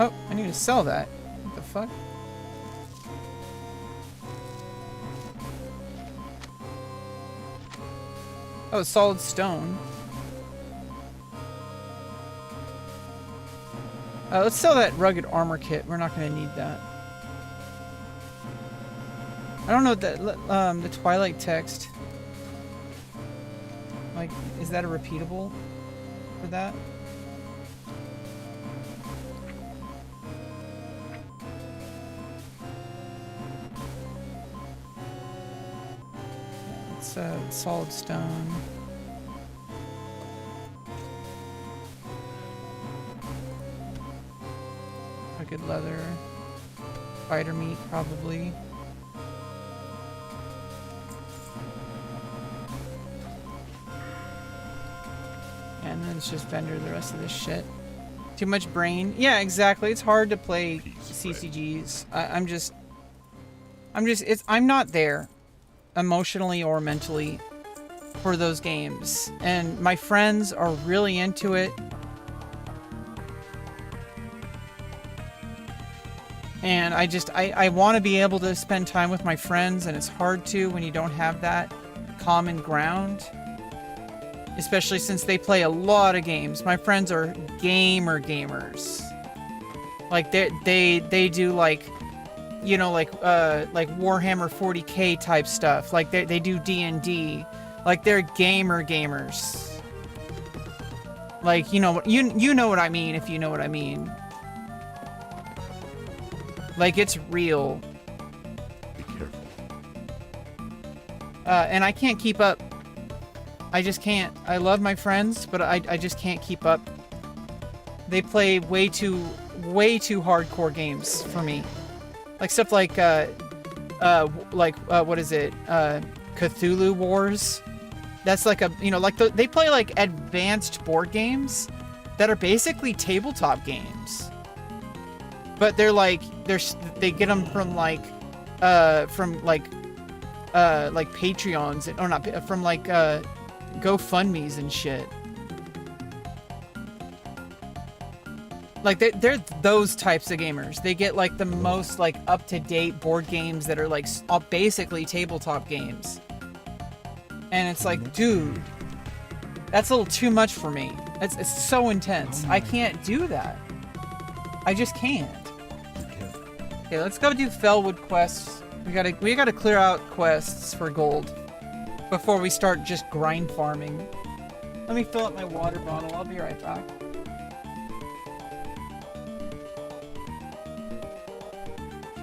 Oh, I need to sell that. What the fuck? Oh, solid stone. Let's sell that rugged armor kit. We're not going to need that. I don't know that the Twilight text. Like, is that a repeatable for that? It's solid stone. Rugged leather. Spider meat, probably. And then it's just vendor the rest of this shit. Too much brain. Yeah, exactly. It's hard to play CCGs. I'm not there emotionally or mentally for those games. And my friends are really into it. And I want to be able to spend time with my friends, and it's hard to when you don't have that common ground. Especially since they play a lot of games. My friends are gamers. Like they do like, you know, like Warhammer 40K type stuff. Like they do D&D. Like they're gamers. Like you know what I mean if you know what I mean. Like it's real. Be careful. And I can't keep up. I just can't. I love my friends, but I just can't keep up. They play way too hardcore games for me. Like stuff like what is it? Cthulhu Wars. That's like a, you know, like they play like advanced board games that are basically tabletop games. But they're like they get them from like Patreons, or not from like GoFundMe's and shit. Like they're those types of gamers. They get like the most like up-to-date board games that are like basically tabletop games. And it's like, dude, that's a little too much for me. It's so intense. I can't do that. I just can't. Okay, let's go do Fellwood quests. We gotta clear out quests for gold before we start just grind farming. Let me fill up my water bottle. I'll be right back.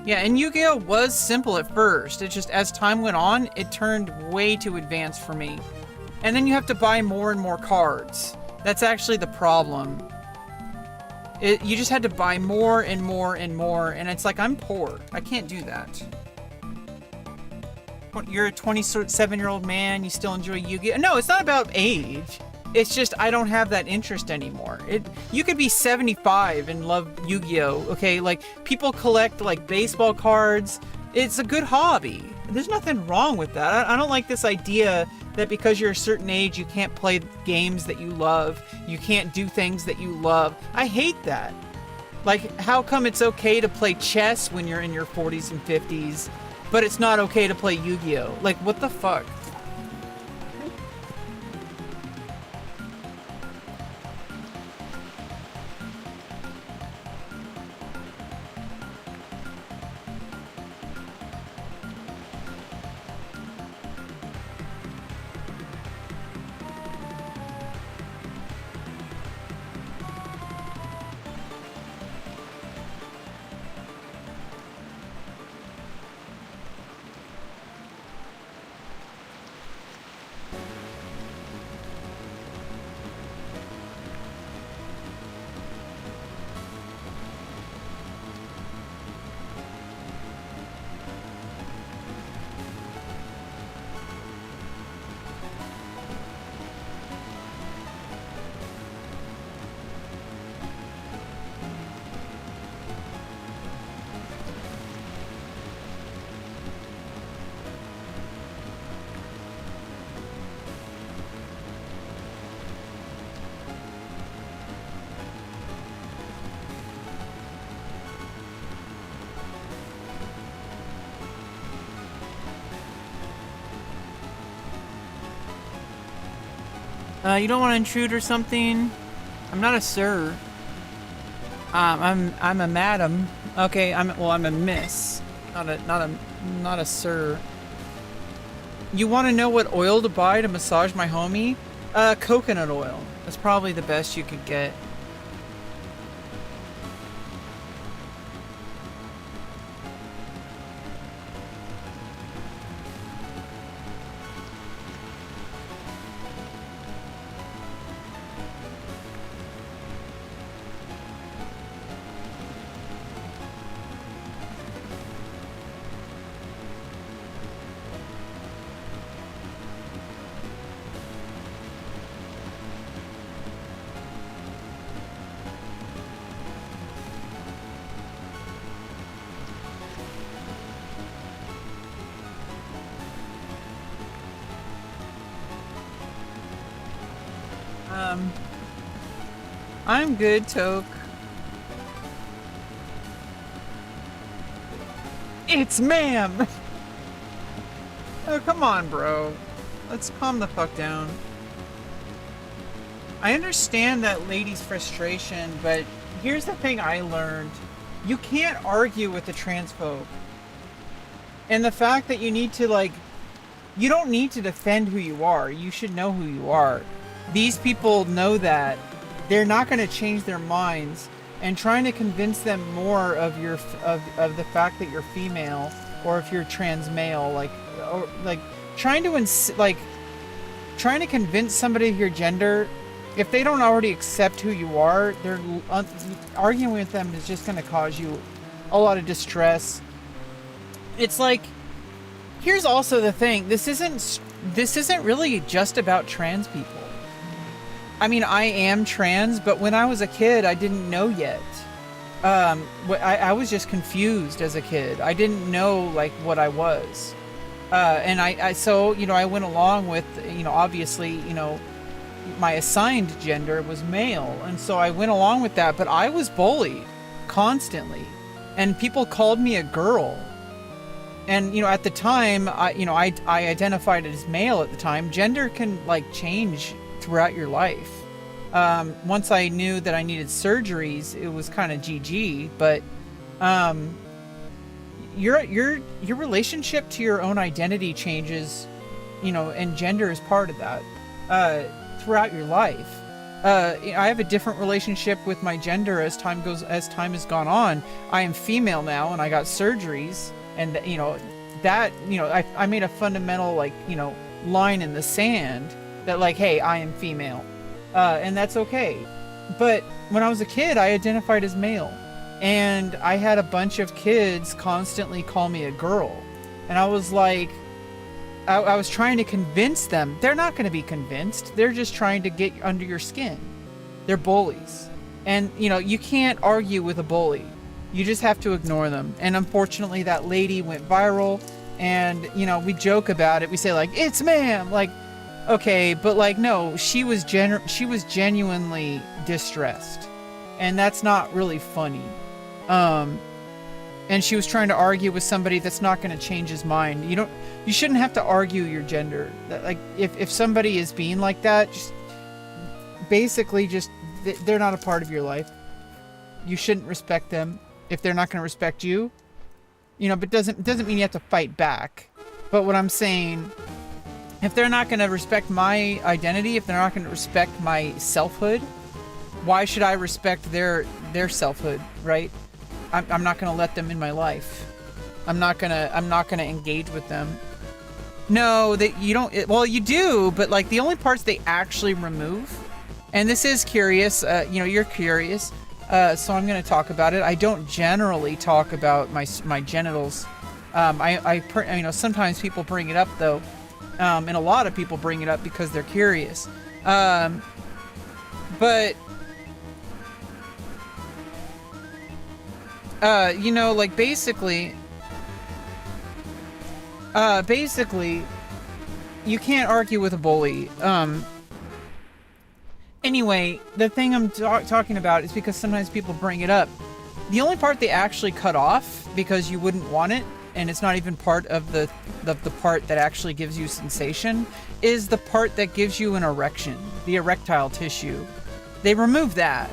Yeah, and Yu-Gi-Oh! Was simple at first. It just, as time went on, it turned way too advanced for me. And then you have to buy more and more cards. That's actually the problem. You just had to buy more and more and more, and it's like, I'm poor. I can't do that. You're a 27-year-old man, you still enjoy Yu-Gi-Oh! No, it's not about age. It's just I don't have that interest anymore. You could be 75 and love Yu-Gi-Oh! Okay, like people collect like baseball cards. It's a good hobby. There's nothing wrong with that. I don't like this idea that because you're a certain age you can't play games that you love. You can't do things that you love. I hate that. Like, how come it's okay to play chess when you're in your 40s and 50s, but it's not okay to play Yu-Gi-Oh? Like, what the fuck? You don't want to intrude or something? I'm not a sir. I'm a madam. Okay, I'm a miss. Not a sir. You want to know what oil to buy to massage my homie? Coconut oil. That's probably the best you could get. I'm good, Toke. It's ma'am! Oh, come on, bro. Let's calm the fuck down. I understand that lady's frustration, but here's the thing I learned. You can't argue with a transphobe. And the fact that you need to, like, you don't need to defend who you are. You should know who you are. These people know that. They're not going to change their minds, and trying to convince them more of your of the fact that you're female, or if you're trans male, like, or like trying to convince somebody of your gender, if they don't already accept who you are, they're arguing with them is just going to cause you a lot of distress. It's like, here's also the thing. This isn't really just about trans people. I mean, I am trans, but when I was a kid, I didn't know yet. I was just confused as a kid. I didn't know, like, what I was. And so, you know, I went along with, you know, obviously, you know, my assigned gender was male. And so I went along with that, but I was bullied constantly. And people called me a girl. And, you know, at the time, I identified as male at the time. Gender can, like, change throughout your life. Once I knew that I needed surgeries, it was kind of GG, but your relationship to your own identity changes, you know, and gender is part of that throughout your life. I have a different relationship with my gender as time has gone on. I am female now, and I got surgeries, and you know that, you know, I made a fundamental, like, you know, line in the sand that, like, hey, I am female, and that's okay. But when I was a kid, I identified as male, and I had a bunch of kids constantly call me a girl, and I was like, I was trying to convince them. They're not going to be convinced. They're just trying to get under your skin. They're bullies, and you know, you can't argue with a bully. You just have to ignore them. And unfortunately, that lady went viral, and you know, we joke about it. We say, like, it's ma'am, like, okay, but like, no, she was genuinely distressed, and that's not really funny. And she was trying to argue with somebody that's not going to change his mind. You shouldn't have to argue your gender. Like, if somebody is being like that, just basically just, they're not a part of your life. You shouldn't respect them if they're not going to respect you. You know, but doesn't mean you have to fight back. But what I'm saying, if they're not going to respect my identity, if they're not going to respect my selfhood, why should I respect their selfhood, right? I'm not going to let them in my life. I'm not going to engage with them. No, that you don't. Well, you do, but like the only parts they actually remove, and this is curious. You know, you're curious, so I'm going to talk about it. I don't generally talk about my genitals. You know, sometimes people bring it up though, and a lot of people bring it up because they're curious. But you know, like basically, you can't argue with a bully. Anyway, the thing I'm talking about is because sometimes people bring it up. The only part they actually cut off because you wouldn't want it, and it's not even part of the part that actually gives you sensation, is the part that gives you an erection, the erectile tissue. They remove that.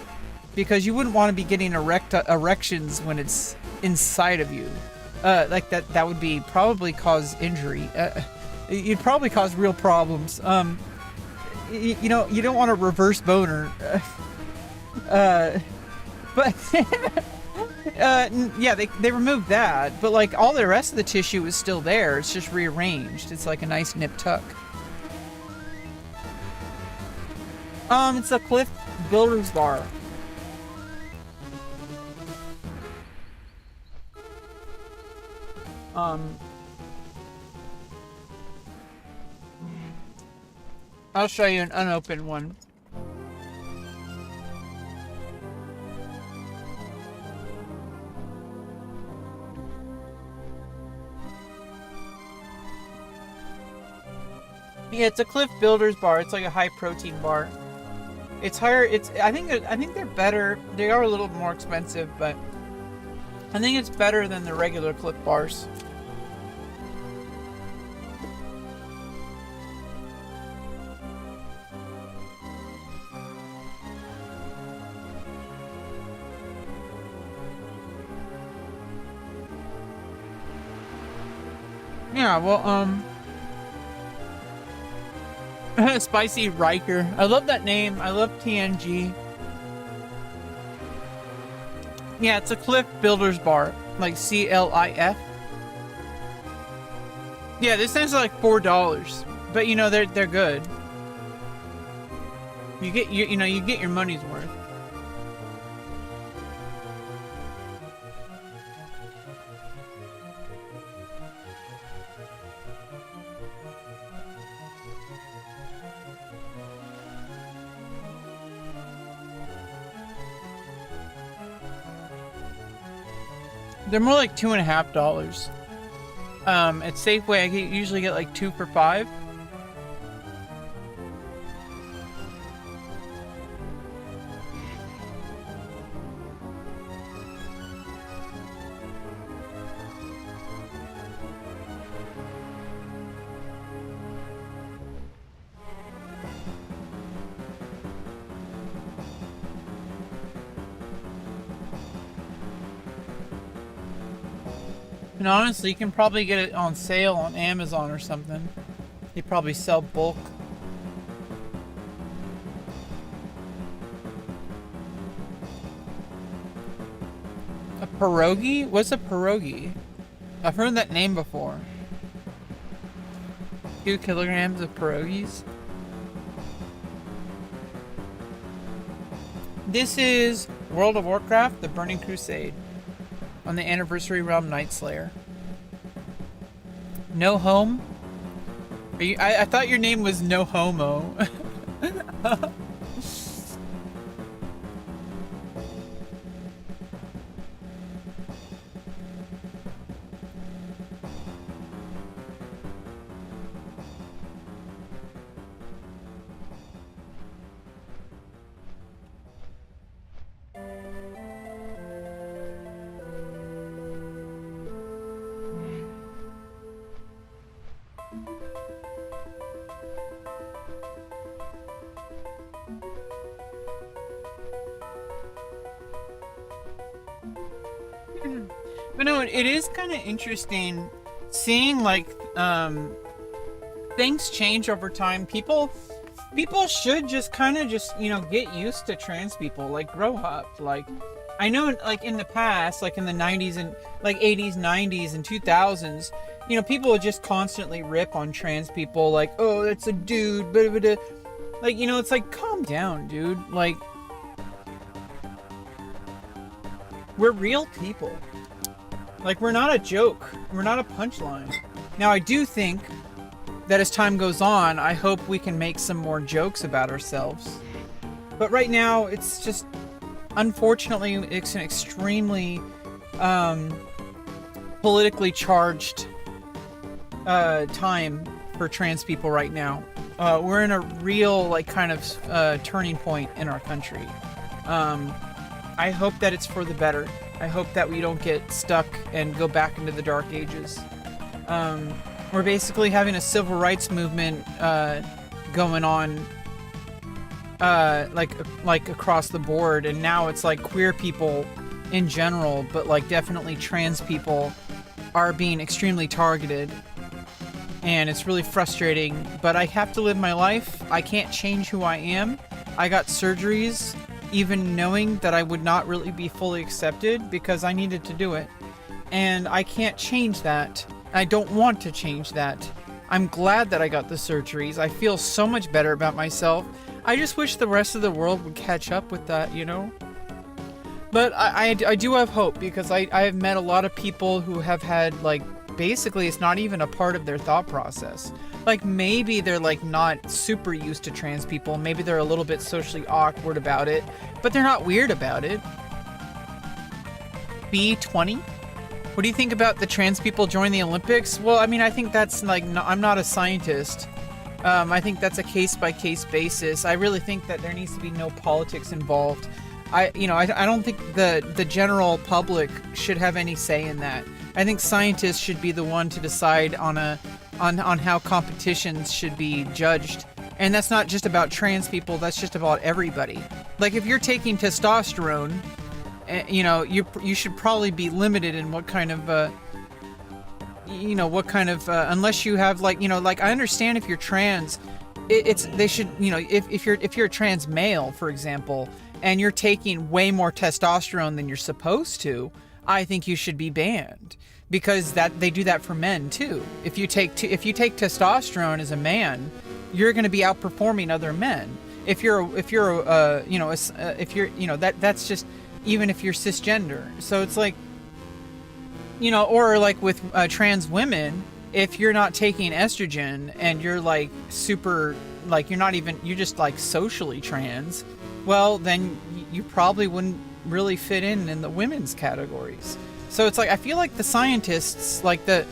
because you wouldn't want to be getting erections when it's inside of you. Like that would be probably cause injury. You'd probably cause real problems. You know, you don't want a reverse boner. But yeah, they removed that, but like all the rest of the tissue is still there. It's just rearranged. It's like a nice nip tuck. It's a Cliff Builder's bar. I'll show you an unopened one. Yeah, it's a Cliff Builder's bar. It's like a high protein bar. It's higher. I think they're better. They are a little more expensive, but I think it's better than the regular Cliff bars. Yeah, well, Spicy Riker. I love that name. I love TNG. Yeah, it's a Cliff Builder's bar, like CLIF. Yeah, this thing's like $4, but you know they're good. You get you get your money's worth. They're more like $2.50. At Safeway, I usually get like 2 for $5. And honestly, you can probably get it on sale on Amazon or something. They probably sell bulk. A pierogi? What's a pierogi? I've heard that name before. 2 kilograms of pierogies. This is World of Warcraft, The Burning Crusade. On the Anniversary Realm Nightslayer. No Home? Are you, I thought your name was No Homo. But no, it is kind of interesting seeing like things change over time. People should just kind of you know, get used to trans people, like grow up. Like I know like in the past, like in the 90s and like 80s, 90s and 2000s, you know, people would just constantly rip on trans people like, oh, that's a dude, blah, blah, blah. Like, you know, it's like, calm down, dude. Like, we're real people. Like, we're not a joke. We're not a punchline. Now, I do think that as time goes on, I hope we can make some more jokes about ourselves. But right now, it's just, unfortunately, it's an extremely politically charged time for trans people right now. We're in a real, like, kind of turning point in our country. I hope that it's for the better. I hope that we don't get stuck and go back into the dark ages. We're basically having a civil rights movement going on like across the board, and now it's like queer people in general, but like definitely trans people are being extremely targeted, and it's really frustrating. But I have to live my life. I can't change who I am. I got surgeries even knowing that I would not really be fully accepted because I needed to do it, and I can't change that. I don't want to change that. I'm glad that I got the surgeries. I feel so much better about myself. I just wish the rest of the world would catch up with that, you know? But I do have hope, because I have met a lot of people who have had, like, basically it's not even a part of their thought process. Like, maybe they're, like, not super used to trans people. Maybe they're a little bit socially awkward about it, but they're not weird about it. B20? What do you think about the trans people joining the Olympics? Well, I mean, I think that's, like, I'm not a scientist. I think that's a case-by-case basis. I really think that there needs to be no politics involved. I don't think the general public should have any say in that. I think scientists should be the one to decide on how competitions should be judged. And that's not just about trans people, that's just about everybody. Like, if you're taking testosterone, you should probably be limited in what kind of unless you have, like, I understand if you're trans, they should, if you're a trans male, for example, and you're taking way more testosterone than you're supposed to, I think you should be banned, because that they do that for men too. If you take testosterone as a man, you're going to be outperforming other men. That's just, even if you're cisgender. So it's like, or like with trans women, if you're not taking estrogen and you're like super, like you're just like socially trans, well, then you probably wouldn't really fit in the women's categories. So it's like, I feel like the scientists, like it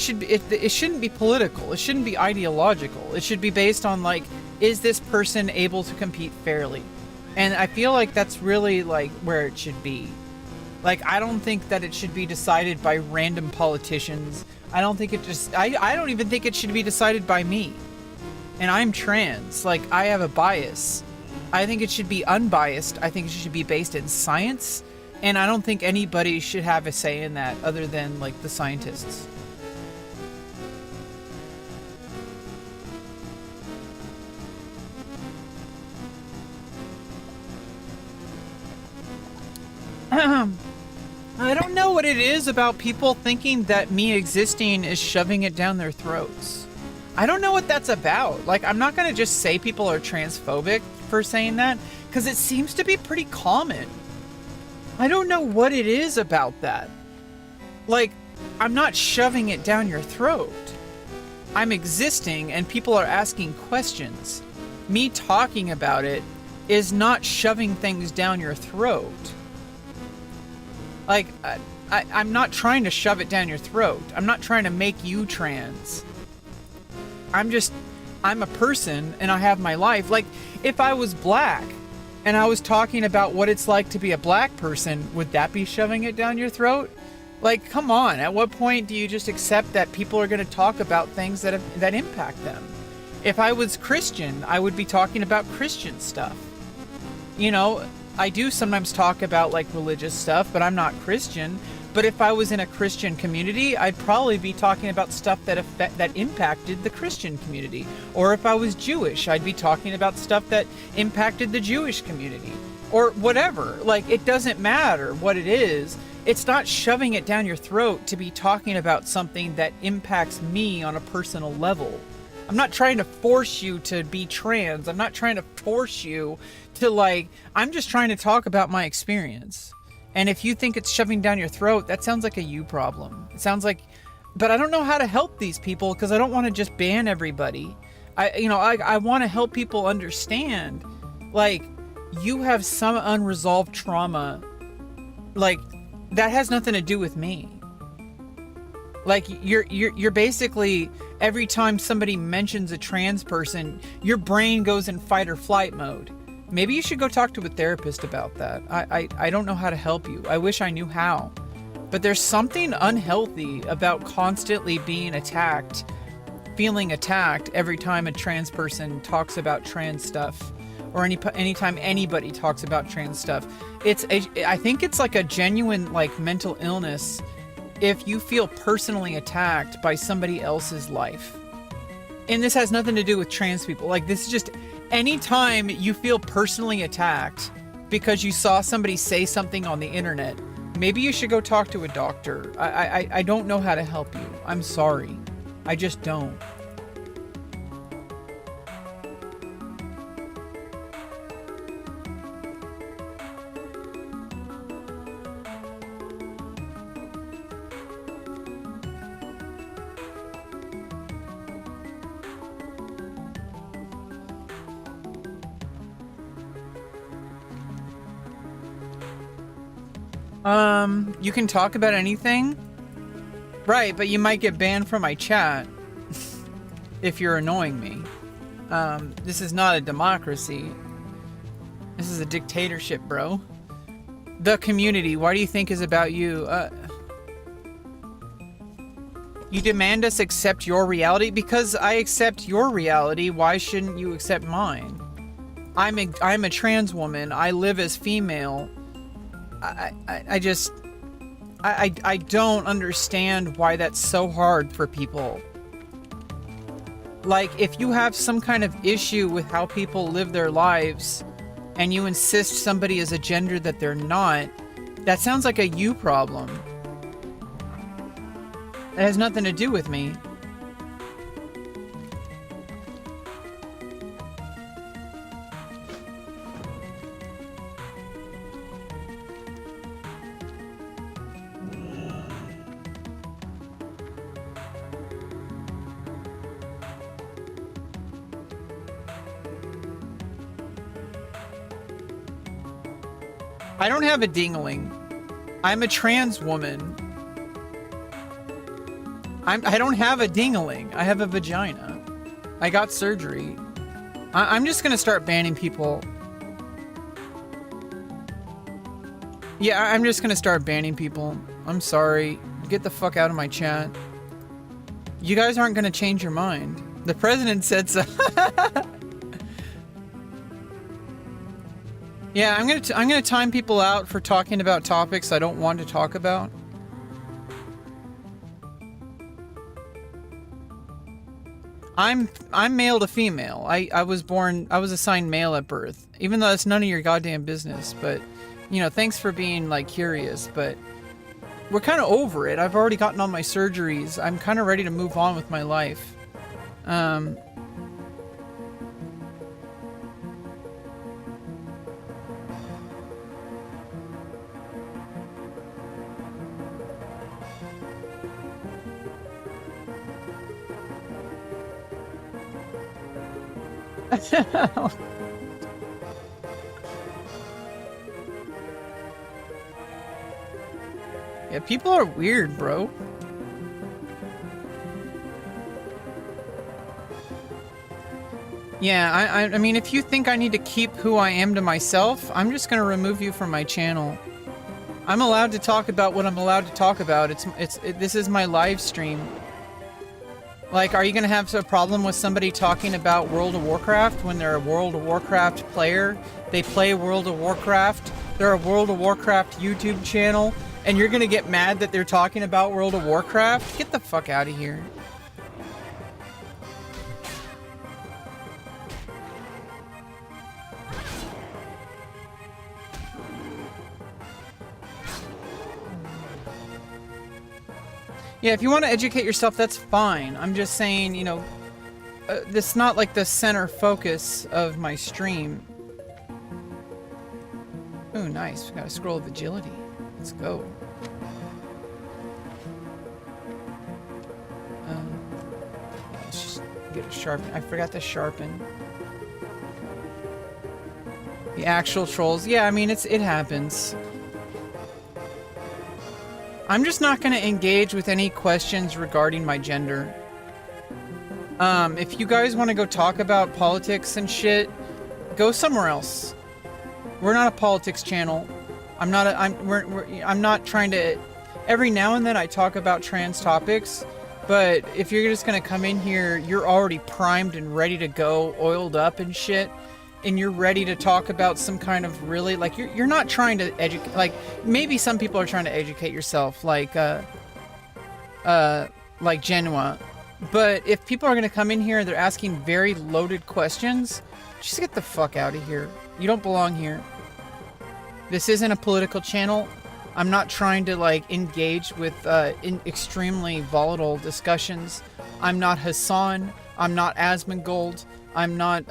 shouldn't be political. It shouldn't be ideological. It should be based on, like, is this person able to compete fairly? And I feel like that's really, like, where it should be. Like, I don't think that it should be decided by random politicians. I don't even think it should be decided by me. And I'm trans. Like, I have a bias. I think it should be unbiased. I think it should be based in science. And I don't think anybody should have a say in that other than, like, the scientists. I don't know what it is about people thinking that me existing is shoving it down their throats. I don't know what that's about. Like, I'm not going to just say people are transphobic for saying that, because it seems to be pretty common. I don't know what it is about that. Like, I'm not shoving it down your throat. I'm existing and people are asking questions. Me talking about it is not shoving things down your throat. Like, I'm not trying to shove it down your throat. I'm not trying to make you trans. I'm a person and I have my life. Like, if I was black and I was talking about what it's like to be a black person, would that be shoving it down your throat? Like, come on. At what point do you just accept that people are going to talk about things that impact them? If I was Christian, I would be talking about Christian stuff. I do sometimes talk about, like, religious stuff, but I'm not Christian. But if I was in a Christian community, I'd probably be talking about stuff that impacted the Christian community. Or if I was Jewish, I'd be talking about stuff that impacted the Jewish community. Or whatever. Like, it doesn't matter what it is. It's not shoving it down your throat to be talking about something that impacts me on a personal level. I'm not trying to force you to be trans. I'm not trying to force you to, like, I'm just trying to talk about my experience. And if you think it's shoving down your throat, that sounds like a you problem. It sounds like, but I don't know how to help these people because I don't want to just ban everybody. I want to help people understand, like, you have some unresolved trauma. Like, that has nothing to do with me. Like, you're basically, every time somebody mentions a trans person, your brain goes in fight or flight mode. Maybe you should go talk to a therapist about that. I don't know how to help you. I wish I knew how. But there's something unhealthy about constantly being attacked, feeling attacked every time a trans person talks about trans stuff. or anytime anybody talks about trans stuff. I think it's like a genuine like mental illness if you feel personally attacked by somebody else's life. And this has nothing to do with trans people. Like, this is just anytime you feel personally attacked because you saw somebody say something on the internet, maybe you should go talk to a doctor. I don't know how to help you. I'm sorry. I just don't. You can talk about anything? Right, but you might get banned from my chat if you're annoying me. This is not a democracy. This is a dictatorship, bro. The community, why do you think is about you? You demand us accept your reality? Because I accept your reality, why shouldn't you accept mine? I'm a trans woman. I live as female. I don't understand why that's so hard for people. Like, if you have some kind of issue with how people live their lives and you insist somebody is a gender that they're not, that sounds like a you problem. It has nothing to do with me. I don't have a dingling. I'm a trans woman. I don't have a dingling. I have a vagina. I got surgery. I'm just gonna start banning people. Yeah, I'm just gonna start banning people. I'm sorry. Get the fuck out of my chat. You guys aren't gonna change your mind. The president said so. Yeah, I'm gonna time people out for talking about topics I don't want to talk about. I'm male to female. I was assigned male at birth. Even though it's none of your goddamn business, but you know, thanks for being like curious, but we're kind of over it. I've already gotten all my surgeries. I'm kind of ready to move on with my life. Yeah, people are weird, bro. Yeah, I mean, if you think I need to keep who I am to myself, I'm just gonna remove you from my channel. I'm allowed to talk about what I'm allowed to talk about. This is my live stream. Like, are you gonna have a problem with somebody talking about World of Warcraft when they're a World of Warcraft player? They play World of Warcraft. They're a World of Warcraft YouTube channel, and you're gonna get mad that they're talking about World of Warcraft? Get the fuck out of here. Yeah, if you want to educate yourself, that's fine. I'm just saying, you know, this is not like the center focus of my stream. Ooh, nice. We got a scroll of agility. Let's go. Let's just get a sharpen. I forgot to sharpen. The actual trolls. Yeah, I mean, it happens. I'm just not going to engage with any questions regarding my gender. If you guys want to go talk about politics and shit, go somewhere else. We're not a politics channel. I'm not trying to... Every now and then I talk about trans topics, but if you're just going to come in here, you're already primed and ready to go, oiled up and shit. and you're ready to talk about some kind of really, like, you're not trying to educate, like, maybe some people are trying to educate yourself, like Genoa. But if people are going to come in here and they're asking very loaded questions, just get the fuck out of here. You don't belong here. This isn't a political channel. I'm not trying to, like, engage with in extremely volatile discussions. I'm not Hassan. I'm not Asmongold. I'm not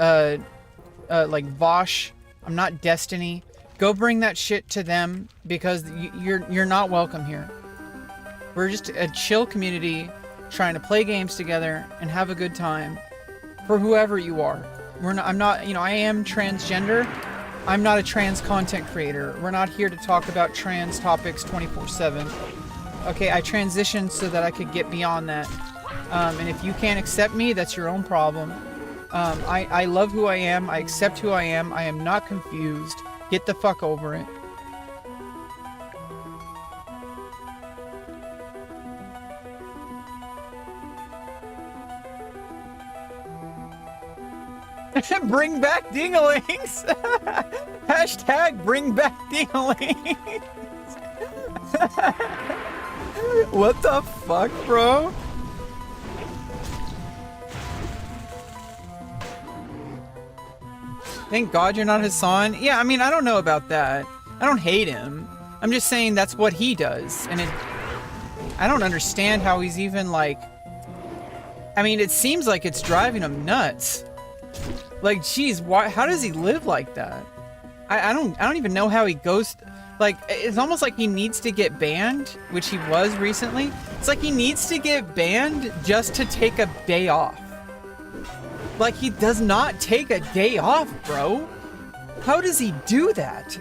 like Vosh. I'm not Destiny. Go bring that shit to them, because you're not welcome here. We're just a chill community trying to play games together and have a good time for whoever you are. I'm not, you know, I am transgender. I'm not a trans content creator. We're not here to talk about trans topics 24/7. Okay, I transitioned so that I could get beyond that. And if you can't accept me, that's your own problem. I love who I am. I accept who I am. I am not confused. Get the fuck over it. Bring back dingalings! Hashtag bring back dingalings! What the fuck, bro? Thank God you're not Hassan. Yeah, I mean, I don't know about that. I don't hate him. I'm just saying that's what he does. And I don't understand how he's even, like... I mean, it seems like it's driving him nuts. Like, geez, why? How does he live like that? I don't even know how he goes. Like, it's almost like he needs to get banned, which he was recently. It's like he needs to get banned just to take a day off. Like, he does not take a day off, bro. How does he do that?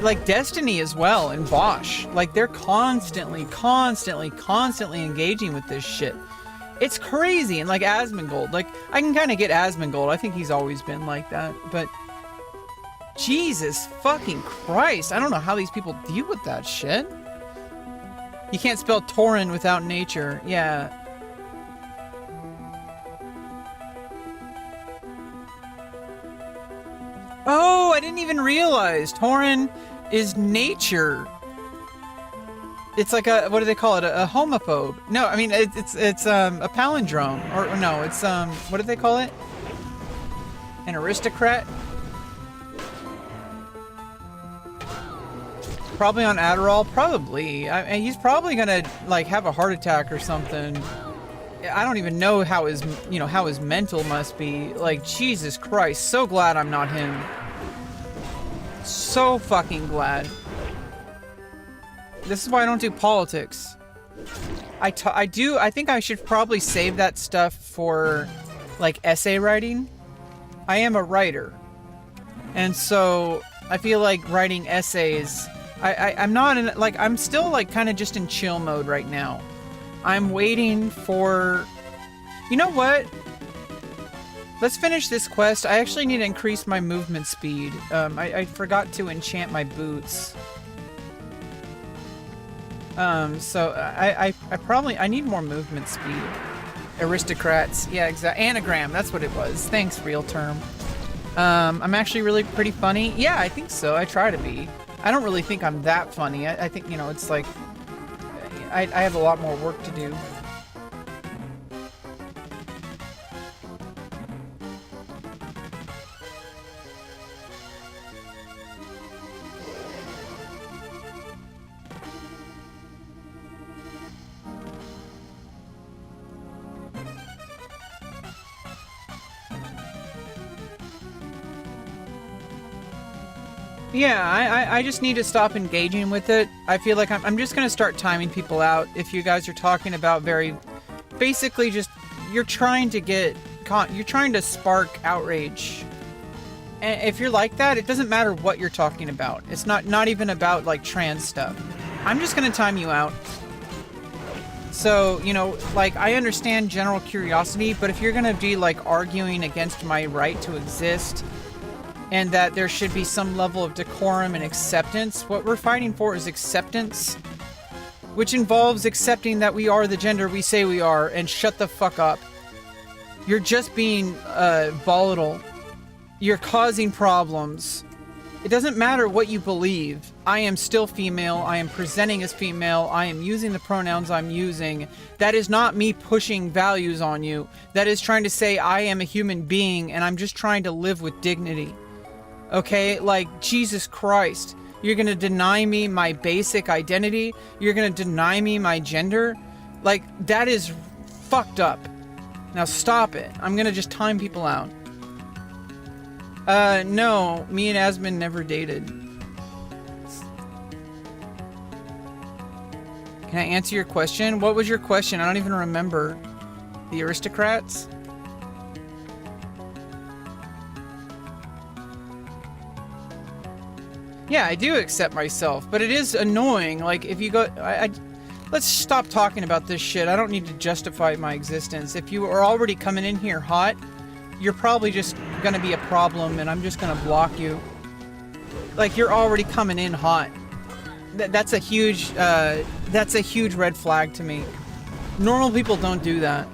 Like, Destiny as well, and Bosch. Like, they're constantly engaging with this shit. It's crazy. And like Asmongold, like, I can kind of get Asmongold. I think he's always been like that. But Jesus fucking Christ. I don't know how these people deal with that shit. You can't spell Tauren without nature. Yeah. Oh, I didn't even realize Tauren is nature. It's like a, what do they call it? A homophobe. No, I mean, it's a palindrome. Or no, it's, what do they call it? An aristocrat? Probably on Adderall? Probably. He's probably gonna, like, have a heart attack or something. I don't even know how his, you know, how his mental must be. Like, Jesus Christ. So glad I'm not him. So fucking glad. This is why I don't do politics. I think I should probably save that stuff for, like, essay writing. I am a writer. And so I feel like writing essays, I'm not in, like, I'm still, like, kind of just in chill mode right now. I'm waiting for, you know what? Let's finish this quest. I actually need to increase my movement speed. I forgot to enchant my boots. So I probably, I need more movement speed. Aristocrats. Yeah, exactly. Anagram. That's what it was. Thanks, real term. I'm actually really pretty funny. Yeah, I think so. I try to be. I don't really think I'm that funny. I think, you know, it's like, I have a lot more work to do. Yeah, I just need to stop engaging with it. I feel like I'm just going to start timing people out. If you guys are talking about very, basically just, you're trying to spark outrage. And if you're like that, it doesn't matter what you're talking about. It's not even about, like, trans stuff. I'm just going to time you out. So, you know, like, I understand general curiosity, but if you're going to be, like, arguing against my right to exist, and that there should be some level of decorum and acceptance. What we're fighting for is acceptance, which involves accepting that we are the gender we say we are, and shut the fuck up. You're just being volatile. You're causing problems. It doesn't matter what you believe. I am still female. I am presenting as female. I am using the pronouns I'm using. That is not me pushing values on you. That is trying to say I am a human being and I'm just trying to live with dignity. Okay? Like, Jesus Christ. You're gonna deny me my basic identity? You're gonna deny me my gender? Like, that is fucked up. Now stop it. I'm gonna just time people out. No, me and Asmund never dated. Can I answer your question? What was your question? I don't even remember. The aristocrats? Yeah, I do accept myself, but it is annoying. Like, if you go... let's stop talking about this shit. I don't need to justify my existence. If you are already coming in here hot, you're probably just gonna be a problem and I'm just gonna block you. Like, you're already coming in hot. That's a huge red flag to me. Normal people don't do that.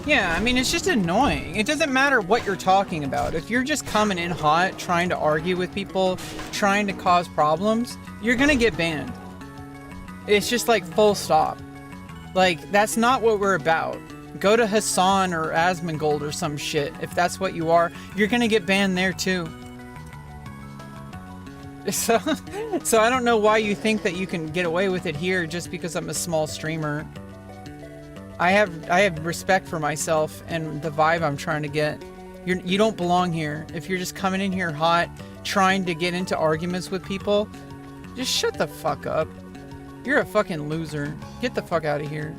Yeah, I mean, it's just annoying. It doesn't matter what you're talking about. If you're just coming in hot, trying to argue with people, trying to cause problems, you're gonna get banned. It's just like full stop. Like, that's not what we're about. Go to Hassan or Asmongold or some shit. If that's what you are, you're gonna get banned there too. So I don't know why you think that you can get away with it here just because I'm a small streamer. I have respect for myself and the vibe I'm trying to get. You don't belong here. If you're just coming in here hot, trying to get into arguments with people, just shut the fuck up. You're a fucking loser. Get the fuck out of here.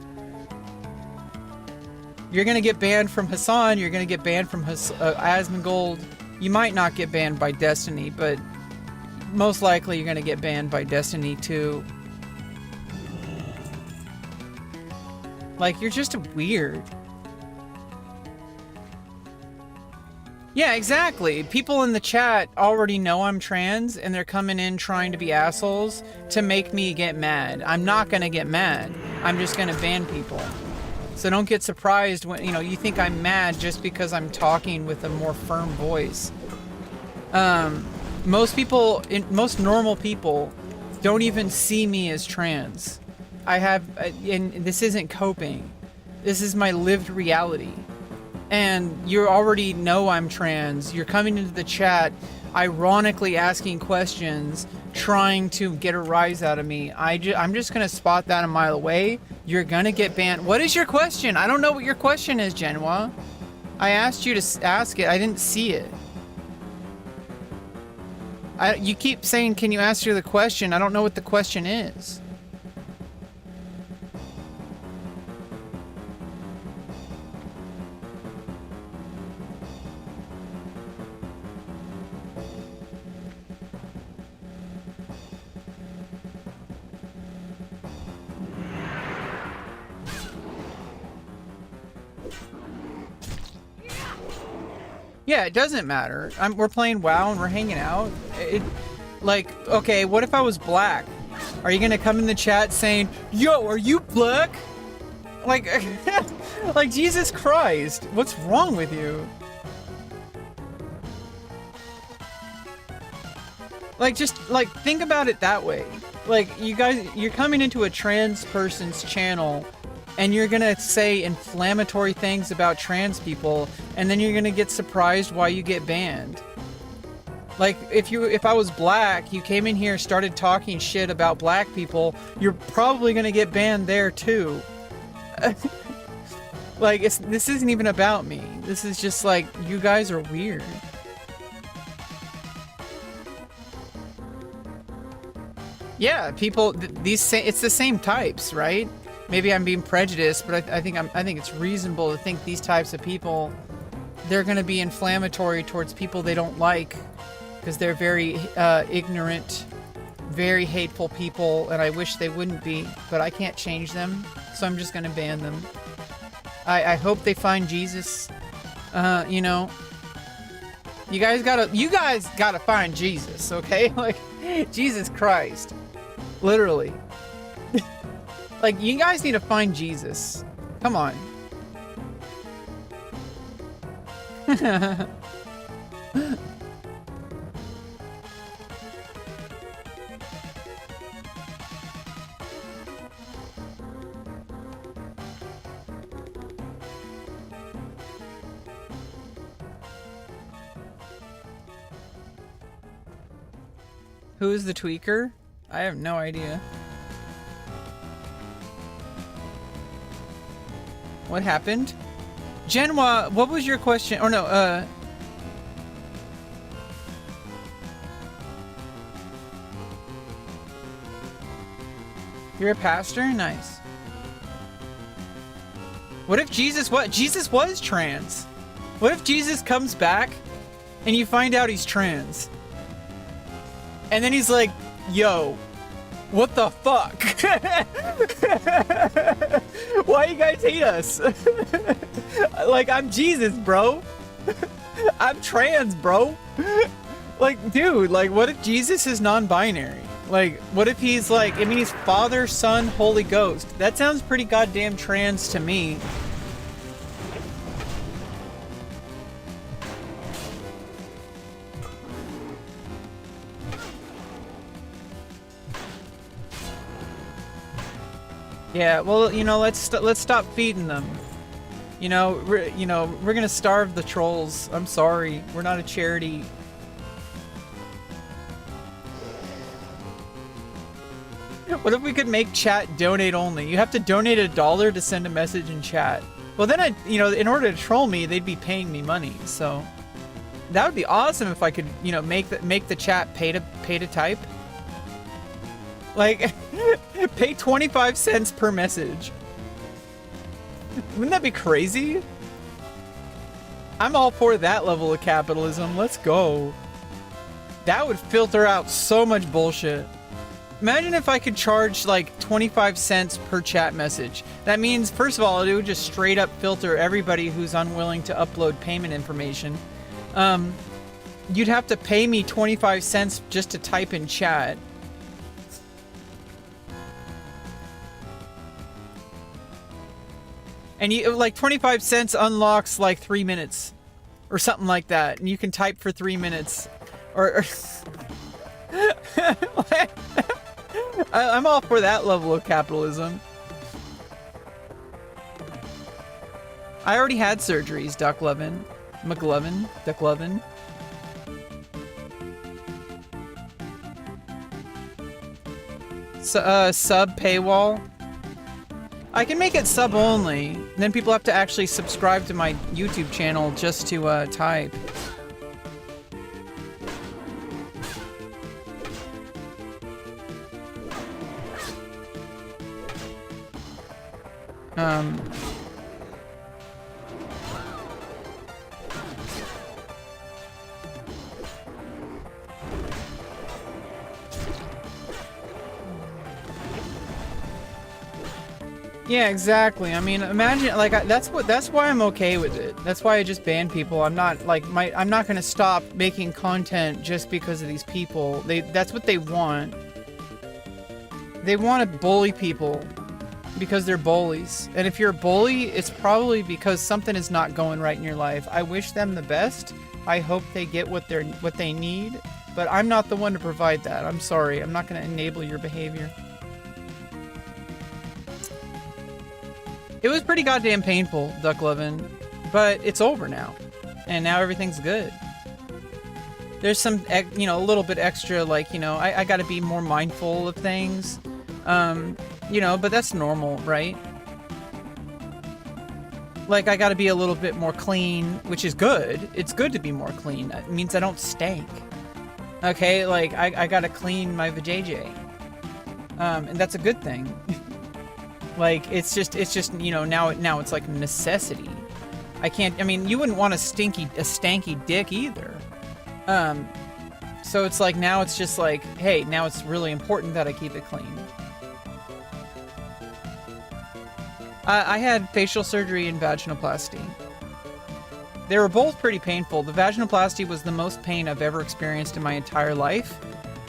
You're gonna get banned from Hassan. You're gonna get banned from Asmongold. You might not get banned by Destiny, but most likely you're gonna get banned by Destiny too. Like, you're just weird. Yeah, exactly. People in the chat already know I'm trans, and they're coming in trying to be assholes to make me get mad. I'm not gonna get mad. I'm just gonna ban people. So don't get surprised when, you know, you think I'm mad just because I'm talking with a more firm voice. Most normal people don't even see me as trans. And this isn't coping. This is my lived reality. And you already know I'm trans. You're coming into the chat, ironically asking questions, trying to get a rise out of me. I'm just gonna spot that a mile away. You're gonna get banned. What is your question? I don't know what your question is, Genoa. I asked you to ask it. I didn't see it. You keep saying, can you answer the question? I don't know what the question is. Yeah, it doesn't matter. We're playing WoW and we're hanging out. Like, okay, what if I was black? Are you gonna come in the chat saying, "Yo, are you black?" Like, like, Jesus Christ, what's wrong with you? Like, just, like, think about it that way. Like, you guys, you're coming into a trans person's channel and you're gonna say inflammatory things about trans people, and then you're gonna get surprised why you get banned. Like, if I was black, you came in here, started talking shit about black people, you're probably gonna get banned there too. Like, this isn't even about me. This is just like, you guys are weird. Yeah, people, it's the same types, right? Maybe I'm being prejudiced, but I think it's reasonable to think these types of people, they're going to be inflammatory towards people they don't like because they're very ignorant, very hateful people, and I wish they wouldn't be, but I can't change them, so I'm just going to ban them. I hope they find Jesus. You know, you guys gotta find Jesus, okay? Like, Jesus Christ. Literally. Like, you guys need to find Jesus. Come on. Who is the tweaker? I have no idea. What happened? Genwa, what was your question? Or no, you're a pastor? Nice. What if Jesus was trans? What if Jesus comes back and you find out he's trans? And then he's like, yo, what the fuck? Why you guys hate us? Like, I'm Jesus, bro. I'm trans, bro. Like, dude, like, what if Jesus is non-binary? Like, what if he's like, I mean, he's Father, Son, Holy Ghost. That sounds pretty goddamn trans to me. Yeah, well, you know, let's stop feeding them. You know, we're gonna starve the trolls. I'm sorry, we're not a charity. What if we could make chat donate only? You have to donate $1 to send a message in chat. Well, then you know, in order to troll me, they'd be paying me money. So that would be awesome if I could, you know, make the chat pay to type. Like, pay 25 cents per message. Wouldn't that be crazy? I'm all for that level of capitalism. Let's go. That would filter out so much bullshit. Imagine if I could charge like 25 cents per chat message. That means, first of all, it would just straight up filter everybody who's unwilling to upload payment information. You'd have to pay me 25 cents just to type in chat. And you, like, 25 cents unlocks like 3 minutes or something like that. And you can type for 3 minutes. Or I'm all for that level of capitalism. I already had surgeries, Ducklovin. McLovin. Ducklovin. Sub paywall. I can make it sub only. Then people have to actually subscribe to my YouTube channel just to type. Yeah, exactly. I mean, imagine, like, that's why I'm okay with it. That's why I just ban people. I'm not like I'm not gonna stop making content just because of these people. That's what they want. They want to bully people because they're bullies. And if you're a bully, it's probably because something is not going right in your life. I wish them the best. I hope they get what they need, but I'm not the one to provide that. I'm sorry. I'm not gonna enable your behavior. It was pretty goddamn painful, Ducklovin, but it's over now. And now everything's good. There's some, you know, a little bit extra, like, you know, I gotta be more mindful of things. You know, but that's normal, right? Like, I gotta be a little bit more clean, which is good. It's good to be more clean. It means I don't stank. Okay, like, I gotta clean my vajayjay. And that's a good thing. Like, it's just, you know, now it's like a necessity. I mean, you wouldn't want a stanky dick either. So it's like, now it's just like, hey, now it's really important that I keep it clean. I had facial surgery and vaginoplasty. They were both pretty painful. The vaginoplasty was the most pain I've ever experienced in my entire life,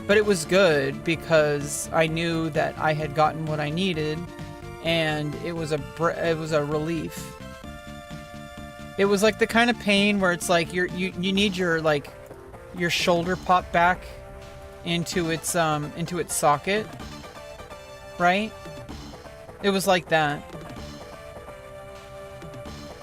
but it was good because I knew that I had gotten what I needed, and it was a relief. It was like the kind of pain where it's like you need your shoulder popped back into its socket, right? It was like that.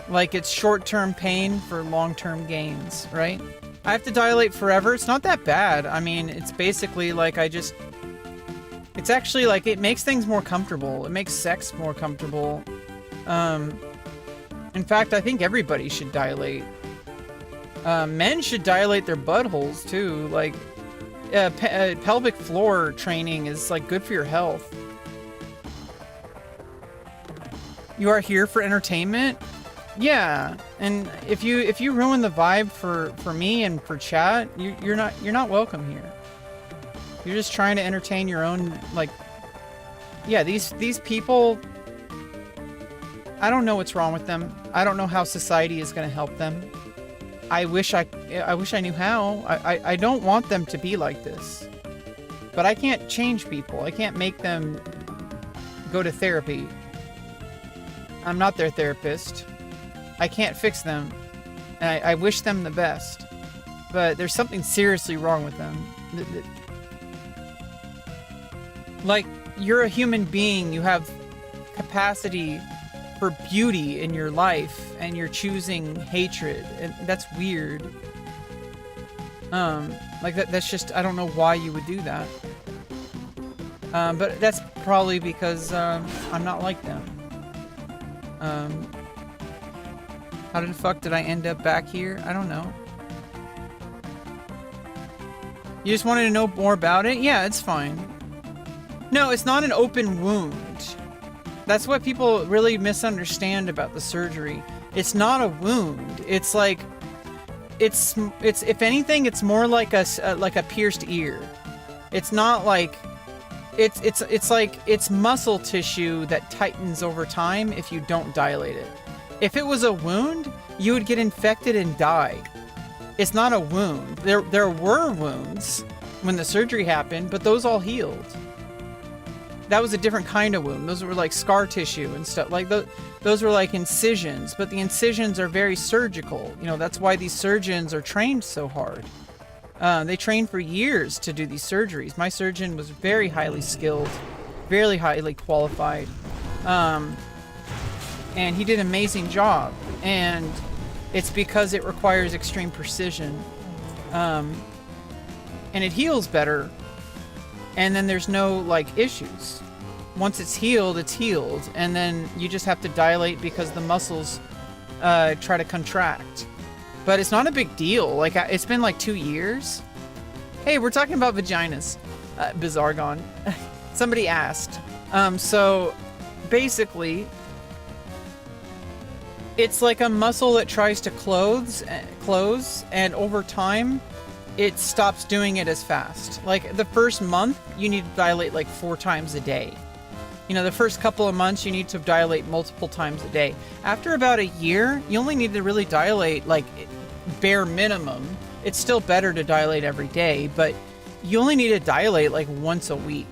Like, it's short-term pain for long-term gains, right? I have to dilate forever. It's not that bad. I mean, it's basically like it's actually like, it makes things more comfortable. It makes sex more comfortable. In fact, I think everybody should dilate. Men should dilate their buttholes too. Like, pelvic floor training is like good for your health. You are here for entertainment? Yeah, and if you ruin the vibe for me and for chat, you're not welcome here. You're just trying to entertain your own, like, yeah, these people, I don't know what's wrong with them. I don't know how society is going to help them. I wish I knew how. I don't want them to be like this. But I can't change people. I can't make them go to therapy. I'm not their therapist. I can't fix them, and I wish them the best, but there's something seriously wrong with them. Like, you're a human being, you have capacity for beauty in your life, and you're choosing hatred, and that's weird. Like, that's just, I don't know why you would do that. But that's probably because I'm not like them. How the fuck did I end up back here? I don't know. You just wanted to know more about it? Yeah, it's fine. No, it's not an open wound. That's what people really misunderstand about the surgery. It's not a wound. It's like, it's if anything, it's more like a pierced ear. It's not like, it's like, it's muscle tissue that tightens over time if you don't dilate it. If it was a wound, you would get infected and die. It's not a wound. There were wounds when the surgery happened, but those all healed. That was a different kind of wound. Those were like scar tissue and stuff. Like those were like incisions, but the incisions are very surgical. You know, that's why these surgeons are trained so hard. They trained for years to do these surgeries. My surgeon was very highly skilled, very highly qualified. And he did an amazing job, and it's because it requires extreme precision, and it heals better, and then there's no like issues. Once it's healed, and then you just have to dilate because the muscles try to contract. But it's not a big deal. Like, it's been like 2 years. Hey, we're talking about vaginas. Bizargon. Somebody asked. So basically, it's like a muscle that tries to close, and over time, it stops doing it as fast. Like, the first month, you need to dilate like 4 times a day. You know, the first couple of months, you need to dilate multiple times a day. After about a year, you only need to really dilate like bare minimum. It's still better to dilate every day, but you only need to dilate like once a week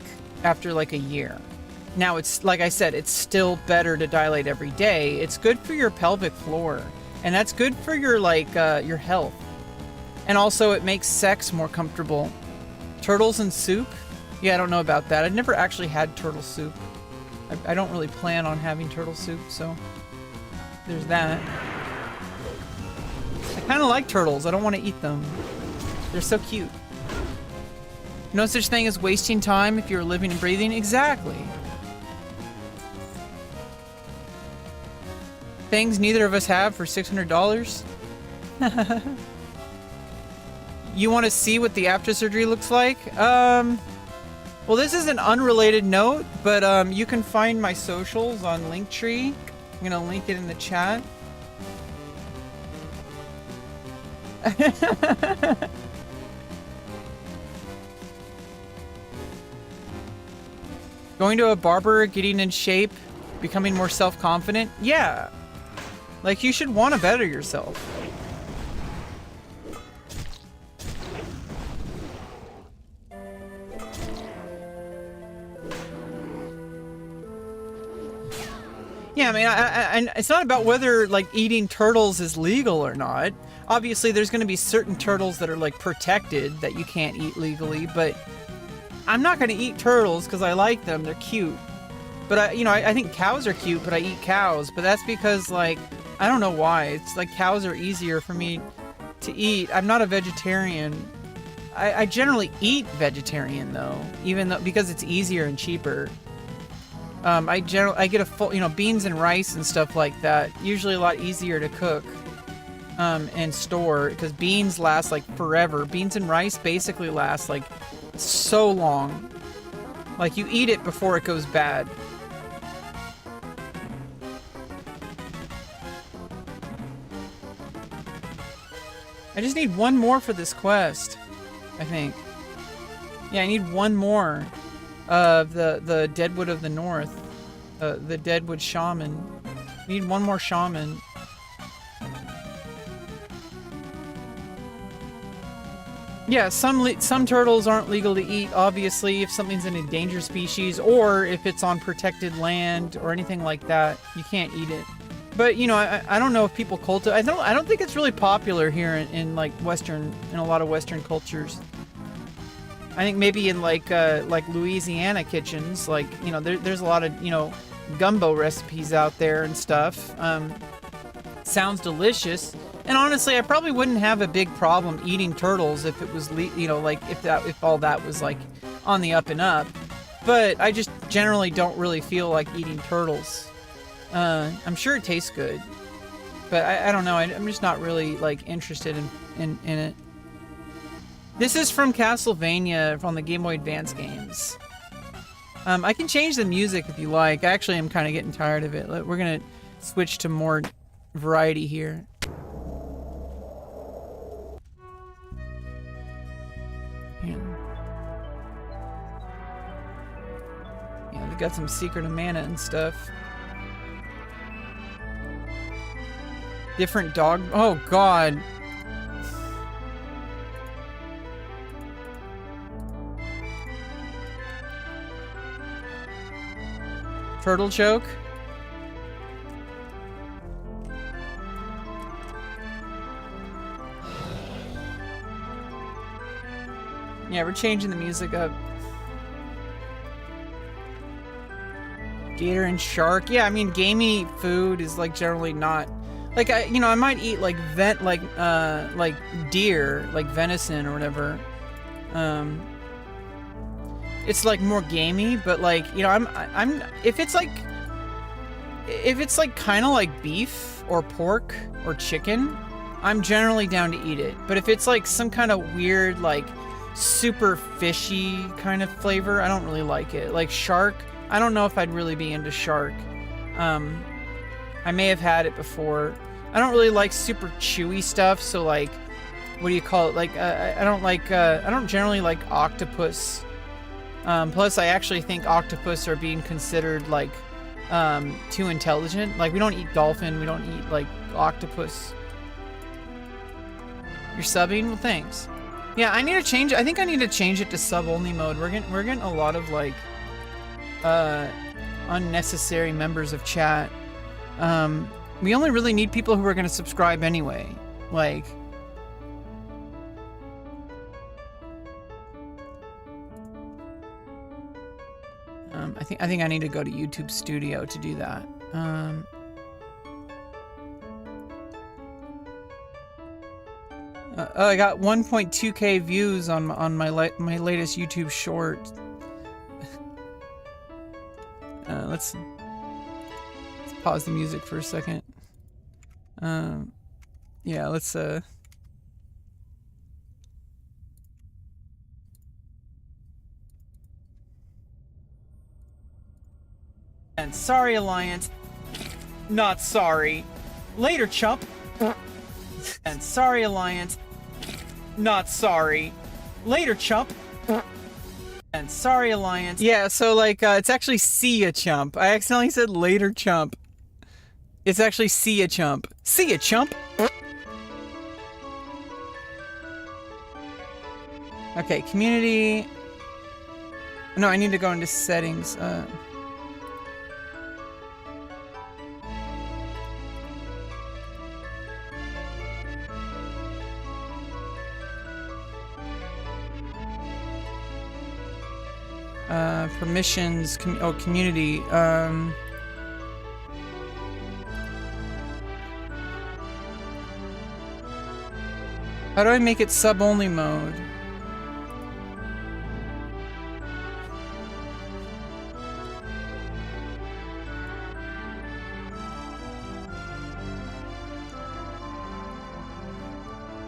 after like a year. Now, it's like I said, it's still better to dilate every day. It's good for your pelvic floor, and that's good for your your health. And also, it makes sex more comfortable. Turtles and soup? Yeah, I don't know about that. I've never actually had turtle soup. I don't really plan on having turtle soup, so there's that. I kind of like turtles. I don't want to eat them. They're so cute. No such thing as wasting time if you're living and breathing. Exactly. things neither of us have for $600. You want to see what the after surgery looks like? Well, this is an unrelated note, but you can find my socials on Linktree. I'm gonna link it in the chat. Going to a barber, getting in shape, becoming more self-confident? Yeah. Like, you should want to better yourself. Yeah, I mean, I it's not about whether, like, eating turtles is legal or not. Obviously, there's going to be certain turtles that are, like, protected that you can't eat legally, but I'm not going to eat turtles because I like them. They're cute. But, I think cows are cute, but I eat cows. But that's because, like, I don't know why. It's like cows are easier for me to eat. I'm not a vegetarian. I generally eat vegetarian, though, even though because it's easier and cheaper. I get a full, beans and rice and stuff like that. Usually a lot easier to cook and store because beans last like forever. Beans and rice basically last like so long. Like you eat it before it goes bad. I just need one more for this quest, I think. Yeah, I need one more of the Deadwood of the North. The Deadwood Shaman. We need one more shaman. Yeah, some turtles aren't legal to eat, obviously, if something's an endangered species, or if it's on protected land or anything like that, you can't eat it. But I don't know if people cultivate. I don't think it's really popular here in like in a lot of Western cultures. I think maybe in like Louisiana kitchens, like there's a lot of gumbo recipes out there and stuff. Sounds delicious. And honestly, I probably wouldn't have a big problem eating turtles if it was, if all that was like on the up and up. But I just generally don't really feel like eating turtles. I'm sure it tastes good, but I don't know. I'm just not really like interested in it. This is from Castlevania from the Game Boy Advance games. I can change the music if you like. Actually, I'm kind of getting tired of it. We're gonna switch to more variety here. Yeah, they got some Secret of Mana and stuff. Different dog. Oh God. Turtle choke. Yeah, we're changing the music up. Gator and shark. Yeah, I mean, gamey food is like generally not like I might eat like deer, like venison or whatever. It's like more gamey, but like I'm if it's like kind of like beef or pork or chicken, I'm generally down to eat it. But if it's like some kind of weird like super fishy kind of flavor, I don't really like it. Like shark, I don't know if I'd really be into shark. I may have had it before. I don't really like super chewy stuff, so like, what do you call it? Like, I don't generally like octopus. Plus, I actually think octopus are being considered like too intelligent. Like, we don't eat dolphin, we don't eat like octopus. You're subbing? Well, thanks. Yeah, I need to change. I think I need to change it to sub-only mode. We're getting a lot of like unnecessary members of chat. We only really need people who are going to subscribe anyway. Like, I think I need to go to YouTube Studio to do that. Oh, I got 1.2k views on my latest YouTube short. Let's pause the music for a second. Yeah, let's and sorry, Alliance. Not sorry. Later, chump. And sorry, Alliance. Not sorry. Later, chump. And sorry, Alliance. Yeah, so like, it's actually see ya, chump. I accidentally said later, chump. It's actually see ya, chump. See ya, chump. Okay, community. No, I need to go into settings. Permissions, community, how do I make it sub-only mode?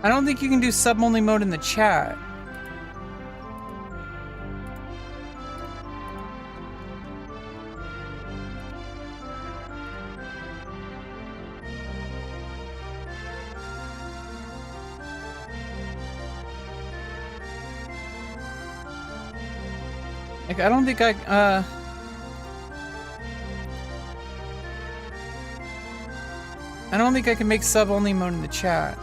I don't think you can do sub-only mode in the chat. Like, I don't think I don't think I can make sub-only mode in the chat.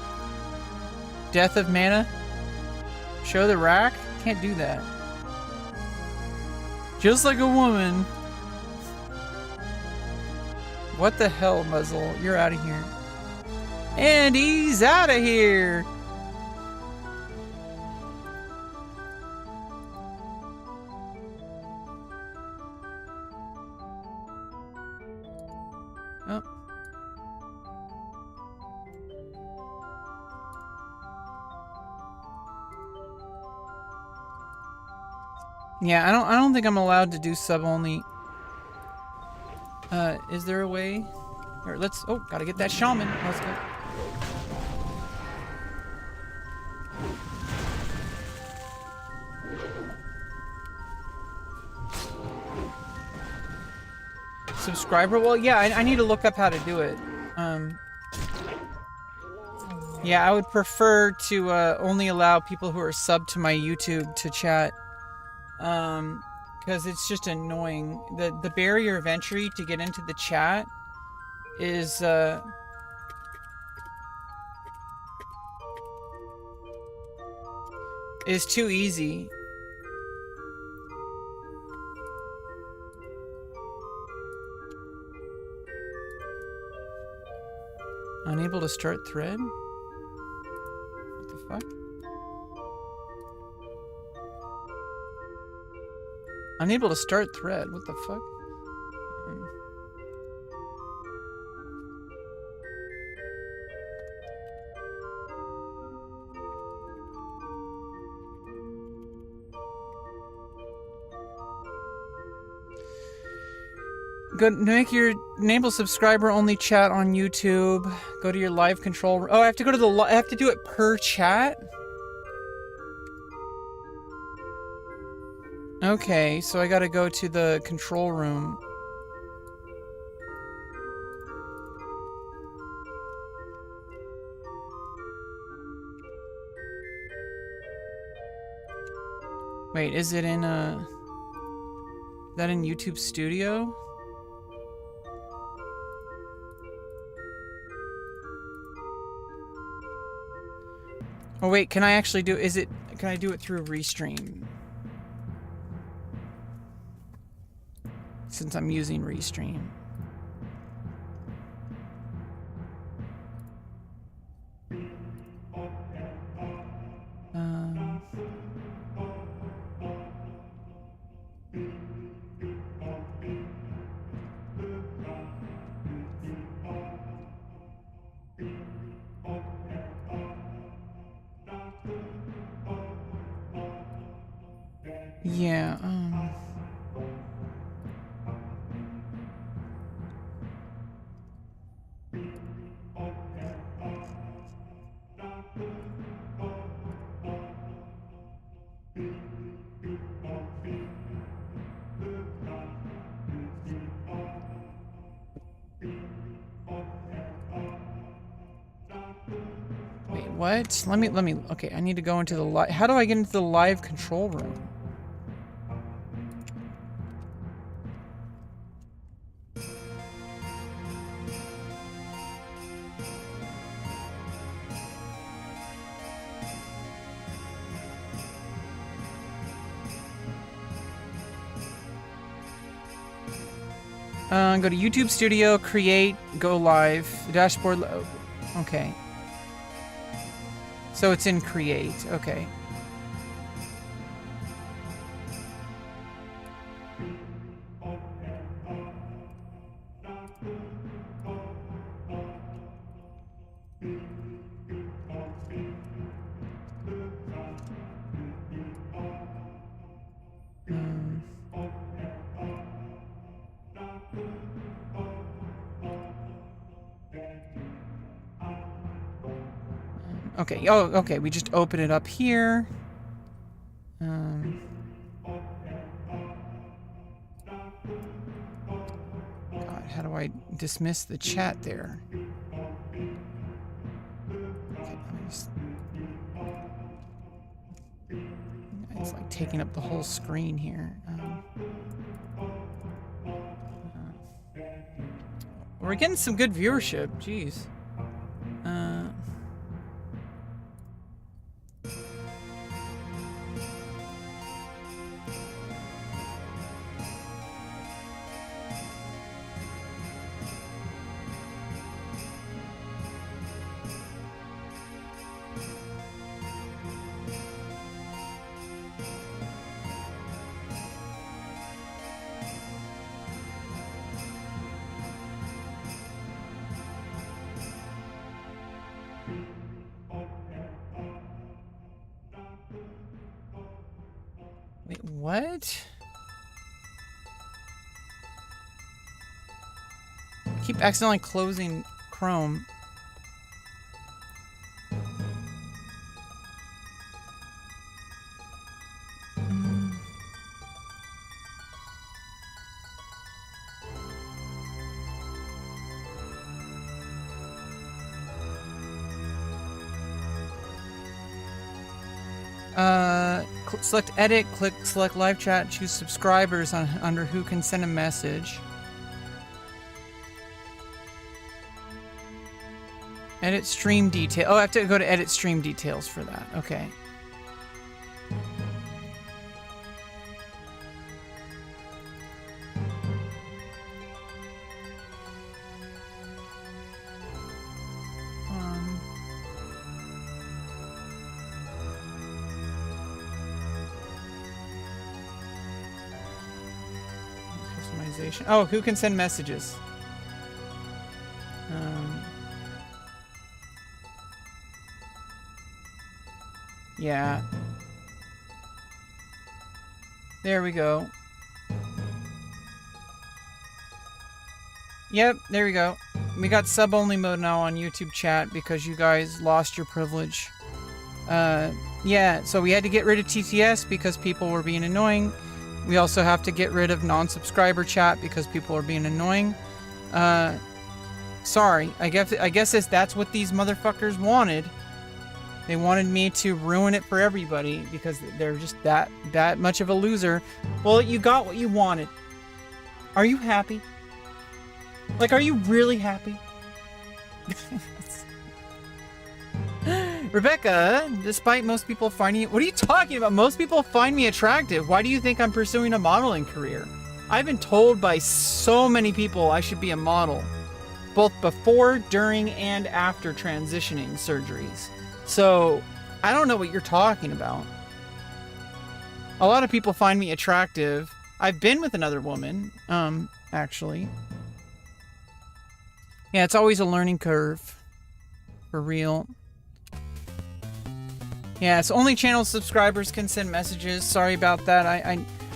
Death of mana? Show the rack? Can't do that. Just like a woman. What the hell, Muzzle? You're out of here. And he's out of here! Oh. Yeah, I don't think I'm allowed to do sub only. Is there a way? Or let's gotta get that shaman. Let's go. Subscriber? Well, yeah, I need to look up how to do it. Yeah, I would prefer to only allow people who are subbed to my YouTube to chat. Because it's just annoying. The barrier of entry to get into the chat is too easy. Unable to start thread? What the fuck? Unable to start thread? What the fuck? Go make your enable subscriber only chat on YouTube. Go to your live control. Oh, I have to go to I have to do it per chat. Okay, so I gotta go to the control room. Wait, is it in is that in YouTube Studio? Oh wait, can I actually do, can I do it through Restream? Since I'm using Restream. Yeah, what? Let me, okay, I need to go into the live, how do I get into the live control room? Go to YouTube Studio, create, go live, dashboard, okay. So it's in create, okay. Okay, oh, okay, we just open it up here. God, how do I dismiss the chat there? Okay, let me just... It's like taking up the whole screen here. We're getting some good viewership, jeez. Wait, what? I keep accidentally closing Chrome. Select edit, click select live chat, choose subscribers under who can send a message. Edit stream detail. Oh, I have to go to edit stream details for that. Okay. Oh, who can send messages? Yeah. There we go. Yep, there we go. We got sub-only mode now on YouTube chat because you guys lost your privilege. Yeah, so we had to get rid of TTS because people were being annoying. We also have to get rid of non-subscriber chat because people are being annoying. Sorry. I guess that's what these motherfuckers wanted. They wanted me to ruin it for everybody because they're just that much of a loser. Well, you got what you wanted. Are you happy? Like, are you really happy? Rebecca, despite most people finding you... What are you talking about? Most people find me attractive. Why do you think I'm pursuing a modeling career? I've been told by so many people I should be a model. Both before, during, and after transitioning surgeries. So, I don't know what you're talking about. A lot of people find me attractive. I've been with another woman, actually. Yeah, it's always a learning curve. For real. Yeah, it's only channel subscribers can send messages. Sorry about that.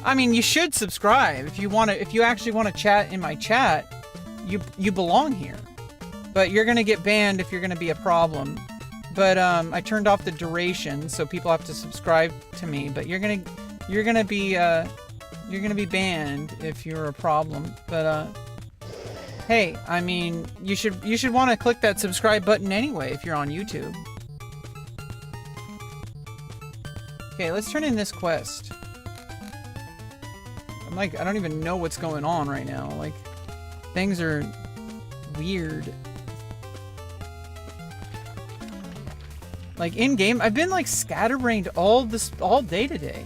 I mean, you should subscribe if you actually want to chat in my chat. You belong here. But you're gonna get banned if you're gonna be a problem. But I turned off the duration, so people have to subscribe to me. But you're gonna be banned if you're a problem. But hey, I mean, you should want to click that subscribe button anyway if you're on YouTube. Okay, let's turn in this quest. I'm like, I don't even know what's going on right now. Like, things are weird. Like, in-game, I've been, like, scatterbrained all day today.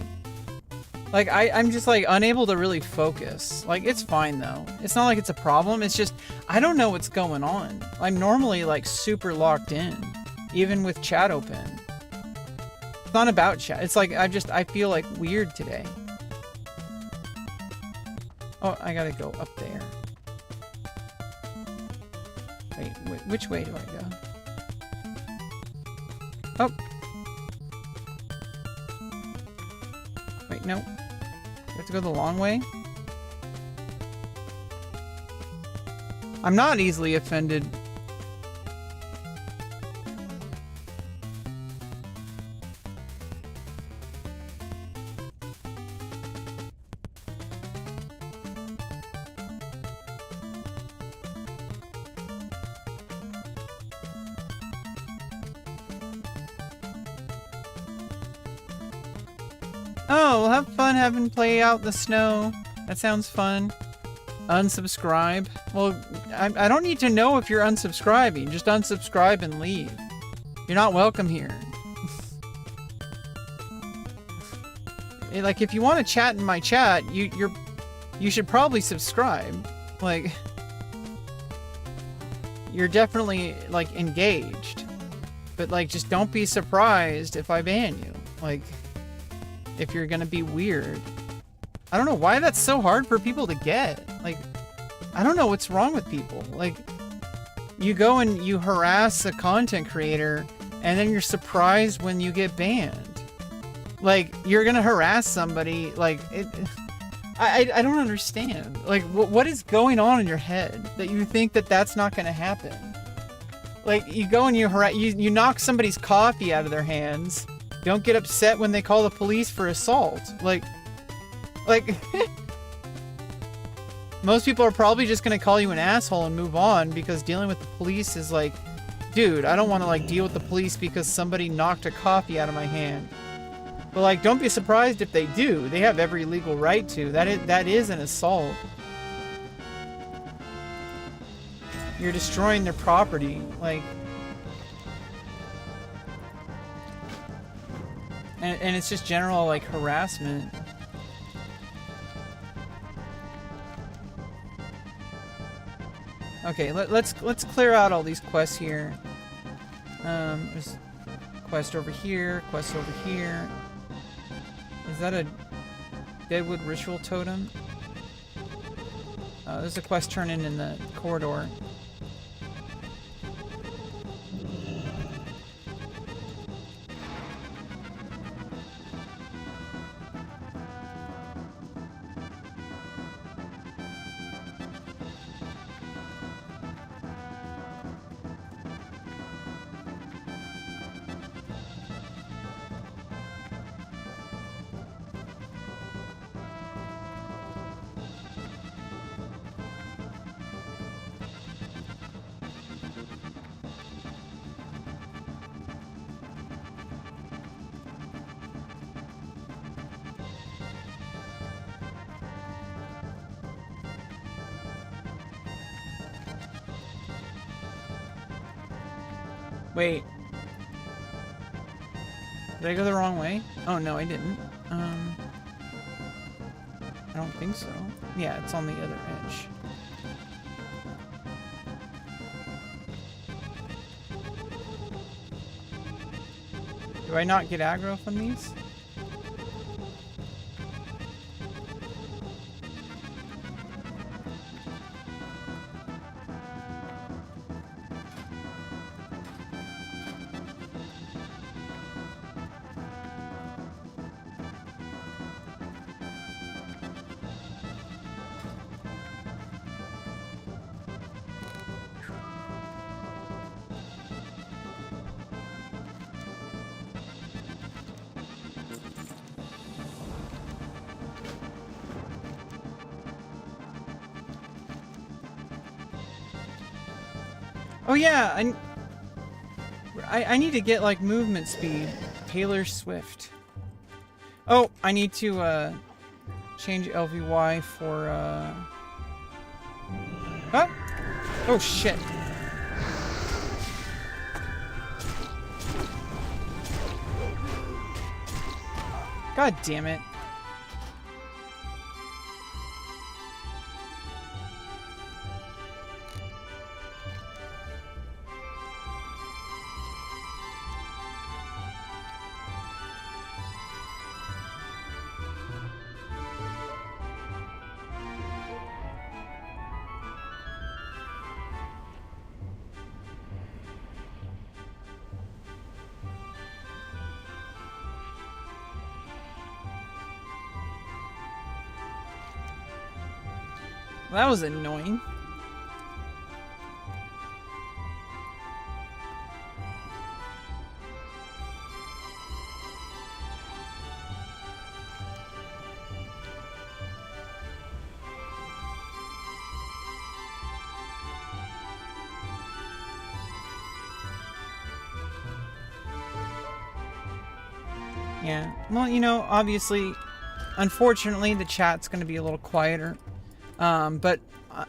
Like, I'm just, like, unable to really focus. Like, it's fine, though. It's not like it's a problem. It's just, I don't know what's going on. I'm normally, like, super locked in. Even with chat open. It's not about chat. It's like, I feel, like, weird today. Oh, I gotta go up there. Wait, which way do I go? Oh. Wait, no. I have to go the long way? I'm not easily offended. Oh, we'll have fun having play out in the snow. That sounds fun. Unsubscribe. Well, I don't need to know if you're unsubscribing. Just unsubscribe and leave. You're not welcome here. Like, if you want to chat in my chat, you should probably subscribe. Like, you're definitely, like, engaged. But, like, just don't be surprised if I ban you. Like, if you're gonna be weird. I don't know why that's so hard for people to get. Like, I don't know what's wrong with people. Like, you go and you harass a content creator, and then you're surprised when you get banned. Like, you're gonna harass somebody, like, I don't understand. Like, what is going on in your head that you think that that's not gonna happen? Like, you go and you knock somebody's coffee out of their hands. Don't get upset when they call the police for assault. Like, most people are probably just gonna call you an asshole and move on because dealing with the police is like, dude, I don't want to, like, deal with the police because somebody knocked a coffee out of my hand. But, like, don't be surprised if they do. They have every legal right to. That is an assault. You're destroying their property. Like, and it's just general, like, harassment. Okay, let's clear out all these quests here. There's quest over here, quest over here. Is that a Deadwood ritual totem? There's a quest turning in the corridor. Wait. Did I go the wrong way? Oh, no, I didn't. I don't think so. Yeah, it's on the other edge. Do I not get aggro from these? Oh yeah, I need to get, like, movement speed. Taylor Swift. Oh, I need to change LVY for huh? Oh shit. God damn it. That was annoying. Yeah. Well, you know, obviously, unfortunately, the chat's going to be a little quieter. But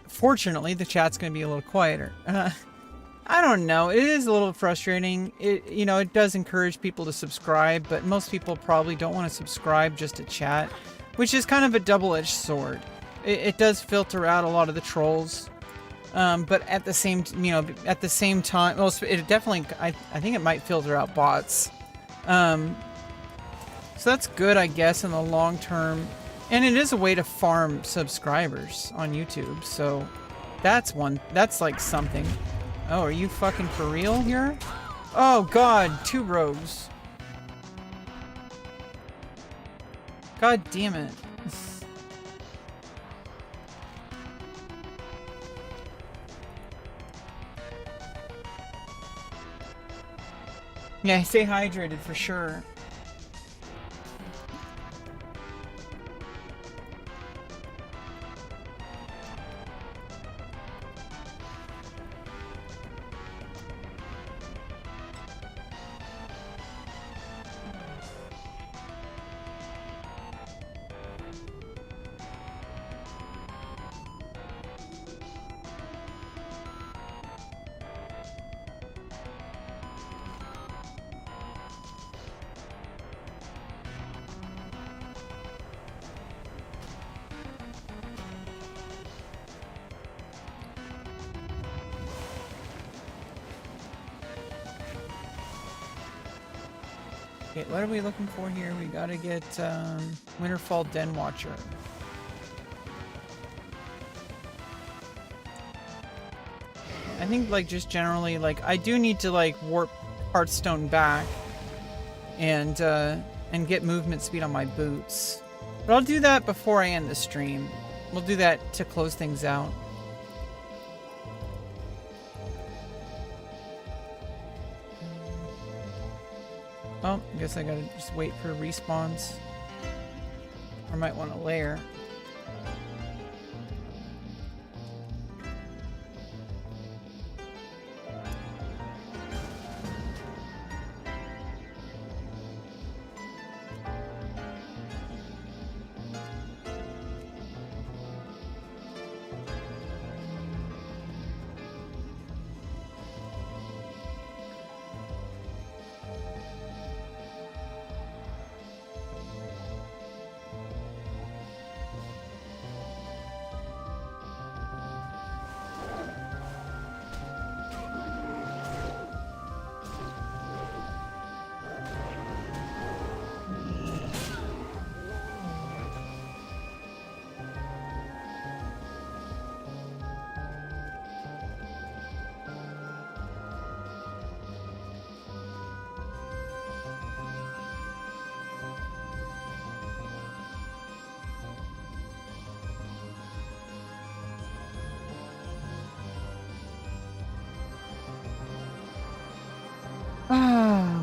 fortunately, the chat's going to be a little quieter. I don't know. It is a little frustrating. You know, it does encourage people to subscribe, but most people probably don't want to subscribe just to chat, which is kind of a double-edged sword. It does filter out a lot of the trolls, but at the same, at the same time, well, it definitely, I think it might filter out bots. So that's good, I guess, in the long term. And it is a way to farm subscribers on YouTube, so that's like something. Oh, are you fucking for real here? Oh god, 2 rogues. God damn it. Yeah, stay hydrated for sure. Okay, what are we looking for here? We gotta get Winterfall Den Watcher. I think like just generally like I do need to like warp Hearthstone back and get movement speed on my boots. But I'll do that before I end the stream. We'll do that to close things out. Oh, I guess I gotta just wait for respawns. Or I might want to layer.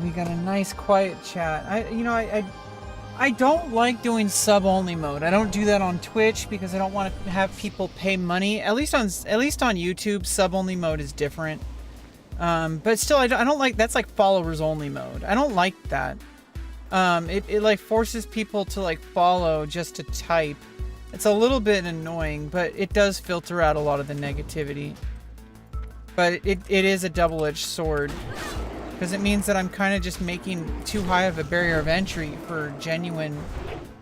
We got a nice quiet chat. I don't like doing sub-only mode. I don't do that on Twitch because I don't want to have people pay money. At least on YouTube, sub-only mode is different. But still, I don't like that's like followers only mode. I don't like that. it like forces people to like follow just to type. It's a little bit annoying, but it does filter out a lot of the negativity. But it is a double-edged sword, because it means that I'm kind of just making too high of a barrier of entry for genuine,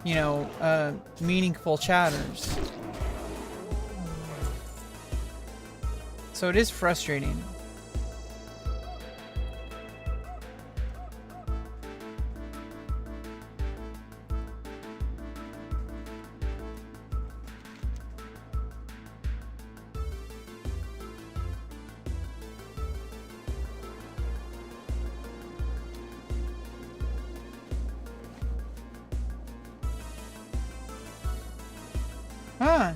you know, meaningful chatters. So it is frustrating. Huh.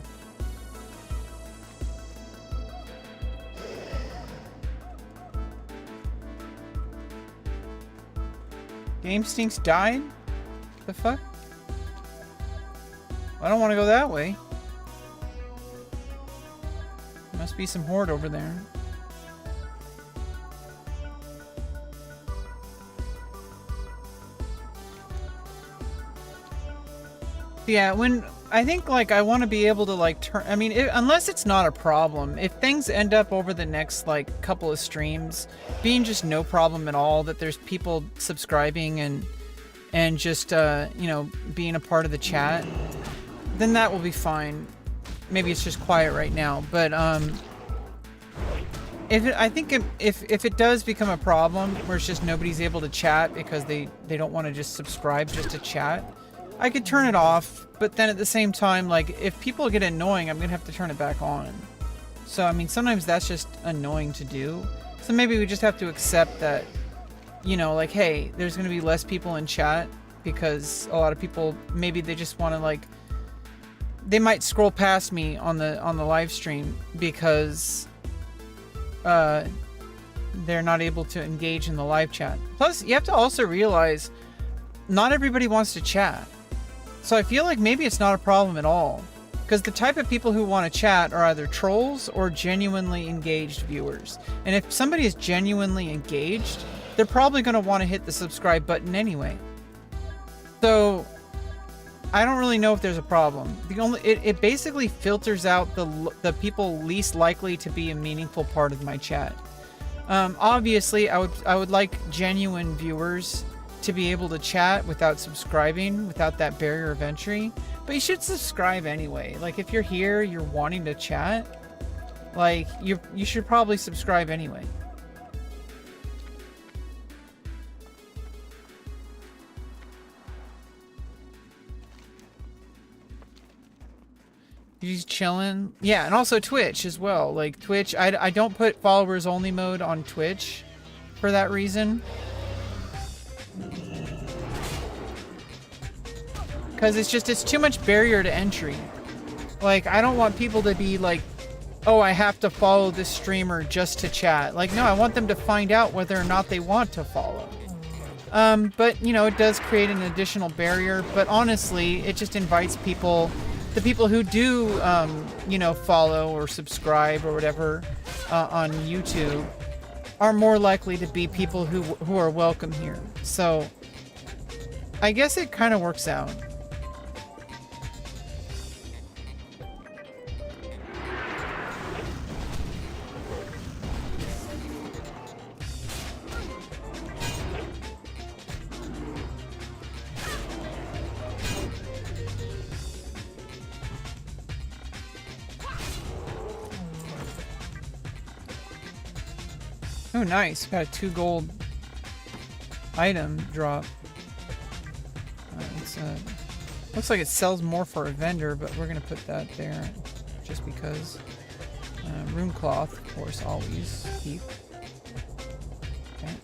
Game Stinks died? The fuck? I don't want to go that way. Must be some horde over there. Yeah, when I think like I want to be able to like turn, I mean, unless it's not a problem, if things end up over the next like couple of streams being just no problem at all, that there's people subscribing and just you know, being a part of the chat, then that will be fine. Maybe it's just quiet right now, but I think if it does become a problem where it's just nobody's able to chat because they don't want to just subscribe just to chat, I could turn it off, but then at the same time, like, if people get annoying, I'm gonna have to turn it back on. So, I mean, sometimes that's just annoying to do. So maybe we just have to accept that, you know, like, hey, there's gonna be less people in chat because a lot of people, maybe they just want to, like, they might scroll past me on the live stream because they're not able to engage in the live chat. Plus, you have to also realize not everybody wants to chat. So I feel like maybe it's not a problem at all, because the type of people who want to chat are either trolls or genuinely engaged viewers. And if somebody is genuinely engaged, they're probably going to want to hit the subscribe button anyway. So I don't really know if there's a problem. It basically filters out the people least likely to be a meaningful part of my chat. Obviously, I would like genuine viewers to be able to chat without subscribing, without that barrier of entry. But you should subscribe anyway. Like, if you're here, you're wanting to chat, like, you should probably subscribe anyway. He's chilling. Yeah, and also Twitch as well. Like, Twitch, I don't put followers only mode on Twitch for that reason. Because it's too much barrier to entry. Like, I don't want people to be like, oh, I have to follow this streamer just to chat. Like, no, I want them to find out whether or not they want to follow. But, you know, it does create an additional barrier. But honestly, it just invites people, the people who do, you know, follow or subscribe or whatever on YouTube are more likely to be people who are welcome here. So I guess it kind of works out. Oh, nice. Got a 2 gold item drop. Looks like it sells more for a vendor, but we're going to put that there just because. Rune cloth, of course, always keep. Okay.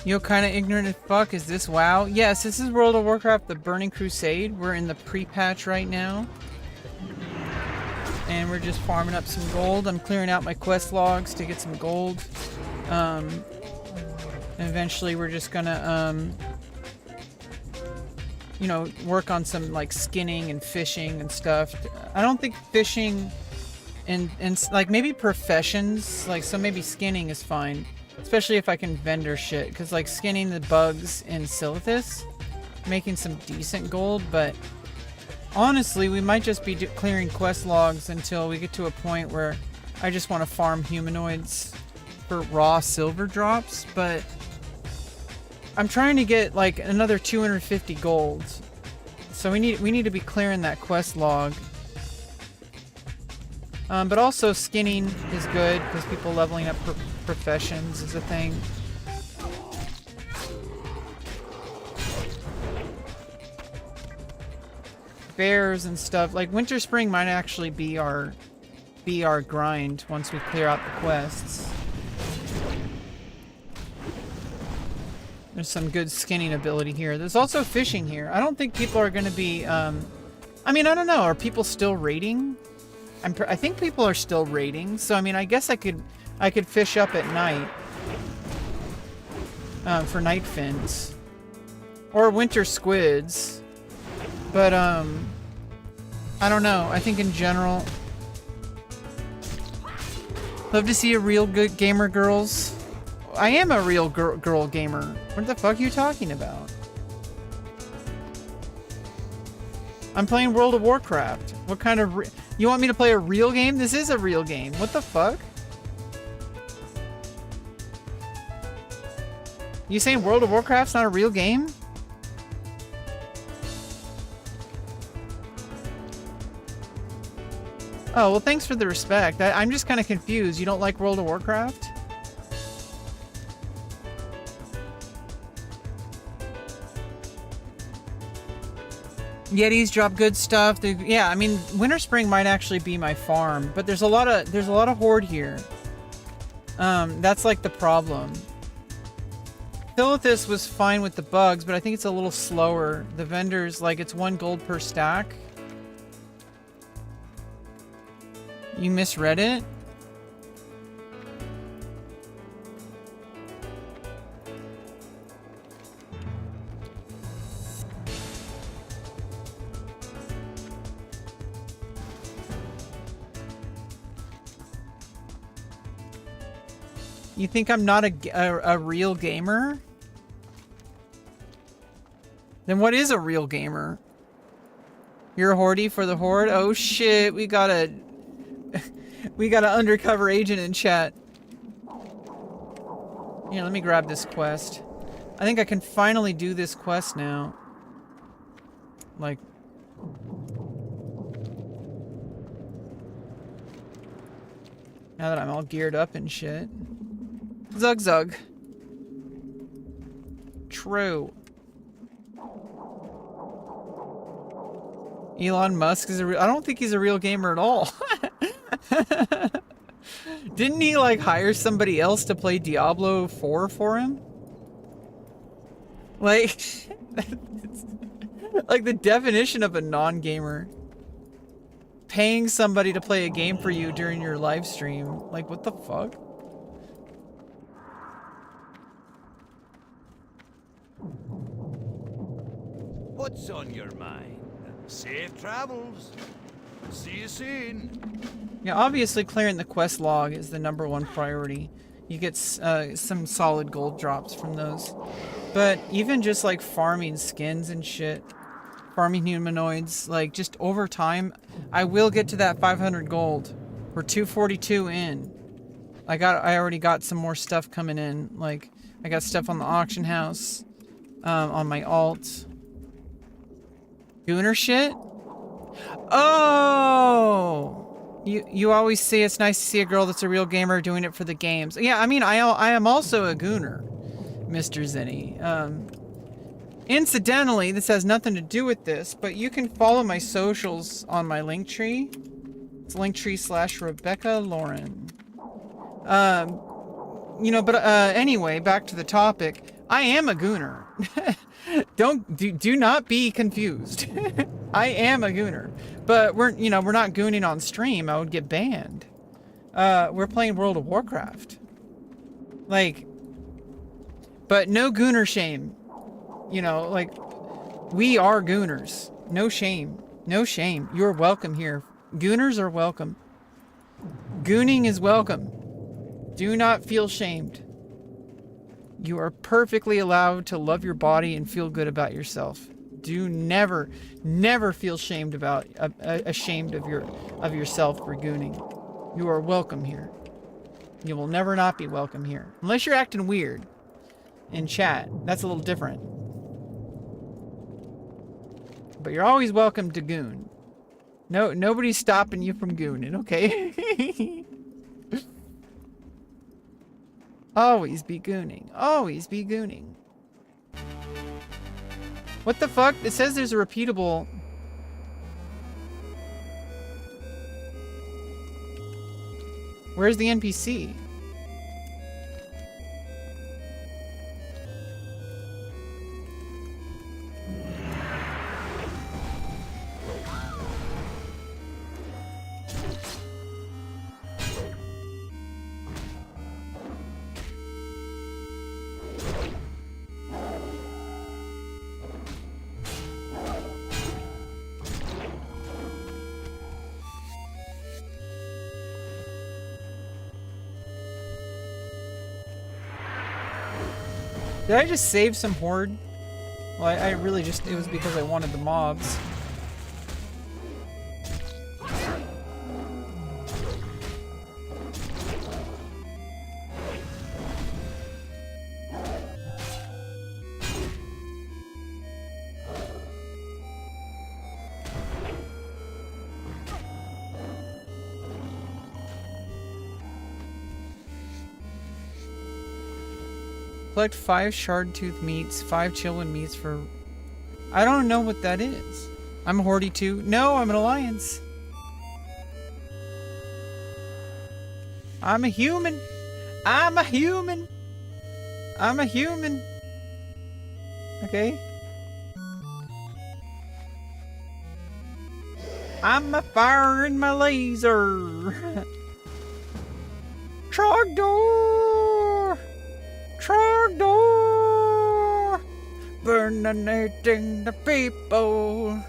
Yo, kind of ignorant as fuck. Is this WoW? Yes, this is World of Warcraft, the Burning Crusade. We're in the pre-patch right now. And we're just farming up some gold. I'm clearing out my quest logs to get some gold. And eventually we're just gonna, you know, work on some, like, skinning and fishing and stuff. I don't think fishing and like maybe professions, like so maybe skinning is fine, especially if I can vendor shit, because like skinning the bugs in Silithus, making some decent gold, but honestly we might just be clearing quest logs until we get to a point where I just want to farm humanoids for raw silver drops, but I'm trying to get like another 250 gold, so we need to be clearing that quest log. But also skinning is good because people leveling up professions is a thing. Bears and stuff like winter spring might actually be our grind once we clear out the quests. There's some good skinning ability here. There's also fishing here. I don't think people are going to be I mean, I don't know, are people still raiding? I think people are still raiding, so I mean, I guess I could fish up at night for night fins or winter squids, but I don't know. I think in general, love to see a real good gamer, girls. I am a real girl gamer. What the fuck are you talking about? I'm playing World of Warcraft. What kind of... You want me to play a real game? This is a real game. What the fuck? You saying World of Warcraft's not a real game? Oh, well, thanks for the respect. I'm just kind of confused. You don't like World of Warcraft? Yetis drop good stuff. Yeah, I mean, winter spring might actually be my farm, but there's a lot of horde here. That's like the problem. Silithus was fine with the bugs, but I think it's a little slower. The vendors, like, it's 1 gold per stack. You misread it? You think I'm not a real gamer? Then what is a real gamer? You're a hordey for the horde? Oh shit, we got a undercover agent in chat. Here, let me grab this quest. I think I can finally do this quest now. Like... now that I'm all geared up and shit. Zug zug. True. Elon Musk is I don't think he's a real gamer at all. Didn't he like hire somebody else to play Diablo 4 for him? Like, like the definition of a non-gamer. Paying somebody to play a game for you during your live stream. Like, what the fuck? What's on your mind? Safe travels. See you soon. Yeah, obviously clearing the quest log is the #1 priority. You get some solid gold drops from those. But even just like farming skins and shit, farming humanoids, like just over time, I will get to that 500 gold. We're 242 in. I already got some more stuff coming in. Like I got stuff on the auction house, on my alt. Gooner shit? Oh! You always say it's nice to see a girl that's a real gamer doing it for the games. Yeah, I mean, I am also a gooner, Mr. Zenny. Incidentally, this has nothing to do with this, but you can follow my socials on my Linktree. It's Linktree/rebeccaloran. You know, but anyway, back to the topic. I am a gooner. Do not be confused. I am a gooner, but we're not gooning on stream. I would get banned. We're playing World of Warcraft. Like, but no gooner shame. You know, like, we are gooners. No shame. No shame. You're welcome here. Gooners are welcome. Gooning is welcome. Do not feel shamed. You are perfectly allowed to love your body and feel good about yourself. Do never feel ashamed of yourself for gooning. You are welcome here. You will never not be welcome here. Unless you're acting weird in chat. That's a little different. But you're always welcome to goon. No, nobody's stopping you from gooning, okay? Always be gooning. Always be gooning. What the fuck? It says there's a repeatable... Where's the NPC? Did I just save some horde? Well, I really just, it was because I wanted the mobs. Collect 5 shard tooth meats, 5 chillin meats for... I don't know what that is. I'm a Horde too. No, I'm an alliance. I'm a human. I'm a human. I'm a human. Okay. I'm a firing my laser. Trogdor. Trogdor! Burning the people!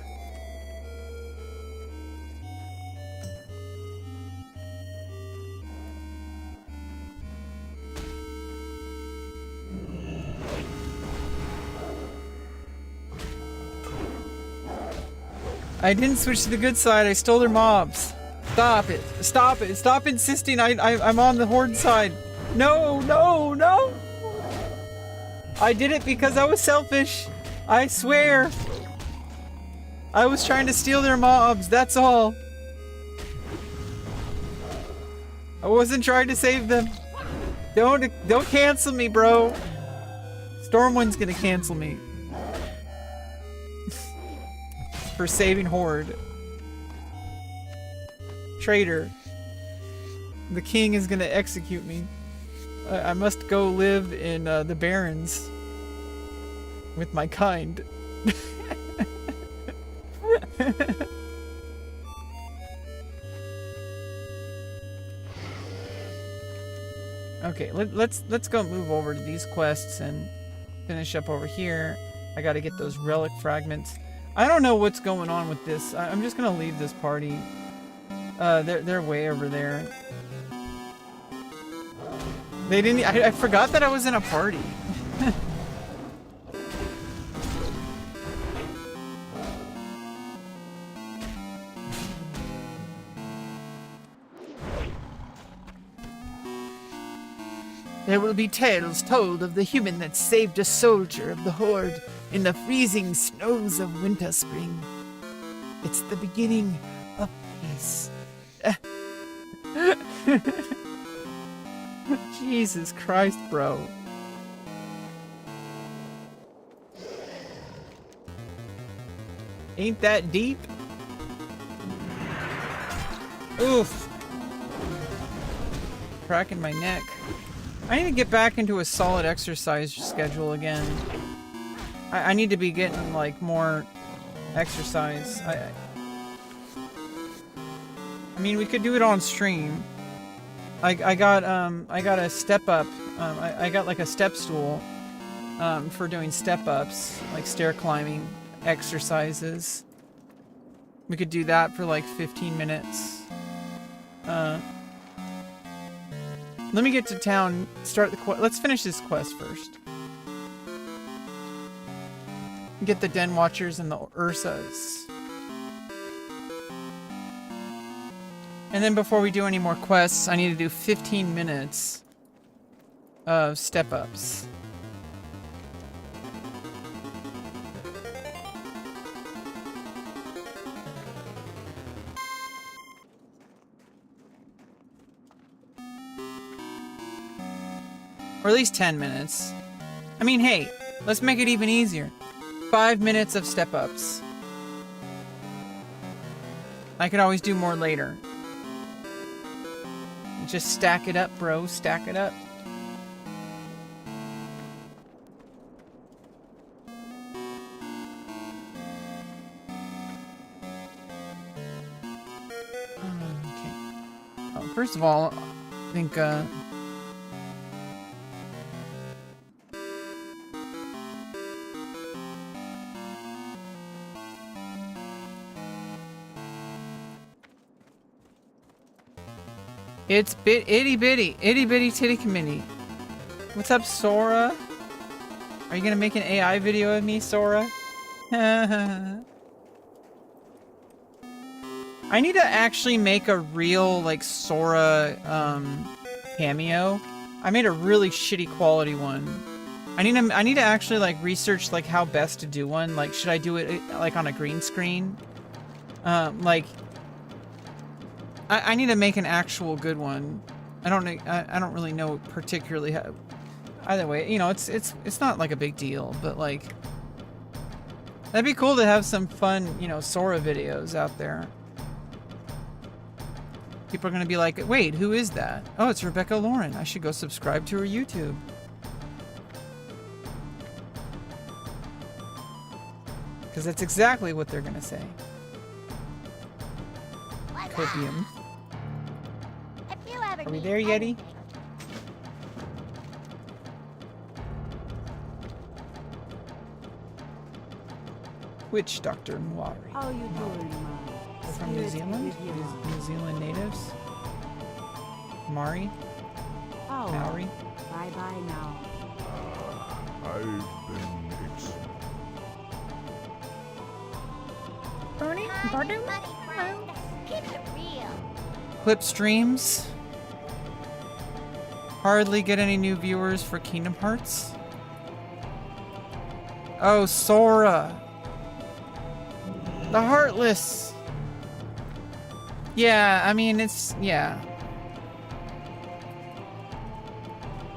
I didn't switch to the good side, I stole their mobs. Stop it! Stop it! Stop insisting I'm on the Horde side! No! No! No! I did it because I was selfish. I swear. I was trying to steal their mobs, that's all. I wasn't trying to save them. Don't cancel me, bro. Stormwind's gonna cancel me. For saving Horde. Traitor. The king is gonna execute me. I must go live in the Barrens with my kind. Okay, let's go move over to these quests and finish up over here. I gotta get those relic fragments. I don't know what's going on with this. I'm just gonna leave this party. They're way over there. They didn't. I forgot that I was in a party. There will be tales told of the human that saved a soldier of the Horde in the freezing snows of winter spring. It's the beginning of peace. Jesus Christ, bro. Ain't that deep? Oof. Cracking my neck. I need to get back into a solid exercise schedule again. I need to be getting, like, more exercise. I mean, we could do it on stream. I got a step up. I got like a step stool for doing step ups, like stair climbing exercises. We could do that for like 15 minutes. Let me get to town, start the quest. Let's finish this quest first. Get the Den Watchers and the Ursas. And then before we do any more quests, I need to do 15 minutes of step-ups. Or at least 10 minutes. I mean, hey, let's make it even easier. 5 minutes of step-ups. I could always do more later. Just stack it up, bro. Stack it up. Okay. Oh, first of all, I think, it's itty bitty titty committee. What's up, Sora? Are you gonna make an AI video of me, Sora? I need to actually make a real, like, Sora, cameo. I made a really shitty quality one. I need to actually, like, research, like, how best to do one. Like, should I do it, like, on a green screen? Like... I need to make an actual good one. I don't really know particularly how. Either way, you know, it's not like a big deal, but like that'd be cool to have some fun, you know, Sora videos out there. People are gonna be like, wait, who is that? Oh, it's rebeccaloran. I should go subscribe to her YouTube. Because that's exactly what they're gonna say. Copium. Are we there, Yeti? Which Dr. Mwari? How you doing, man? They're from New Zealand? New Zealand natives? Mari? Oh, Maori? bye-bye now. I've been Keep it real. Clip streams? Hardly get any new viewers for Kingdom Hearts? Oh, Sora! The Heartless! Yeah, I mean, it's... yeah.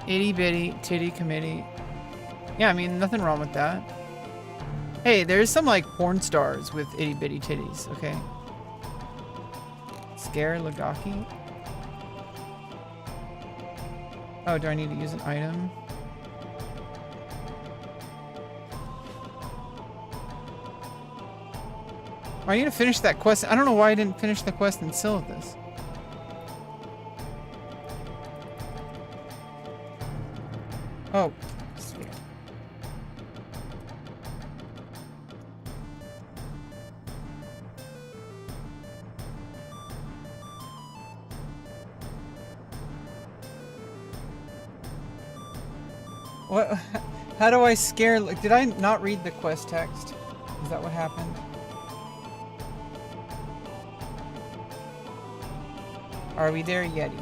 Itty bitty titty committee. Yeah, I mean, nothing wrong with that. Hey, there's some, like, porn stars with itty bitty titties, okay? Scare Lagaki? Oh, do I need to use an item? I need to finish that quest. I don't know why I didn't finish the quest in Silithus. Oh. Sweet. What? How do I scare? Like, did I not read the quest text? Is that what happened? Are we there, Yeti?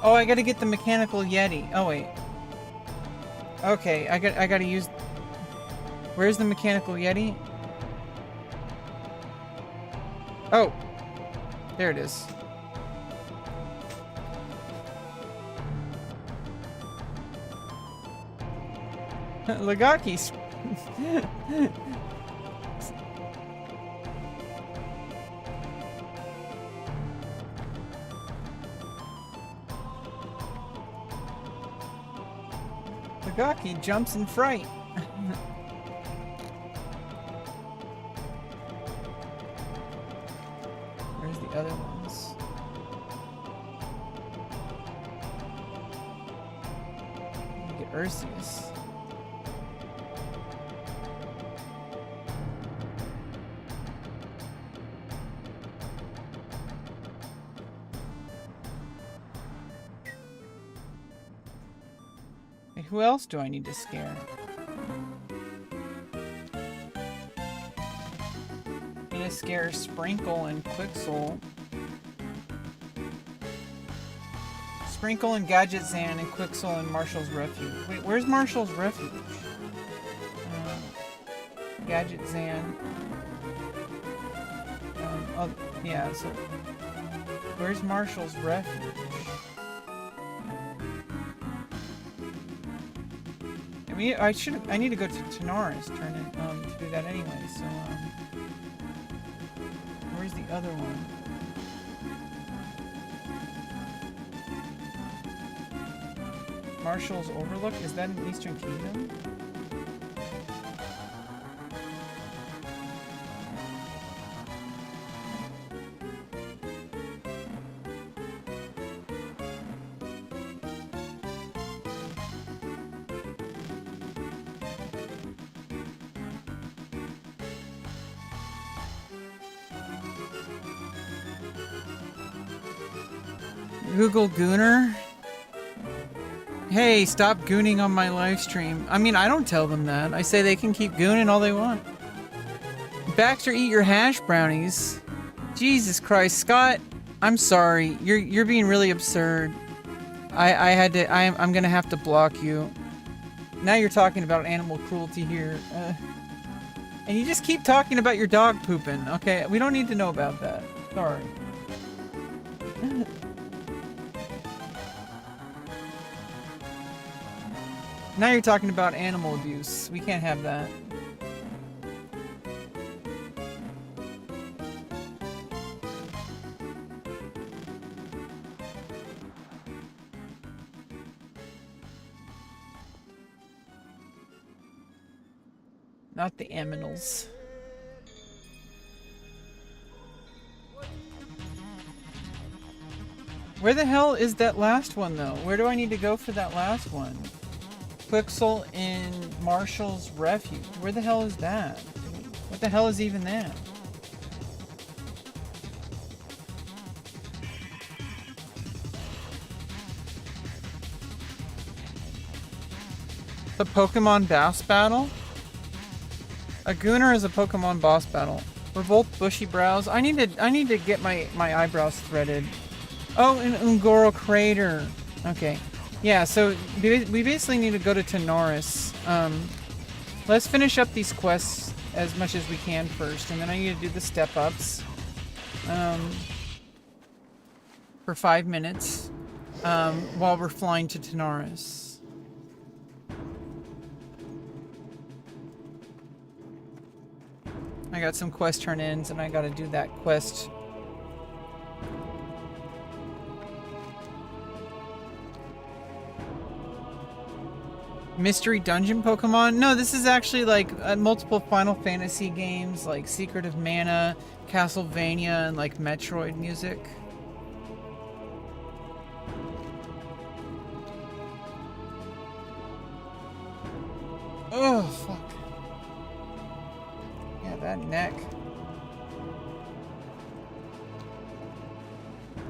Oh, I gotta get the mechanical Yeti. Oh wait. Okay, I gotta use. Where's the mechanical Yeti? Oh, there it is. Lagaki's. Lagaki jumps in fright. Where's the other ones? Get Ursius. who else do I need to scare? I need to scare Sprinkle and Quixel. Sprinkle and Gadget Zan and Quixel and Marshall's Refuge. Wait, where's Marshall's Refuge? Gadget Zan. Oh, yeah, so... Where's Marshall's Refuge? I mean, I need to go to Tanaris, to do that anyway, so, where's the other one? Marshall's Overlook? Is that in Eastern Kingdom? Google Gooner? Hey, stop gooning on my live stream. I mean, I don't tell them that. I say they can keep gooning all they want. Baxter, eat your hash brownies. Jesus Christ, Scott. I'm sorry. You're being really absurd. I'm gonna have to block you. Now you're talking about animal cruelty here. And you just keep talking about your dog pooping. Okay, we don't need to know about that. Sorry. Now you're talking about animal abuse. We can't have that. Not the aminals. Where the hell is that last one, though? Where do I need to go for that last one? Quixel in Marshall's Refuge. Where the hell is that? What the hell is even that? The Pokemon boss battle? A Gooner is a Pokemon boss battle. Revolt Bushy Brows. I need to get my eyebrows threaded. Oh, an Ungoro Crater. Okay. Yeah, so we basically need to go to Tanaris. Let's finish up these quests as much as we can first, and then I need to do the step-ups for 5 minutes while we're flying to Tanaris. I got some quest turn-ins, and I gotta do that quest. Mystery Dungeon Pokemon? No, this is actually like multiple Final Fantasy games, like Secret of Mana, Castlevania, and like Metroid music. Oh, fuck. Yeah, that neck.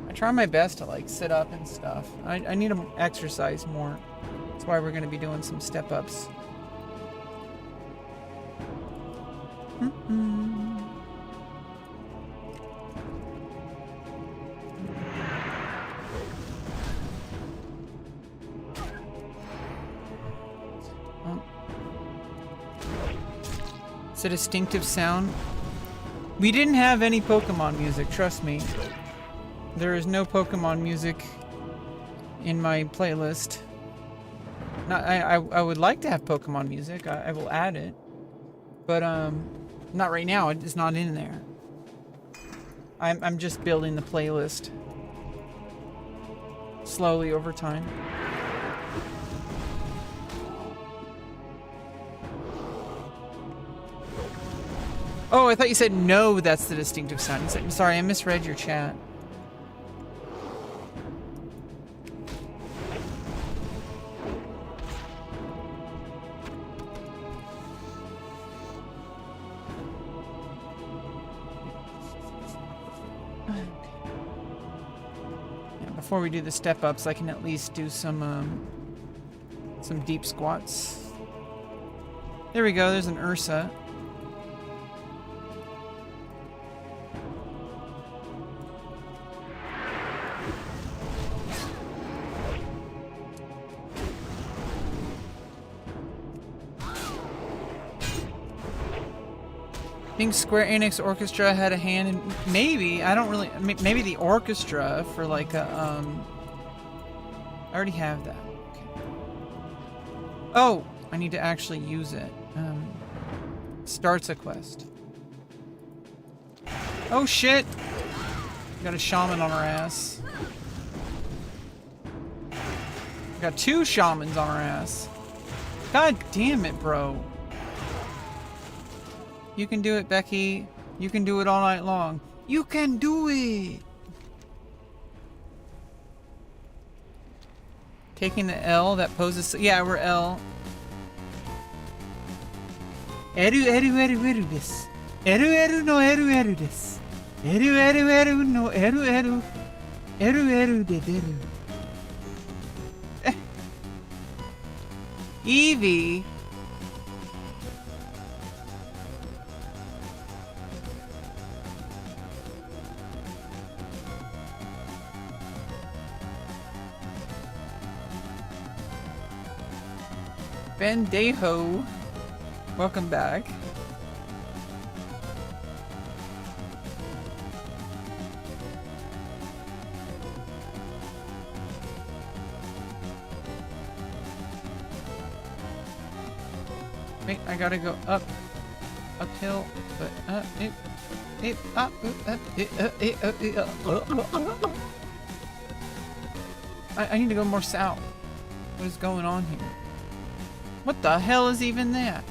I try my best to like sit up and stuff. I need to exercise more. That's why we're going to be doing some step-ups. It's a distinctive sound. We didn't have any Pokemon music, trust me. There is no Pokemon music in my playlist. I would like to have Pokemon music. I will add it. But, not right now. It's not in there. I'm just building the playlist. Slowly over time. Oh, I thought you said no, that's the distinctive sound. Sorry, I misread your chat. Before we do the step-ups, I can at least do some Some deep squats. There we go, there's an Ursa. I think Square Enix Orchestra had a hand in, maybe, I don't really, maybe the orchestra for like a, I already have that. Okay. Oh, I need to actually use it. Starts a quest. Oh shit! Got a shaman on our ass. Got 2 shamans on our ass. God damn it, bro. You can do it, Becky. You can do it all night long. You can do it! Taking the L, that poses... Yeah, we're L. Eru des. Eru no eru des. Eru no eru. Eru de deru. Evie. Bendejo. Welcome back. Wait, I gotta go uphill, but I need to go more south. What is going on here? What the hell is even that?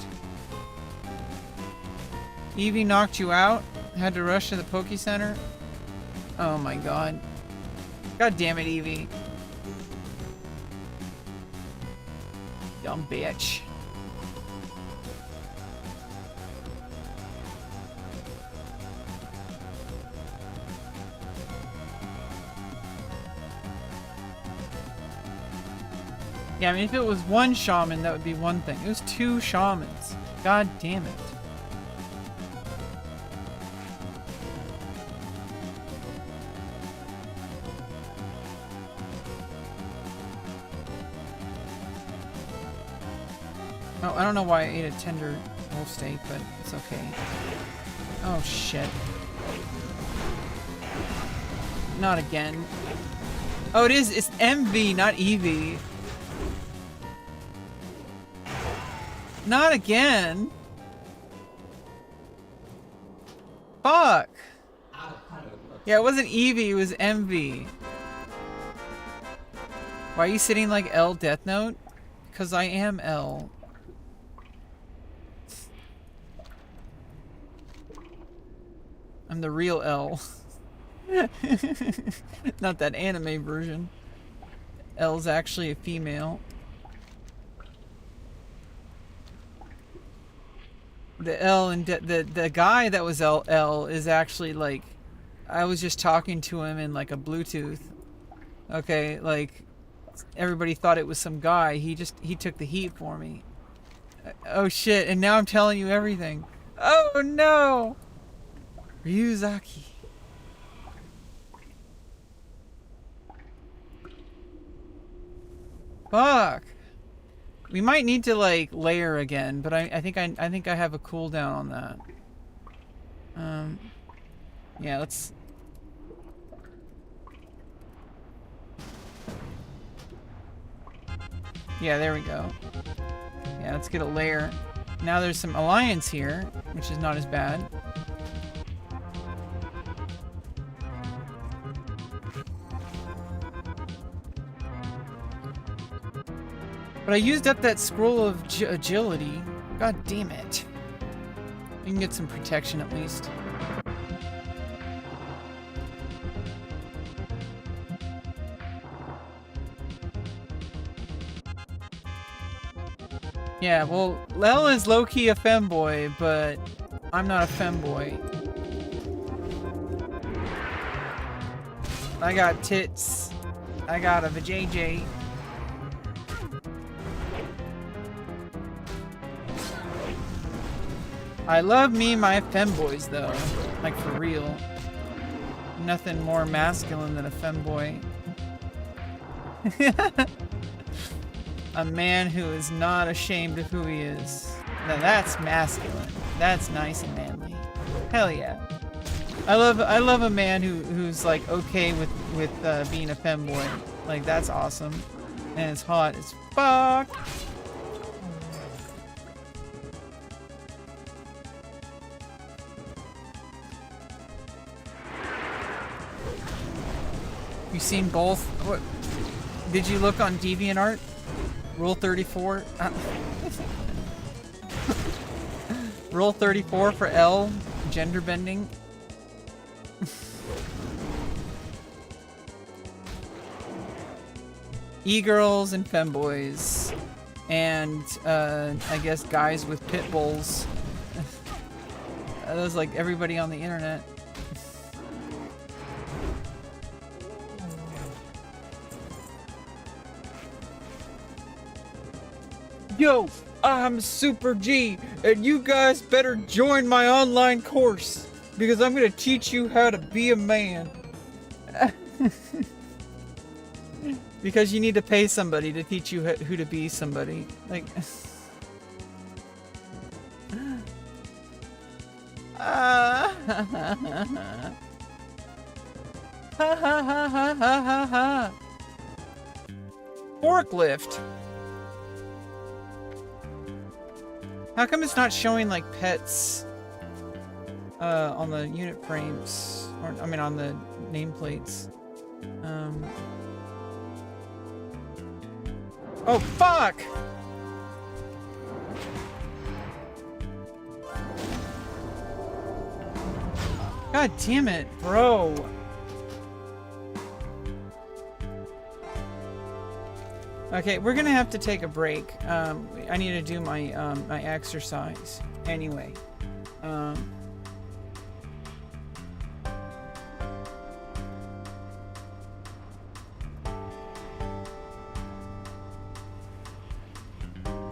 Evie knocked you out? Had to rush to the Poke Center? Oh my god. God damn it, Evie. Dumb bitch. Yeah, I mean, if it was 1 shaman, that would be one thing. It was 2 shamans. God damn it. Oh, I don't know why I ate a tender wolf steak, but it's okay. Oh, shit. Not again. Oh, it's MV, not Evie. Not again. Fuck. Yeah, it wasn't Evie, it was MV. Why are you sitting like L Death Note? Because I am L. I'm the real L. Not that anime version. L's actually a female. The L and the guy that was L is actually like, I was just talking to him in like a Bluetooth. Okay, like everybody thought it was some guy. He took the heat for me. Oh shit! And now I'm telling you everything. Oh no, Ryuzaki. Fuck. We might need to like layer again, but I think I have a cooldown on that. Yeah, let's. Yeah, there we go. Yeah, let's get a layer. Now there's some alliance here, which is not as bad. But I used up that scroll of agility. God damn it. We can get some protection at least. Yeah, well, Lel is low-key a femboy, but I'm not a femboy. I got tits. I got a vajayjay. I love me my femboys though. Like for real. Nothing more masculine than a femboy. A man who is not ashamed of who he is. Now that's masculine. That's nice and manly. Hell yeah. I love a man who's like okay with being a femboy. Like that's awesome. And it's hot as fuck. You seen both? What? Did you look on DeviantArt? Rule 34? Rule 34 for L, gender bending. E-girls and femboys. And, I guess guys with pit bulls. That was like everybody on the internet. Yo, I'm Super G, and you guys better join my online course, because I'm gonna teach you how to be a man. Because you need to pay somebody to teach you who to be somebody. Like... Ha ha ha ha ha ha. Forklift. How come it's not showing like pets on the unit frames, or I mean on the nameplates? Oh fuck! God damn it, bro! Okay, we're gonna have to take a break. I need to do my my exercise anyway. I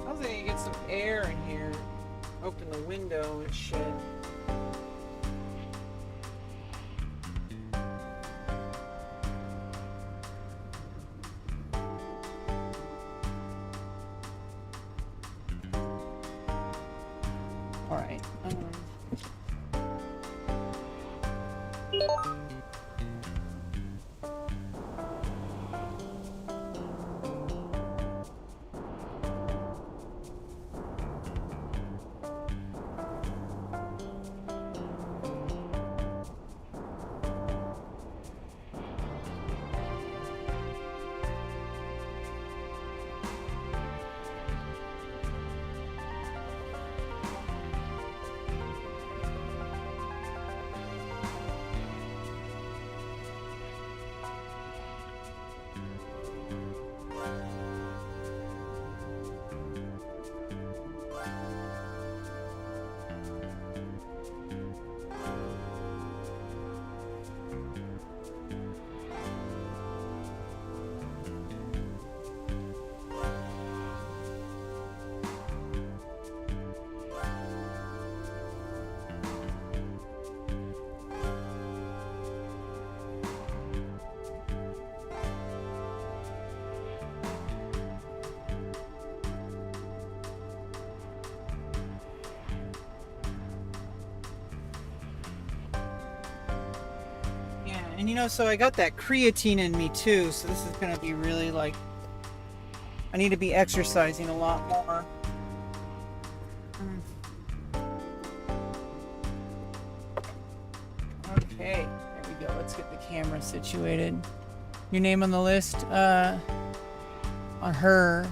was gonna get some air in here. Open the window and shit. Alright. And you know, so I got that creatine in me too, so this is gonna be really like, I need to be exercising a lot more. Okay, there we go, let's get the camera situated. Your name on the list, on her.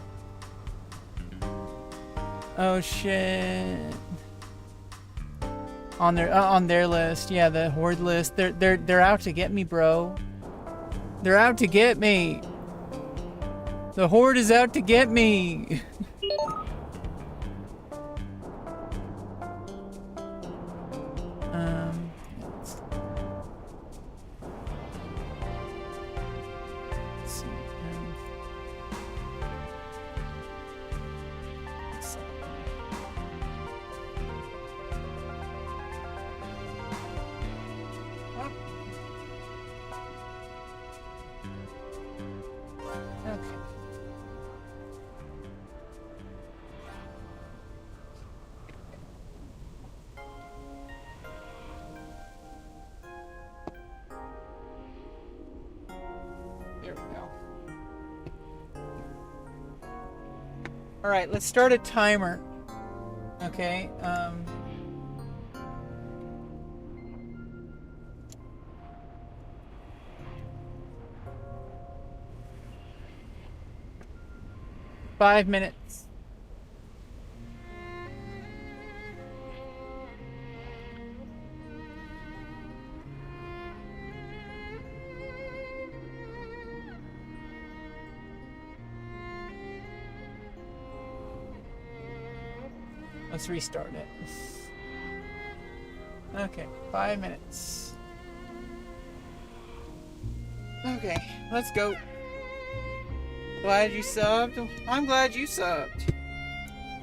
Oh shit. On their list, yeah, the horde list. They're out to get me, bro. They're out to get me. The horde is out to get me. Let's see. All right, let's start a timer. Okay. 5 minutes. Let's restart it. Okay, 5 minutes. Okay, let's go. Glad you subbed? I'm glad you subbed.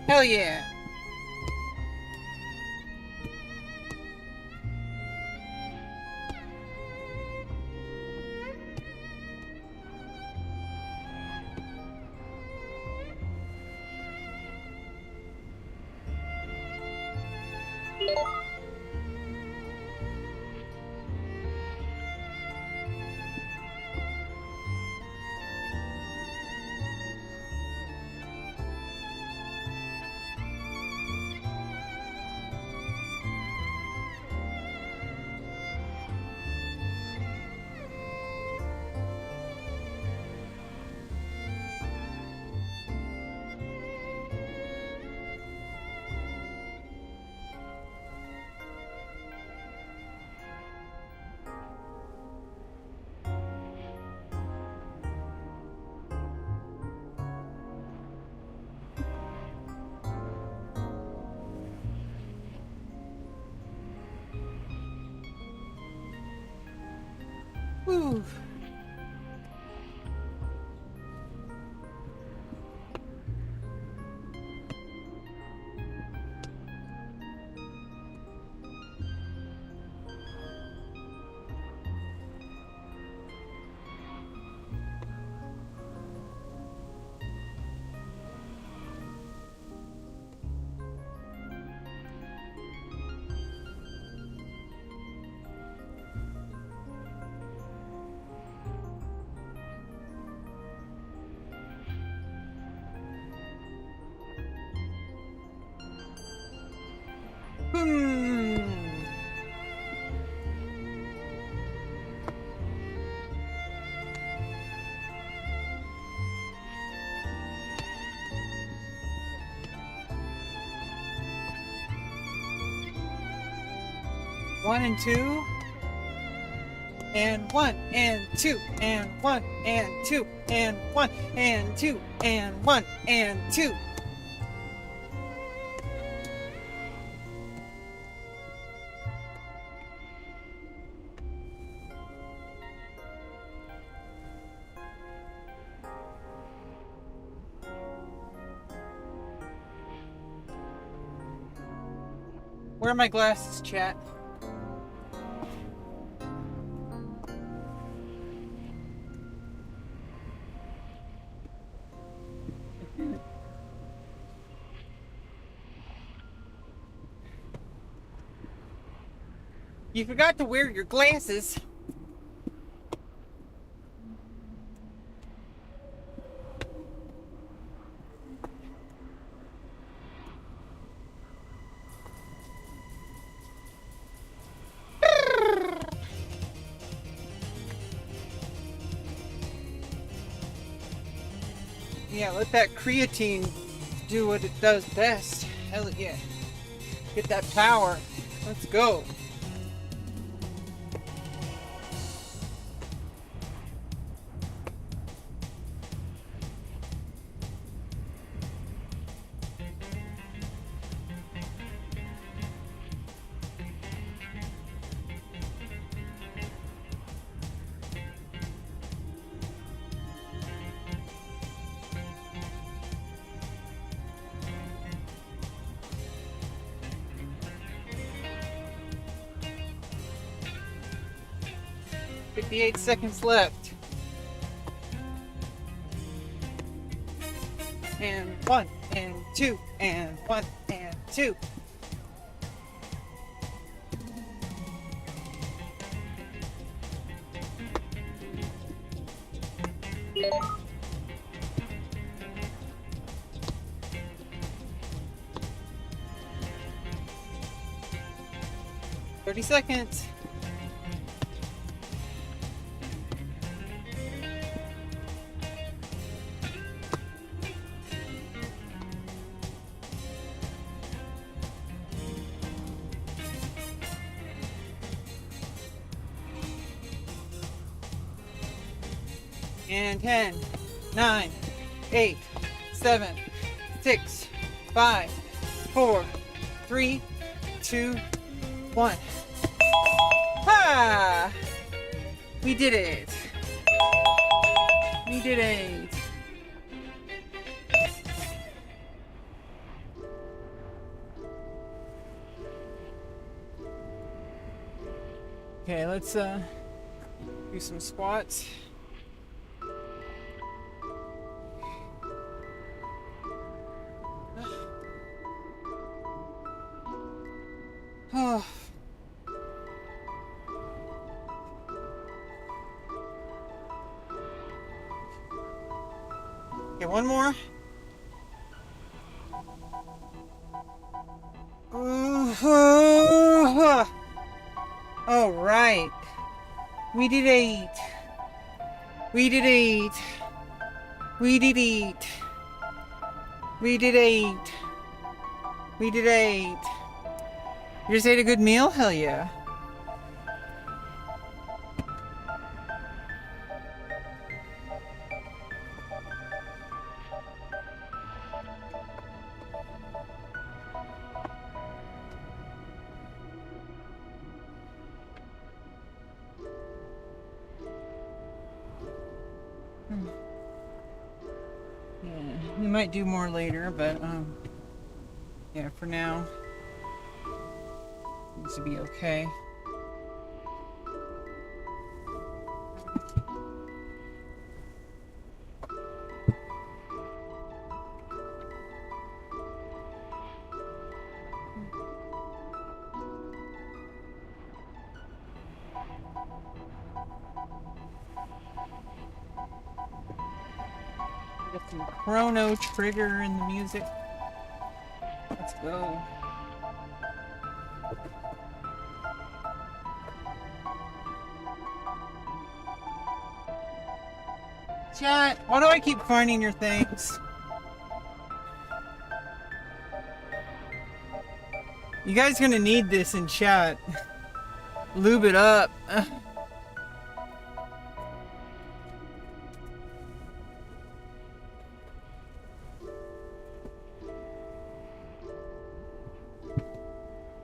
Hell yeah. Whew. Hmm. One and two, and one and two, and one and two, and one and two, and one and two. Where are my glasses, chat? You forgot to wear your glasses. Yeah, let that creatine do what it does best. Hell yeah. Get that power. Let's go. $58 seconds left. And one, and two, and one, and two. 30 seconds. And 10, 9, 8, 7, 6, 5, 4, 3, 2, 1. Ha! We did it. We did it. Okay, let's do some squats. Oh. Okay, one more. All right. We did 8. We did 8. We did 8. We did 8. We did 8. You just ate a good meal? Hell yeah. Yeah, we might do more later, but yeah, for now seems to be okay. Get some Chrono Trigger in the music. Let's go. Chat, why do I keep finding your things? You guys gonna need this in chat. Lube it up.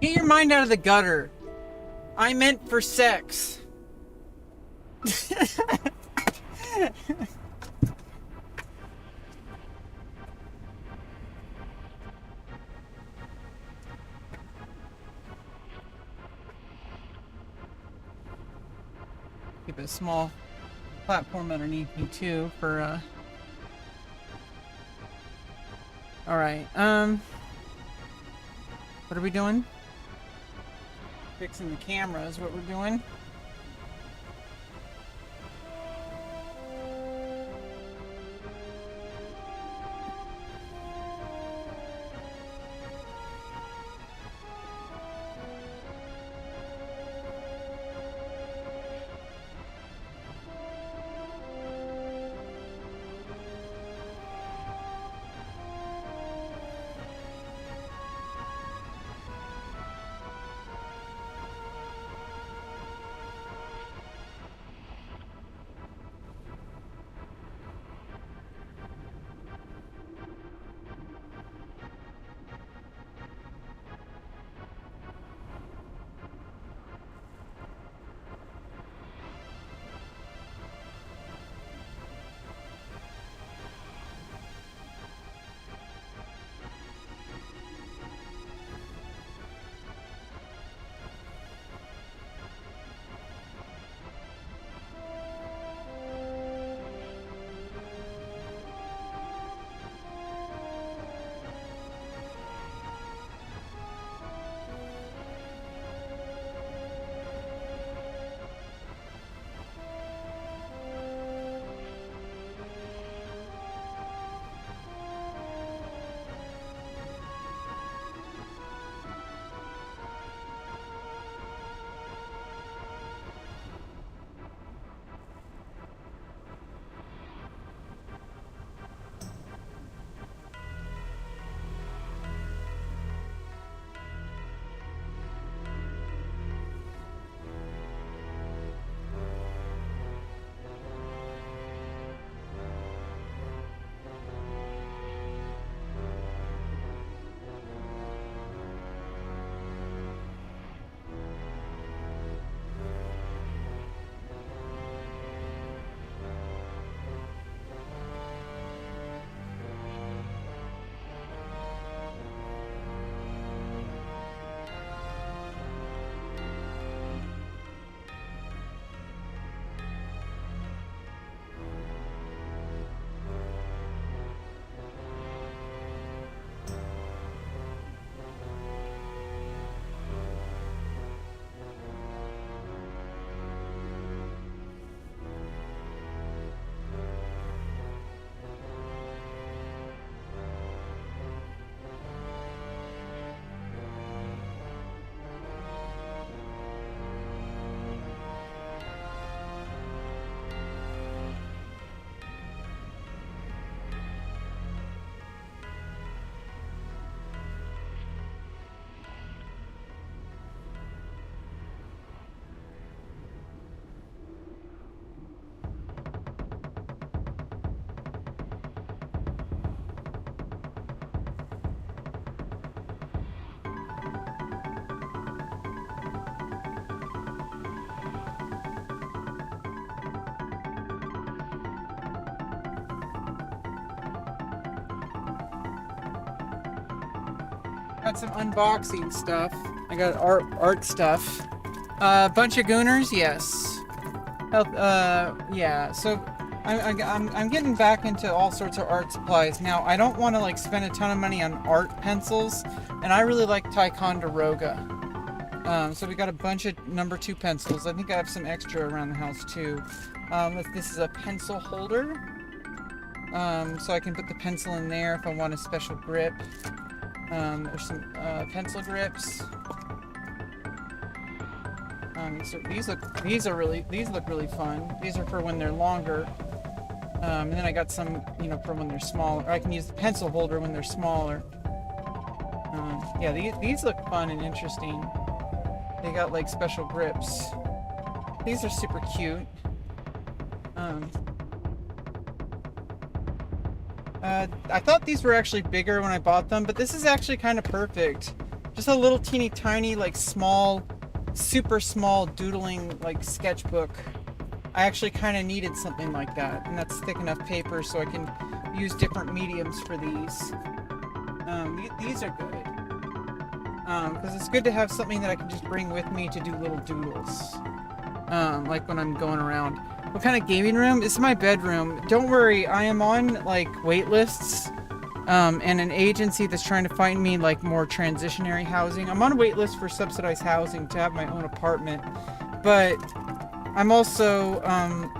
Get your mind out of the gutter. I meant for sex. Keep a small platform underneath me too for all right, what are we doing? Fixing the camera is what we're doing. got some unboxing stuff. I got art stuff. Bunch of gooners, yes. Yeah. So I'm getting back into all sorts of art supplies now. I don't want to like spend a ton of money on art pencils, and I really like Ticonderoga. So we got a bunch of number 2 pencils. I think I have some extra around the house too. This is a pencil holder. So I can put the pencil in there if I want a special grip. There's some pencil grips. So these look really fun. These are for when they're longer. And then I got some, for when they're smaller. I can use the pencil holder when they're smaller. Yeah, these look fun and interesting. They got like special grips. These are super cute. I thought these were actually bigger when I bought them, but this is actually kind of perfect. Just a little teeny tiny, like small, super small doodling like sketchbook. I actually kind of needed something like that, and that's thick enough paper so I can use different mediums for these. These are good. Because it's good to have something that I can just bring with me to do little doodles. Like when I'm going around. What kind of gaming room? This is my bedroom. Don't worry, I am on like wait lists. And an agency that's trying to find me like more transitionary housing. I'm on a wait list for subsidized housing to have my own apartment. But I'm also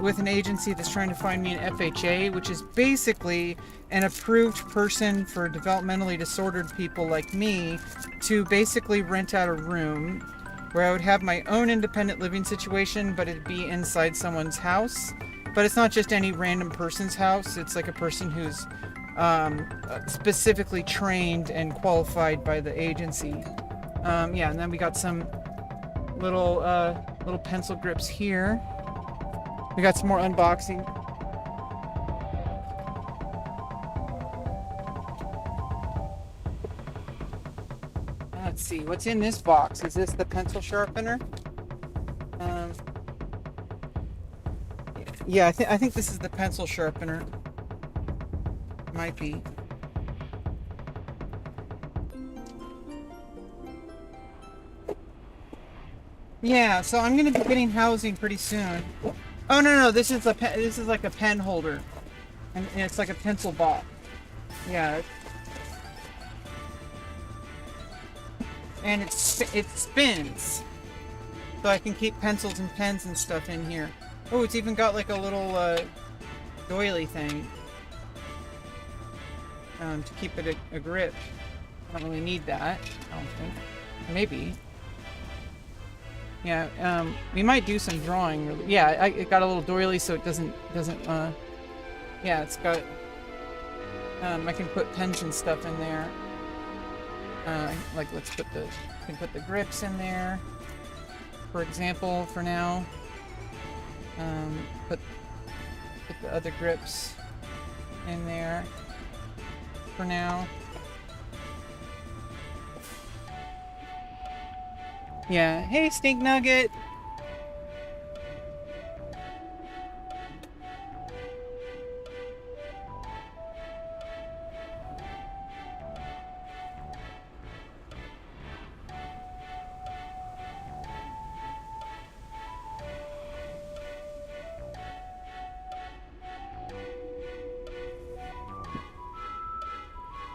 with an agency that's trying to find me an FHA, which is basically an approved person for developmentally disordered people like me to basically rent out a room where I would have my own independent living situation, but it'd be inside someone's house. But it's not just any random person's house. It's like a person who's specifically trained and qualified by the agency. Yeah, and then we got some little pencil grips here. We got some more unboxing. Let's see, what's in this box? Is this the pencil sharpener? Yeah, I think this is the pencil sharpener. Might be. Yeah, so I'm gonna be getting housing pretty soon. Oh no, this is like a pen holder, and it's like a pencil box. Yeah. And it spins, so I can keep pencils and pens and stuff in here. Oh, it's even got like a little doily thing to keep it a grip. I don't really need that, I don't think. Maybe. Yeah, we might do some drawing. Yeah, it got a little doily so it doesn't. Yeah, it's got. I can put pens and stuff in there. Like we can put the grips in there, for example, for now. Put the other grips in there for now. Yeah, hey Stink Nugget!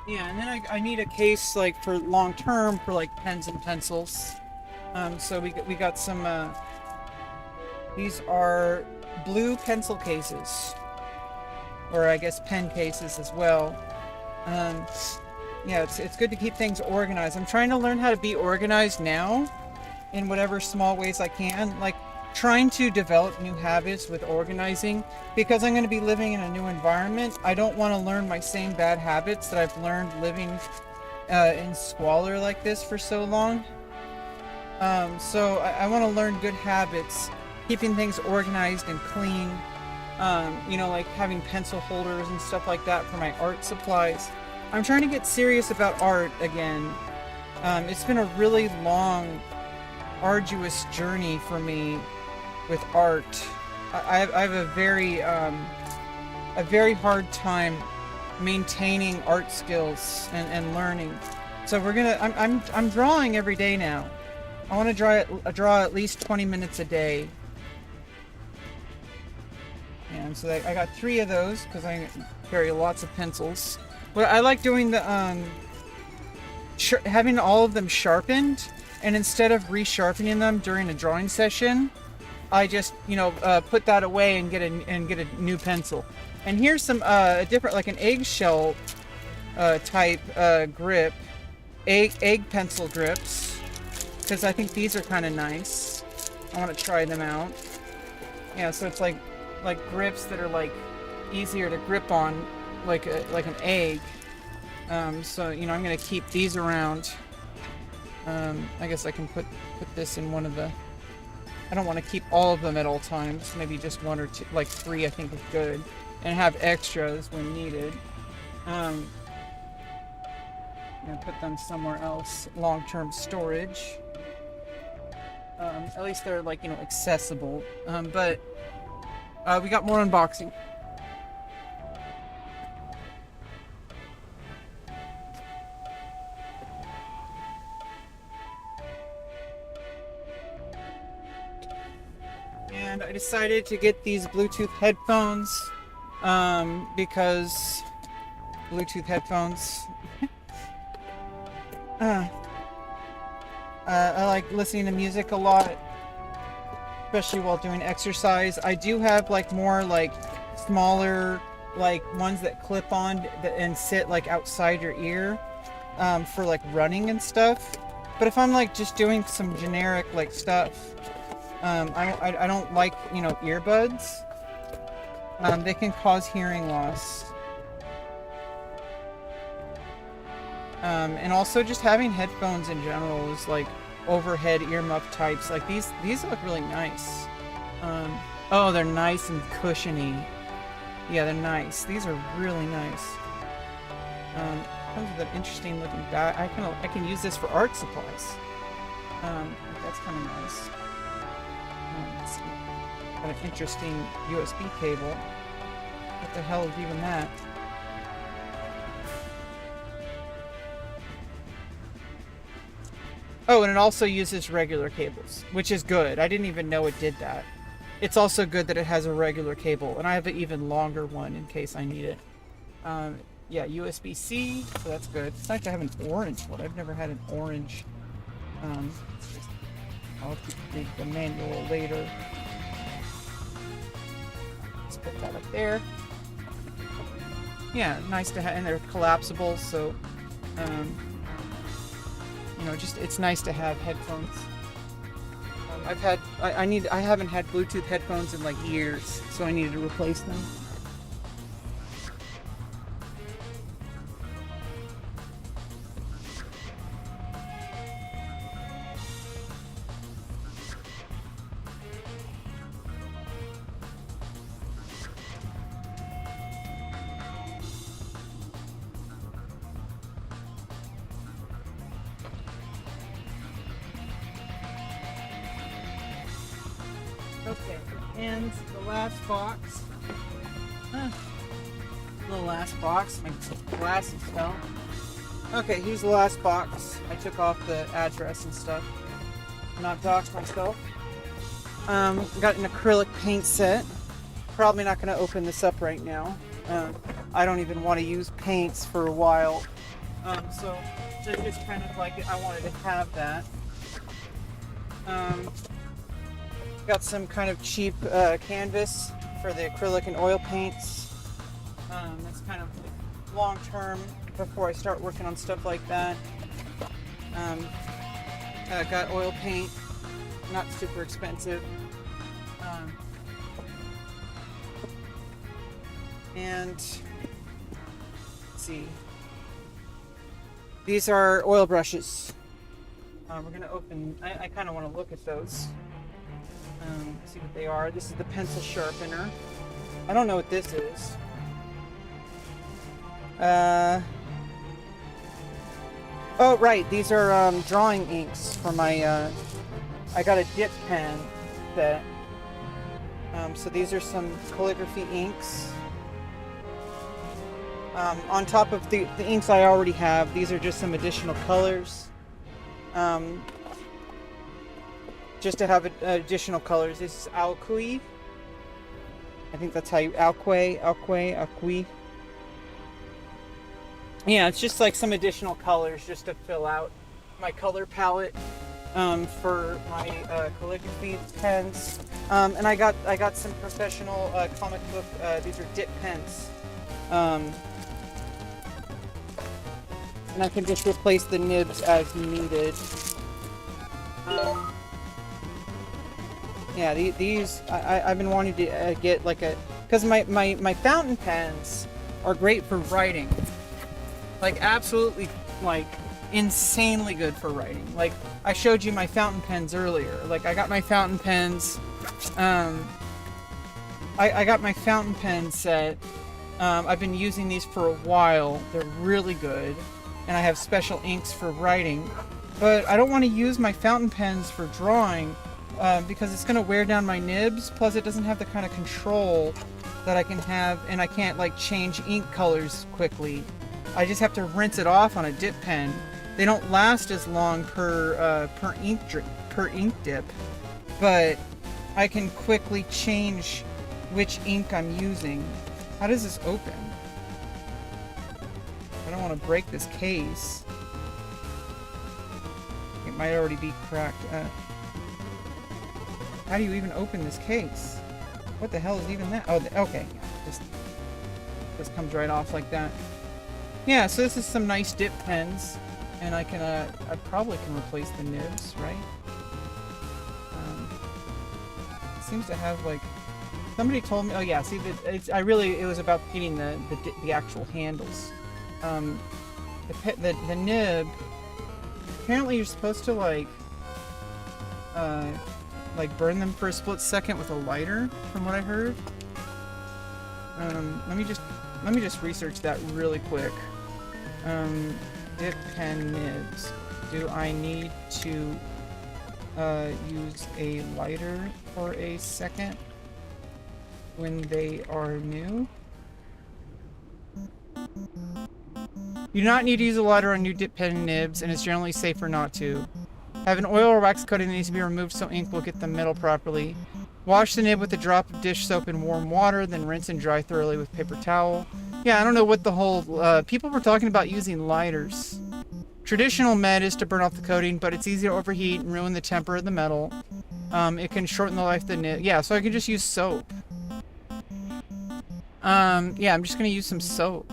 Yeah, and then I need a case like for long term for like pens and pencils. So we got some. These are blue pencil cases, or I guess pen cases as well. Yeah, it's good to keep things organized. I'm trying to learn how to be organized now, in whatever small ways I can. Like trying to develop new habits with organizing, because I'm going to be living in a new environment. I don't want to learn my same bad habits that I've learned living in squalor like this for so long. So I want to learn good habits, keeping things organized and clean. Like having pencil holders and stuff like that for my art supplies. I'm trying to get serious about art again. It's been a really long, arduous journey for me with art. I have a very hard time maintaining art skills and learning. So we're gonna. I'm drawing every day now. I want to draw at least 20 minutes a day. And so I got 3 of those because I carry lots of pencils. But I like doing the having all of them sharpened, and instead of resharpening them during a drawing session, I just put that away and get a new pencil. And here's some different, like an eggshell type grip, egg pencil grips, because I think these are kind of nice. I want to try them out. Yeah, so it's like grips that are like easier to grip on, like an egg. So I'm gonna keep these around. I guess I can put this in one of the. I don't want to keep all of them at all times. Maybe just 1 or 2, like 3. I think is good, and have extras when needed. I'm gonna put them somewhere else, long-term storage. At least they're like accessible. But we got more unboxing. And I decided to get these Bluetooth headphones because Bluetooth headphones. I like listening to music a lot, especially while doing exercise. I do have like more like smaller like ones that clip on and sit like outside your ear for like running and stuff. But if I'm like just doing some generic like stuff, I don't like earbuds. They can cause hearing loss. And also just having headphones in general is like overhead earmuff types. Like these look really nice. Oh, they're nice and cushiony. Yeah, they're nice. These are really nice. Comes with an interesting looking bag. I can use this for art supplies. That's kind of nice. Let's see. Got an interesting USB cable. What the hell is even that? Oh, and it also uses regular cables, which is good. I didn't even know it did that. It's also good that it has a regular cable, and I have an even longer one in case I need it. Yeah, USB-C, so that's good. It's nice to have an orange one. I've never had an orange. I'll read the manual later. Let's put that up there. Yeah, nice to have, and they're collapsible, so just it's nice to have headphones. I haven't had Bluetooth headphones in like years, so I needed to replace them. Okay, and the last box. The last box. My glasses fell. Okay, here's the last box. I took off the address and stuff. Not doxed myself. Got an acrylic paint set. Probably not going to open this up right now. I don't even want to use paints for a while. So just kind of like I wanted to have that. Got some kind of cheap canvas for the acrylic and oil paints. That's kind of like long term before I start working on stuff like that. Got oil paint, not super expensive. And let's see. These are oil brushes. We're gonna open. I kind of want to look at those. See what they are. This is the pencil sharpener. I don't know what this is. Oh, right. These are drawing inks for my. I got a dip pen set. So these are some calligraphy inks. On top of the inks I already have, these are just some additional colors. Just to have additional colors. This is Alqui. I think that's how you... Alqui. Yeah, it's just like some additional colors just to fill out my color palette for my calligraphy pens. And I got some professional comic book. These are dip pens. And I can just replace the nibs as needed. Yeah, these I've been wanting to get like a, because my fountain pens are great for writing. Like absolutely, like insanely good for writing. Like I showed you my fountain pens earlier. Like I got my fountain pens. I got my fountain pen set. I've been using these for a while. They're really good, and I have special inks for writing. But I don't want to use my fountain pens for drawing because it's going to wear down my nibs. Plus, it doesn't have the kind of control that I can have, and I can't like change ink colors quickly. I just have to rinse it off on a dip pen. They don't last as long per ink dip, but I can quickly change which ink I'm using. How does this open? I don't want to break this case. It might already be cracked. How do you even open this case? What the hell is even that? Oh, okay. This comes right off like that. Yeah, so this is some nice dip pens, and I probably can replace the nibs, right? It seems to have like, somebody told me. Oh yeah, see, it was about getting the actual handles. The nib. Apparently, you're supposed to like burn them for a split second with a lighter, from what I heard. Let me just research that really quick. Dip pen nibs. Do I need to use a lighter for a second when they are new? You do not need to use a lighter on new dip pen nibs, and it's generally safer not to. Have an oil or wax coating that needs to be removed so ink will get the metal properly. Wash the nib with a drop of dish soap and warm water, then rinse and dry thoroughly with paper towel. Yeah, I don't know what the whole... people were talking about using lighters. Traditional med is to burn off the coating, but it's easy to overheat and ruin the temper of the metal. It can shorten the life of the nib. Yeah, so I can just use soap. Yeah, I'm just gonna use some soap.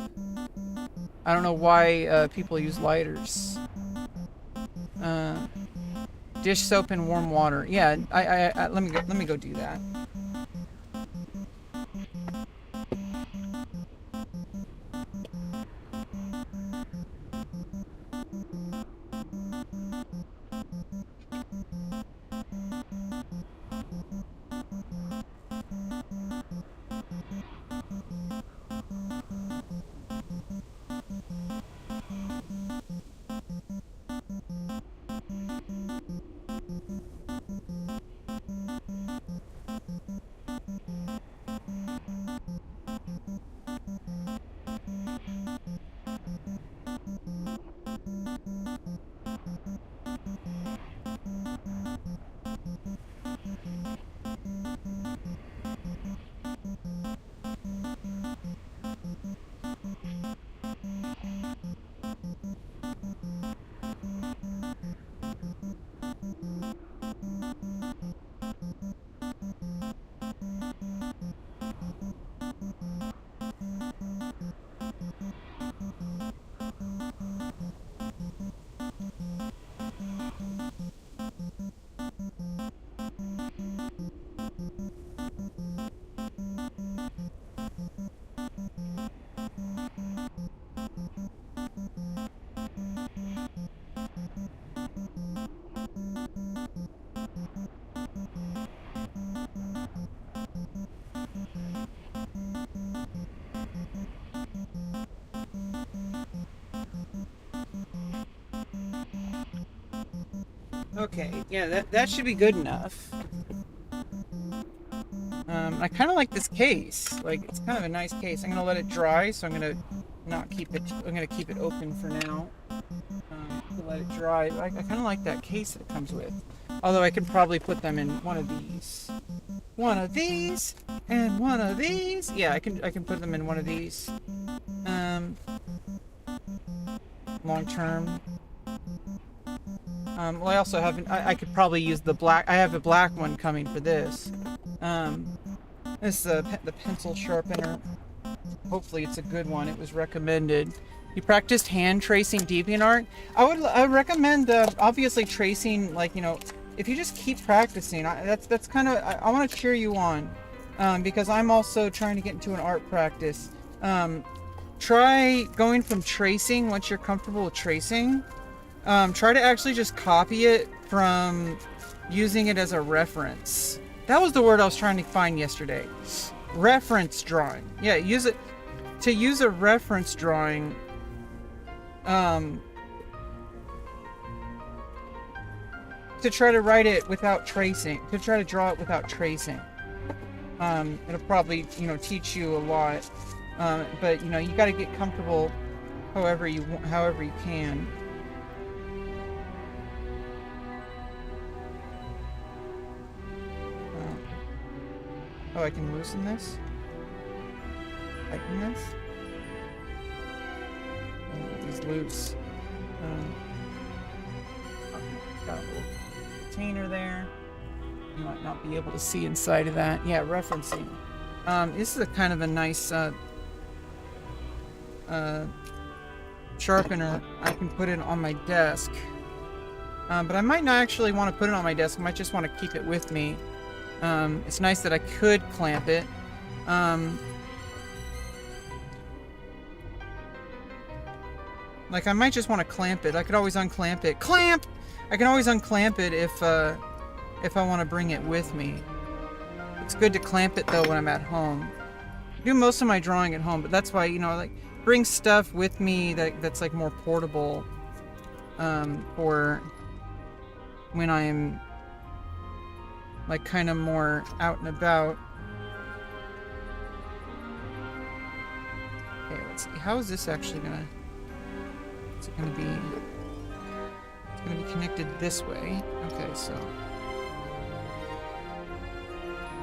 I don't know why people use lighters. Dish soap and warm water. Yeah, let me go do that. Okay, yeah, that should be good enough. I kind of like this case. Like, it's kind of a nice case. I'm gonna let it dry, so I'm gonna not keep it. I'm gonna keep it open for now to let it dry. I kind of like that case that it comes with. Although I could probably put them in one of these, and one of these. Yeah, I can put them in one of these. Long term. Well, I also have. I could probably use the black. I have a black one coming for this. This is the pencil sharpener. Hopefully it's a good one. It was recommended. You practiced hand tracing DeviantArt? I would recommend obviously tracing, like, you know, if you just keep practicing. That's kind of, I want to cheer you on because I'm also trying to get into an art practice. Try going from tracing once you're comfortable with tracing. Try to actually just copy it from using it as a reference. That was the word I was trying to find yesterday. Reference drawing. Yeah, use it to use a reference drawing. To try to write it without tracing, to try to draw it without tracing. It'll probably, you know, teach you a lot. But you know, you got to get comfortable however you can. Oh, I can loosen this? Tighten this? Oh, it's loose. Got a little container there. You might not be able to see inside of that. Yeah, referencing. This is a kind of a nice sharpener. I can put it on my desk. But I might not actually want to put it on my desk. I might just want to keep it with me. It's nice that I could clamp it. Like I might just want to clamp it. I could always unclamp it. Clamp! I can always unclamp it if I want to bring it with me. It's good to clamp it though when I'm at home. I do most of my drawing at home, but that's why, you know, like bring stuff with me that's like more portable for when I'm like kind of more out and about. Okay, let's see. How is this actually gonna? Is it gonna be? It's gonna be connected this way. Okay, so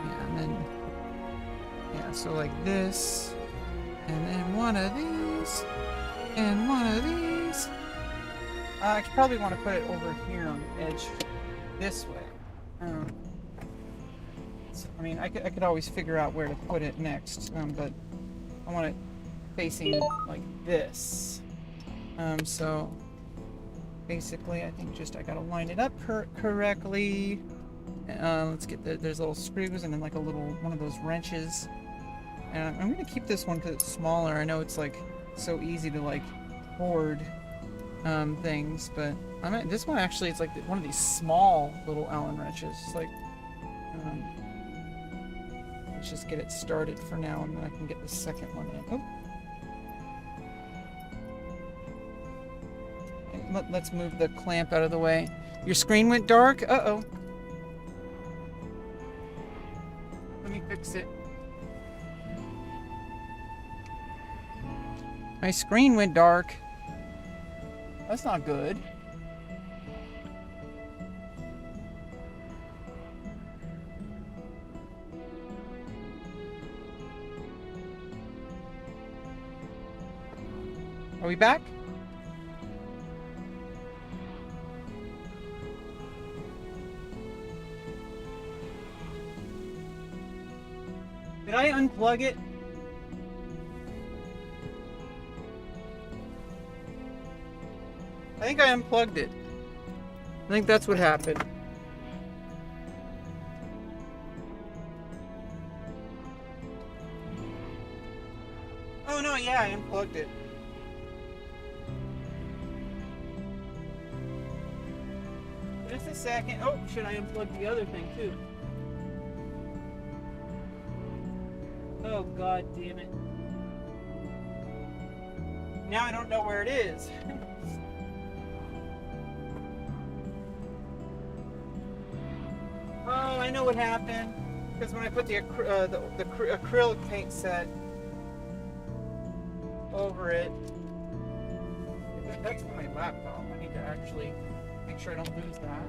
yeah, and then yeah, so like this, and then one of these, and one of these. I probably want to put it over here on the edge, this way. I mean, I could always figure out where to put it next, but I want it facing like this. So basically, I think just I gotta line it up correctly. Let's get there's little screws and then like a little one of those wrenches. And I'm gonna keep this one because it's smaller. I know it's like so easy to like hoard things, but this one actually it's like one of these small little Allen wrenches. It's like let's just get it started for now, and then I can get the second one in. Oh. Let's move the clamp out of the way. Your screen went dark? Uh-oh. Let me fix it. My screen went dark. That's not good. Are we back? Did I unplug it? I think I unplugged it. I think that's what happened. Oh no, yeah, I unplugged it. Just a second. Oh, should I unplug the other thing too? Oh, god damn it. Now I don't know where it is. Oh, I know what happened. Because when I put the acrylic paint set, over it. That's my laptop. I need to actually make sure I don't lose that.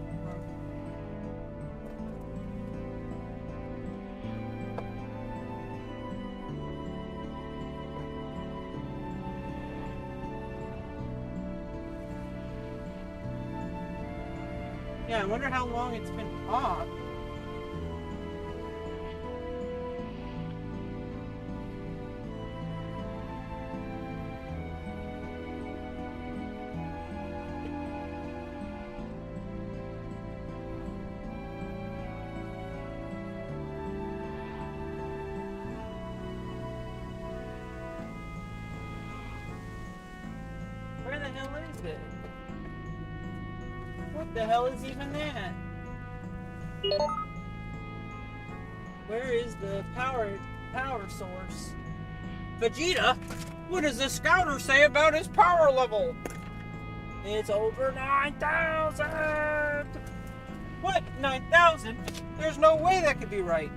Yeah, I wonder how long it's been off. Where the hell is it? What the hell is even that? Where is the power source? Vegeta, what does the scouter say about his power level? It's over 9,000! What? 9,000? There's no way that could be right.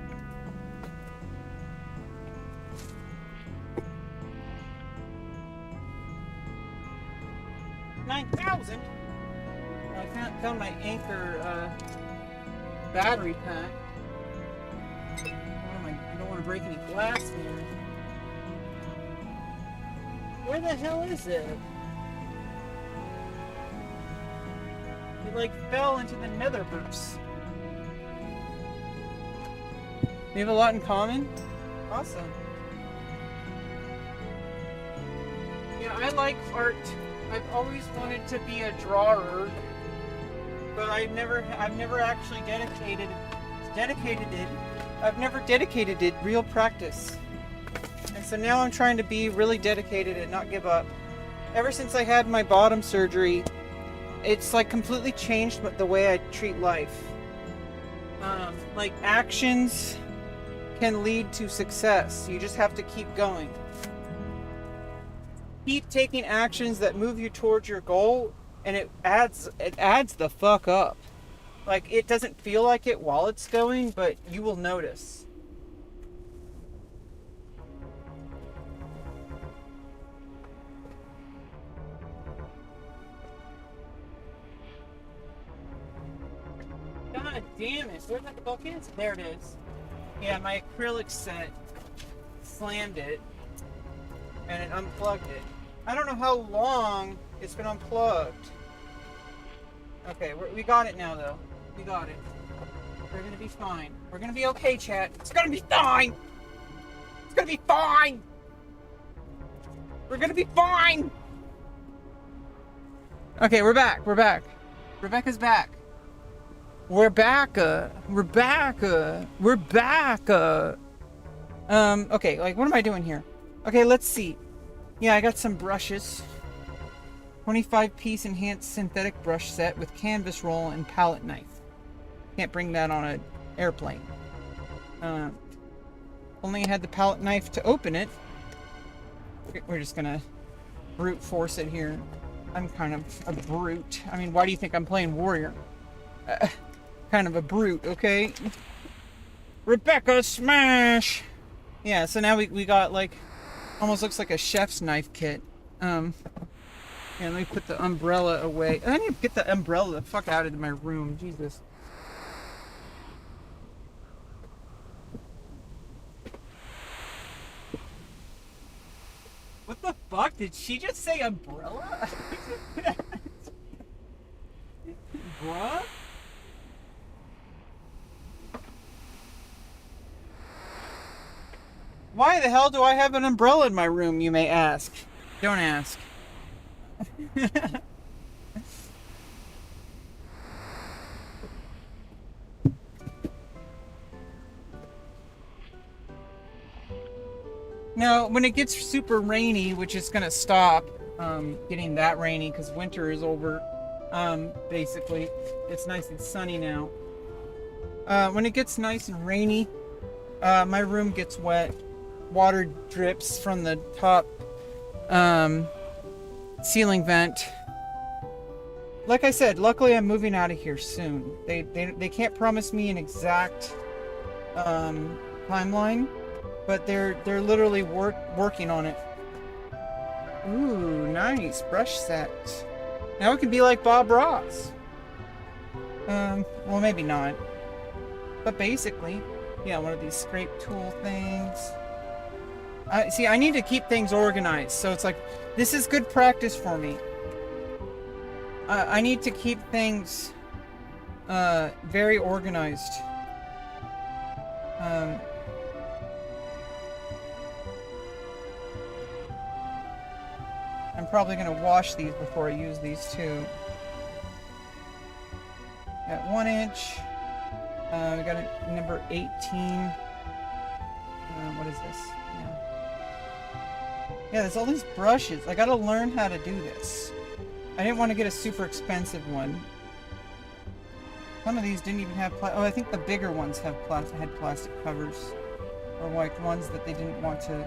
$9,000? I found my Anchor battery pack. I don't want to break any glass here. Where the hell is it? It like fell into the netherverse. We have a lot in common? Awesome. Yeah, I like art. I've always wanted to be a drawer, but I've never actually dedicated it. I've never dedicated it real practice. And so now I'm trying to be really dedicated and not give up. Ever since I had my bottom surgery, it's like completely changed the way I treat life. Like actions can lead to success. You just have to keep going. Keep taking actions that move you towards your goal, and it adds the fuck up. Like, it doesn't feel like it while it's going, but you will notice. God damn it, where the fuck is it? There it is. Yeah, my acrylic set slammed it, and it unplugged it. I don't know how long it's been unplugged. Okay, we got it now, though. We got it. We're gonna be fine. We're gonna be okay, chat. It's gonna be fine! It's gonna be fine! We're gonna be fine! Okay, we're back. We're back. Rebecca's back. We're back. We're back. We're back. Okay, like, what am I doing here? Okay, let's see. Yeah, I got some brushes. 25-piece enhanced synthetic brush set with canvas roll and palette knife. Can't bring that on an airplane. Only had the palette knife to open it. We're just gonna brute force it here. I'm kind of a brute. I mean, why do you think I'm playing warrior? Kind of a brute, okay? Rebecca smash! Yeah, so now we got like, almost looks like a chef's knife kit. Yeah, let me put the umbrella away. I need to get the umbrella the fuck out of my room. Jesus. What the fuck? Did she just say umbrella? Bruh? Why the hell do I have an umbrella in my room, you may ask? Don't ask. Now, when it gets super rainy, which is gonna stop getting that rainy because winter is over, basically. It's nice and sunny now. When it gets nice and rainy, my room gets wet. Water drips from the top ceiling vent. Like I said, luckily I'm moving out of here soon. They can't promise me an exact timeline, but they're literally working on it. Ooh, nice brush set. Now it can be like Bob Ross. Well, maybe not. But basically, yeah, one of these scrape tool things. See, I need to keep things organized, so it's like, this is good practice for me. I need to keep things very organized. I'm probably going to wash these before I use these too. Got 1 inch. We got a number 18. What is this? Yeah, there's all these brushes. I gotta learn how to do this. I didn't want to get a super expensive one. Some of these didn't even have oh, I think the bigger ones have had plastic covers. Or like ones that they didn't want to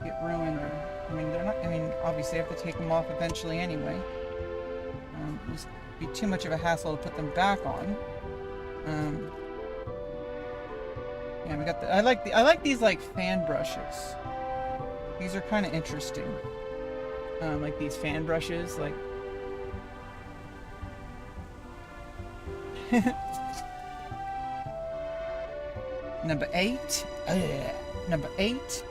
get ruined. Or, I mean, they're not, I mean, obviously I have to take them off eventually anyway. It would be too much of a hassle to put them back on. Yeah, we got the, I like these like fan brushes. These are kind of interesting. Like these fan brushes, like. Number 8. Number 8.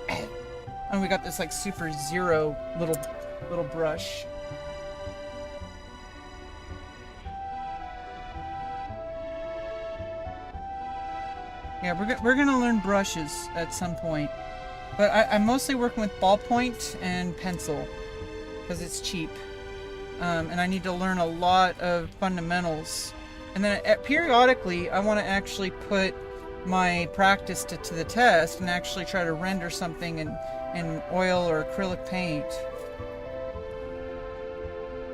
And we got this like super zero little brush. Yeah, we're gonna learn brushes at some point. But I'm mostly working with ballpoint and pencil because it's cheap. And I need to learn a lot of fundamentals. And then periodically, I want to actually put my practice to the test and actually try to render something in oil or acrylic paint.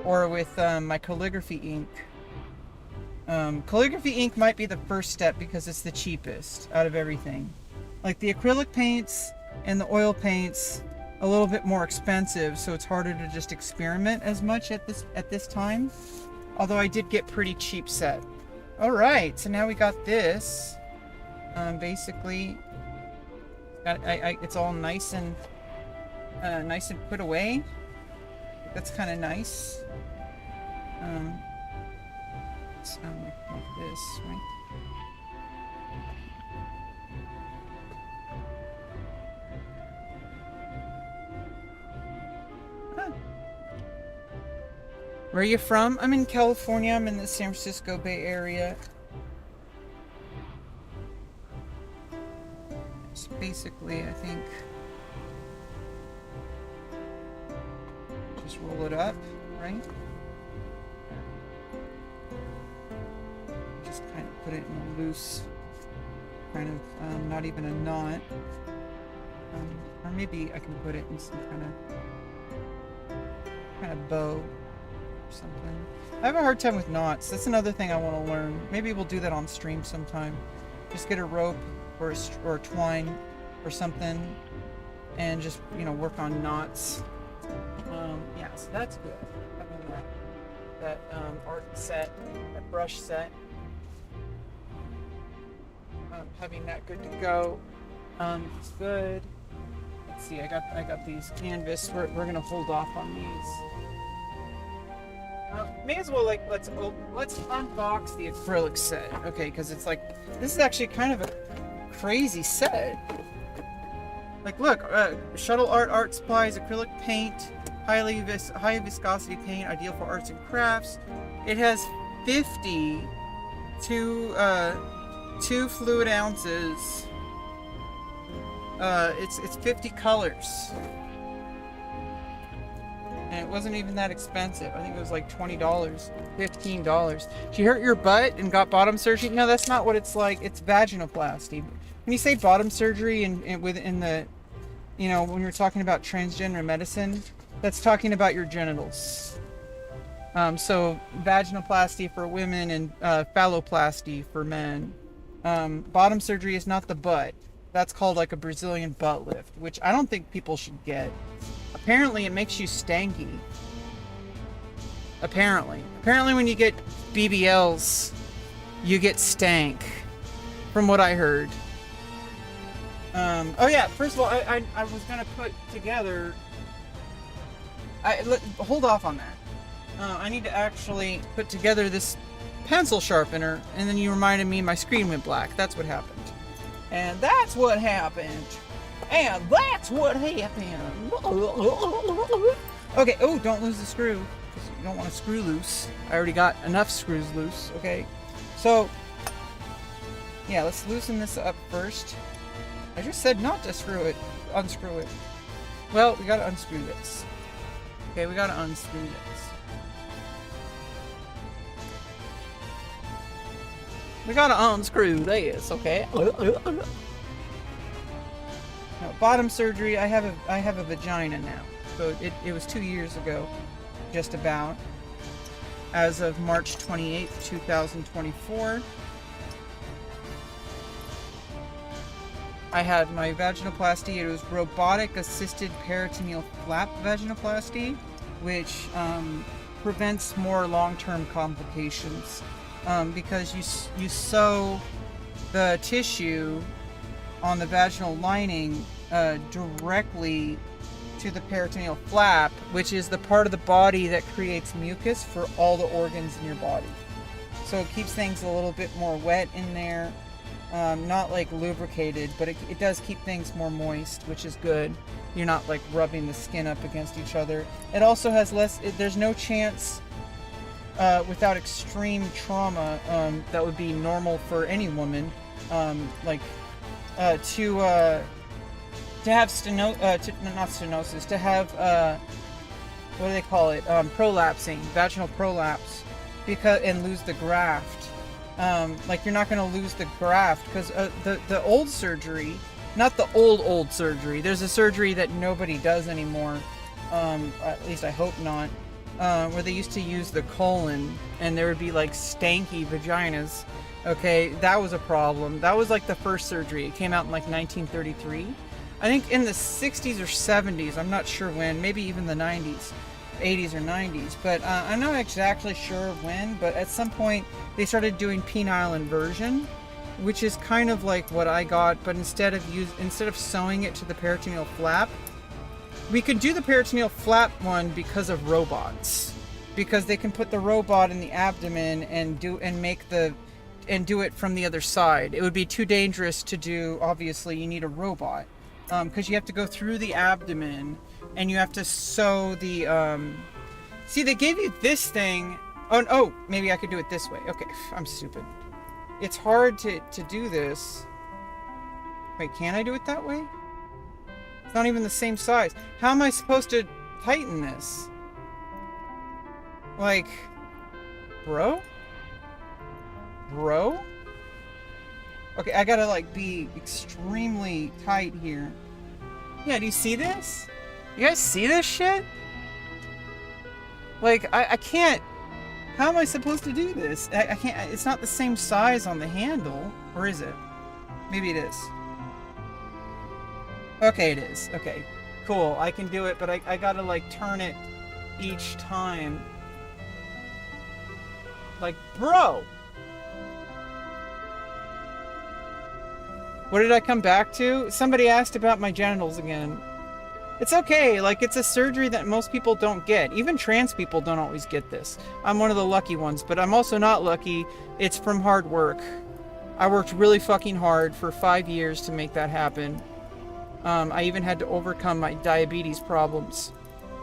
Or with my calligraphy ink. Calligraphy ink might be the first step because it's the cheapest out of everything. Like the acrylic paints and the oil paints, a little bit more expensive, so it's harder to just experiment as much at this time. Although I did get pretty cheap set. All right, so now we got this. Basically, it's all nice and put away. That's kind of nice. Like this, right? Where are you from? I'm in California. I'm in the San Francisco Bay Area. So basically, I think just roll it up, right? Just kind of put it in a loose, kind of not even a knot. Or maybe I can put it in some kind of bow. Something. I have a hard time with knots. That's another thing I want to learn. Maybe we'll do that on stream sometime. Just get a rope or a twine or something and just, you know, work on knots. Yeah, so that's good. Having that art set, that brush set. Having that good to go. It's good. Let's see, I got these canvas. We're gonna hold off on these. May as well, like, let's unbox the acrylic set, okay? Because it's like, this is actually kind of a crazy set. Like, look, shuttle art supplies, acrylic paint, high viscosity paint, ideal for arts and crafts. It has 2 fluid ounces. It's 50 colors. And it wasn't even that expensive. I think it was like $20, $15. She hurt your butt and got bottom surgery? No, that's not what it's like. It's vaginoplasty. When you say bottom surgery within the, you know, when you're talking about transgender medicine, that's talking about your genitals. So vaginoplasty for women and phalloplasty for men. Bottom surgery is not the butt. That's called like a Brazilian butt lift, which I don't think people should get. Apparently, it makes you stanky. Apparently when you get BBLs, you get stank. From what I heard. Oh yeah, first of all, I was gonna put together hold off on that. I need to actually put together this pencil sharpener, and then you reminded me my screen went black. That's what happened. And that's what happened. And that's what happened. Okay, oh, don't lose the screw, because you don't want to screw loose. I already got enough screws loose, okay? So, yeah, let's loosen this up first. I just said not to unscrew it. Well, we gotta unscrew this. Okay, we gotta unscrew this. We gotta unscrew this, okay? Now, bottom surgery, I have a vagina now. So it was 2 years ago, just about. As of March 28th, 2024. I had my vaginoplasty. It was robotic assisted peritoneal flap vaginoplasty, which prevents more long-term complications. Because you sew the tissue on the vaginal lining directly to the peritoneal flap, which is the part of the body that creates mucus for all the organs in your body. So it keeps things a little bit more wet in there. Not like lubricated, but it does keep things more moist, which is good. You're not like rubbing the skin up against each other. It also has there's no chance without extreme trauma that would be normal for any woman, to have not stenosis, to have what do they call it, prolapsing, vaginal prolapse, and lose the graft. Like, you're not going to lose the graft, because the old surgery, not the old surgery, there's a surgery that nobody does anymore, at least I hope not, where they used to use the colon, and there would be like stanky vaginas. Okay, that was a problem. That was like the first surgery. It came out in like 1933. I think in the 60s or 70s, I'm not sure when, maybe even the 90s, 80s or 90s, but I'm not exactly sure when, but at some point they started doing penile inversion, which is kind of like what I got, but instead of sewing it to the peritoneal flap, we could do the peritoneal flap one because of robots, because they can put the robot in the abdomen and do it from the other side. It would be too dangerous to do. Obviously, you need a robot, because you have to go through the abdomen and you have to sew the. See, they gave you this thing. Oh, maybe I could do it this way. Okay, I'm stupid. It's hard to do this. Wait, can I do it that way? It's not even the same size. How am I supposed to tighten this? Like, bro? Okay, I gotta like be extremely tight here. Yeah, do you see this? You guys see this shit? Like, I can't. How am I supposed to do this? I can't. It's not the same size on the handle, or is it? Maybe it is. Okay, it is. Okay, cool. I can do it, but I gotta like turn it each time. Like, bro! What did I come back to? Somebody asked about my genitals again. It's okay, like, it's a surgery that most people don't get. Even trans people don't always get this. I'm one of the lucky ones, but I'm also not lucky. It's from hard work. I worked really fucking hard for 5 years to make that happen. I even had to overcome my diabetes problems.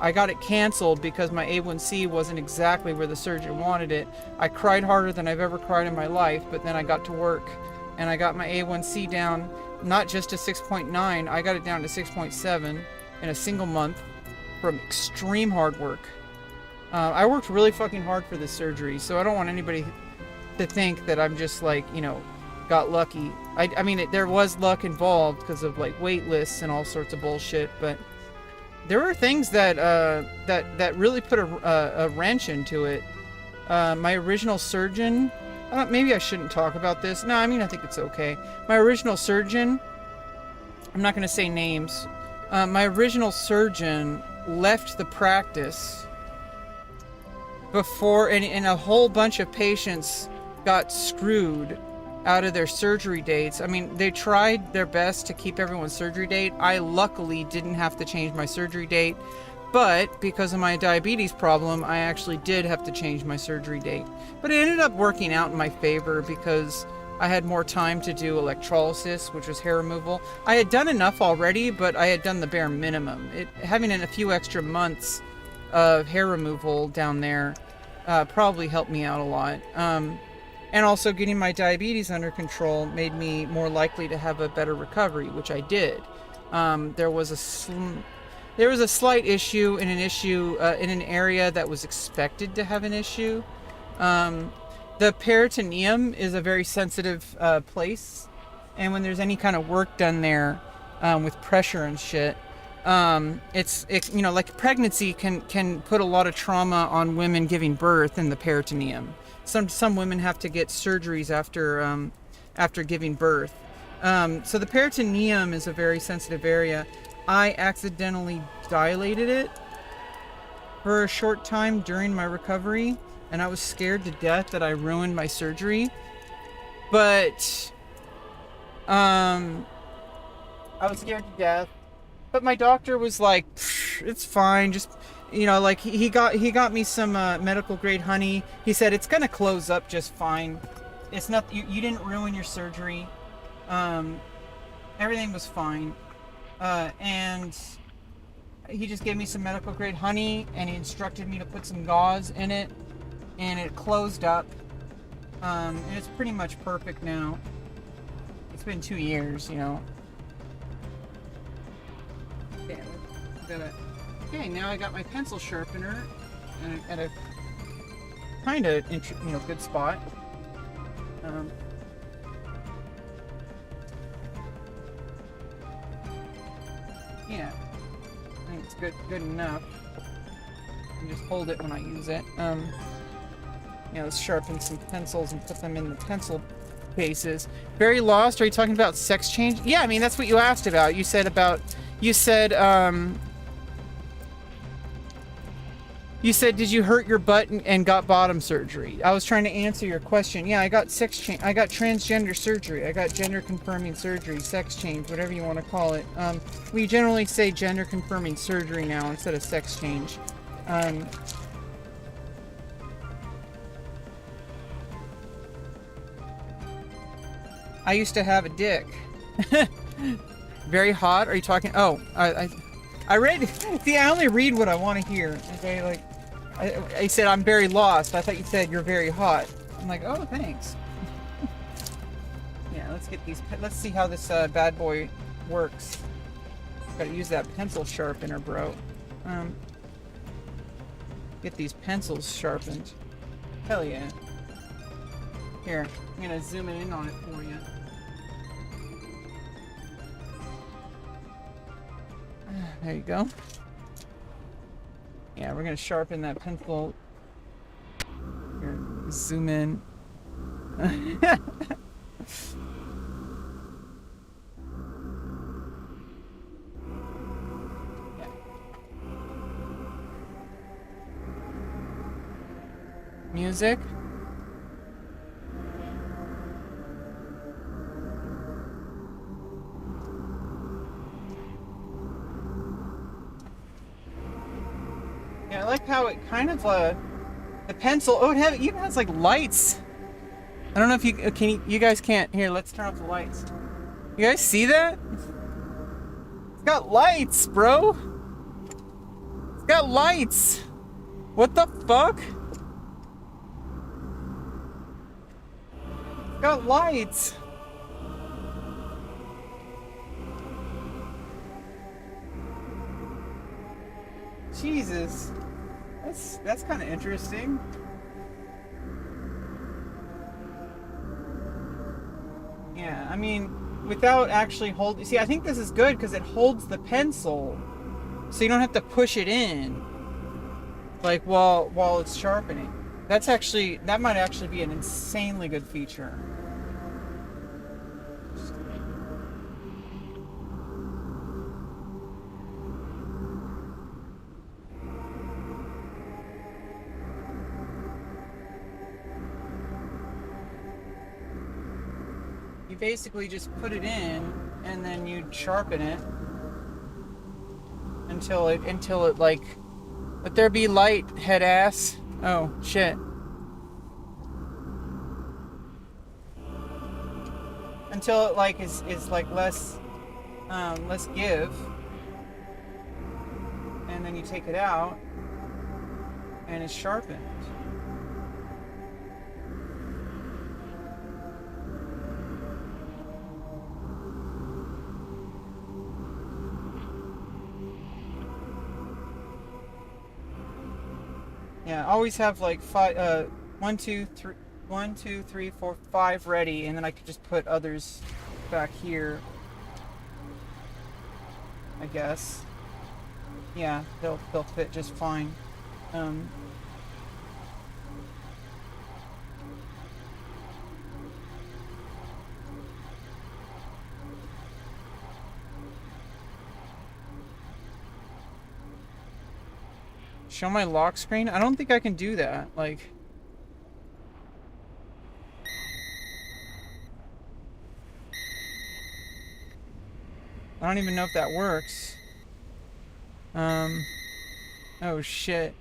I got it canceled because my A1C wasn't exactly where the surgeon wanted it. I cried harder than I've ever cried in my life, but then I got to work and I got my A1C down, not just to 6.9, I got it down to 6.7 in a single month from extreme hard work. I worked really fucking hard for this surgery, so I don't want anybody to think that I'm just like, you know, got lucky. I mean, there was luck involved because of like wait lists and all sorts of bullshit, but there were things that that really put a wrench into it. My original surgeon, maybe I shouldn't talk about this. No, I mean, I think it's okay. My original surgeon, I'm not going to say names. My original surgeon left the practice before, and a whole bunch of patients got screwed out of their surgery dates. I mean, they tried their best to keep everyone's surgery date. I luckily didn't have to change my surgery date, But because of my diabetes problem, I actually did have to change my surgery date. But it ended up working out in my favor because I had more time to do electrolysis, which was hair removal. I had done enough already, but I had done the bare minimum. Having a few extra months of hair removal down there probably helped me out a lot. And also getting my diabetes under control made me more likely to have a better recovery, which I did. There was a slight issue in an area that was expected to have an issue. The peritoneum is a very sensitive place, and when there's any kind of work done there with pressure and shit, it's like pregnancy can put a lot of trauma on women giving birth in the peritoneum. Some women have to get surgeries after giving birth. So the peritoneum is a very sensitive area. I accidentally dilated it for a short time during my recovery, and I was scared to death that I ruined my surgery. But I was scared to death. But my doctor was like, it's fine, just like he got me some medical grade honey. He said it's gonna close up just fine. It's not you didn't ruin your surgery. Everything was fine. And he just gave me some medical grade honey, and he instructed me to put some gauze in it, and it closed up. And it's pretty much perfect now. It's been 2 years, Okay, now I got my pencil sharpener at a kind of good spot. Yeah, I think it's good enough. You just hold it when I use it. Let's sharpen some pencils and put them in the pencil cases. Very lost. Are you talking about sex change? Yeah, I mean that's what you asked about. You said did you hurt your butt and got bottom surgery? I was trying to answer your question. Yeah, I got I got transgender surgery. I got gender confirming surgery, sex change, whatever you want to call it. We generally say gender confirming surgery now instead of sex change. I used to have a dick. Very hot. Are you talking? Oh, I read. See, I only read what I want to hear. Okay, I said I'm very lost. I thought you said you're very hot. I'm like, oh, thanks. Yeah, let's get these. Let's see how this bad boy works. Gotta use that pencil sharpener, bro. Get these pencils sharpened. Hell yeah. Here, I'm gonna zoom in on it for you. There you go. Yeah, we're gonna sharpen that pencil. Here, zoom in. Yeah. Music. Yeah, I like how it kind of the pencil. Oh, it even has like lights. I don't know if you guys can't. Here, let's turn off the lights. You guys see that? It's got lights, bro. It's got lights. What the fuck? It's got lights. Jesus. That's kind of interesting. Yeah, I mean, without actually holding... See, I think this is good because it holds the pencil, so you don't have to push it in, like, while it's sharpening. That might actually be an insanely good feature. Basically just put it in and then you sharpen it and until it like, let there be light, head ass. Oh shit. Until it like is like less give, and then you take it out and it's sharpened. Yeah, always have like 1, 2, 3, 4, 5 ready, and then I could just put others back here, I guess. Yeah, they'll fit just fine. Show my lock screen? I don't think I can do that. Like, I don't even know if that works. Oh shit.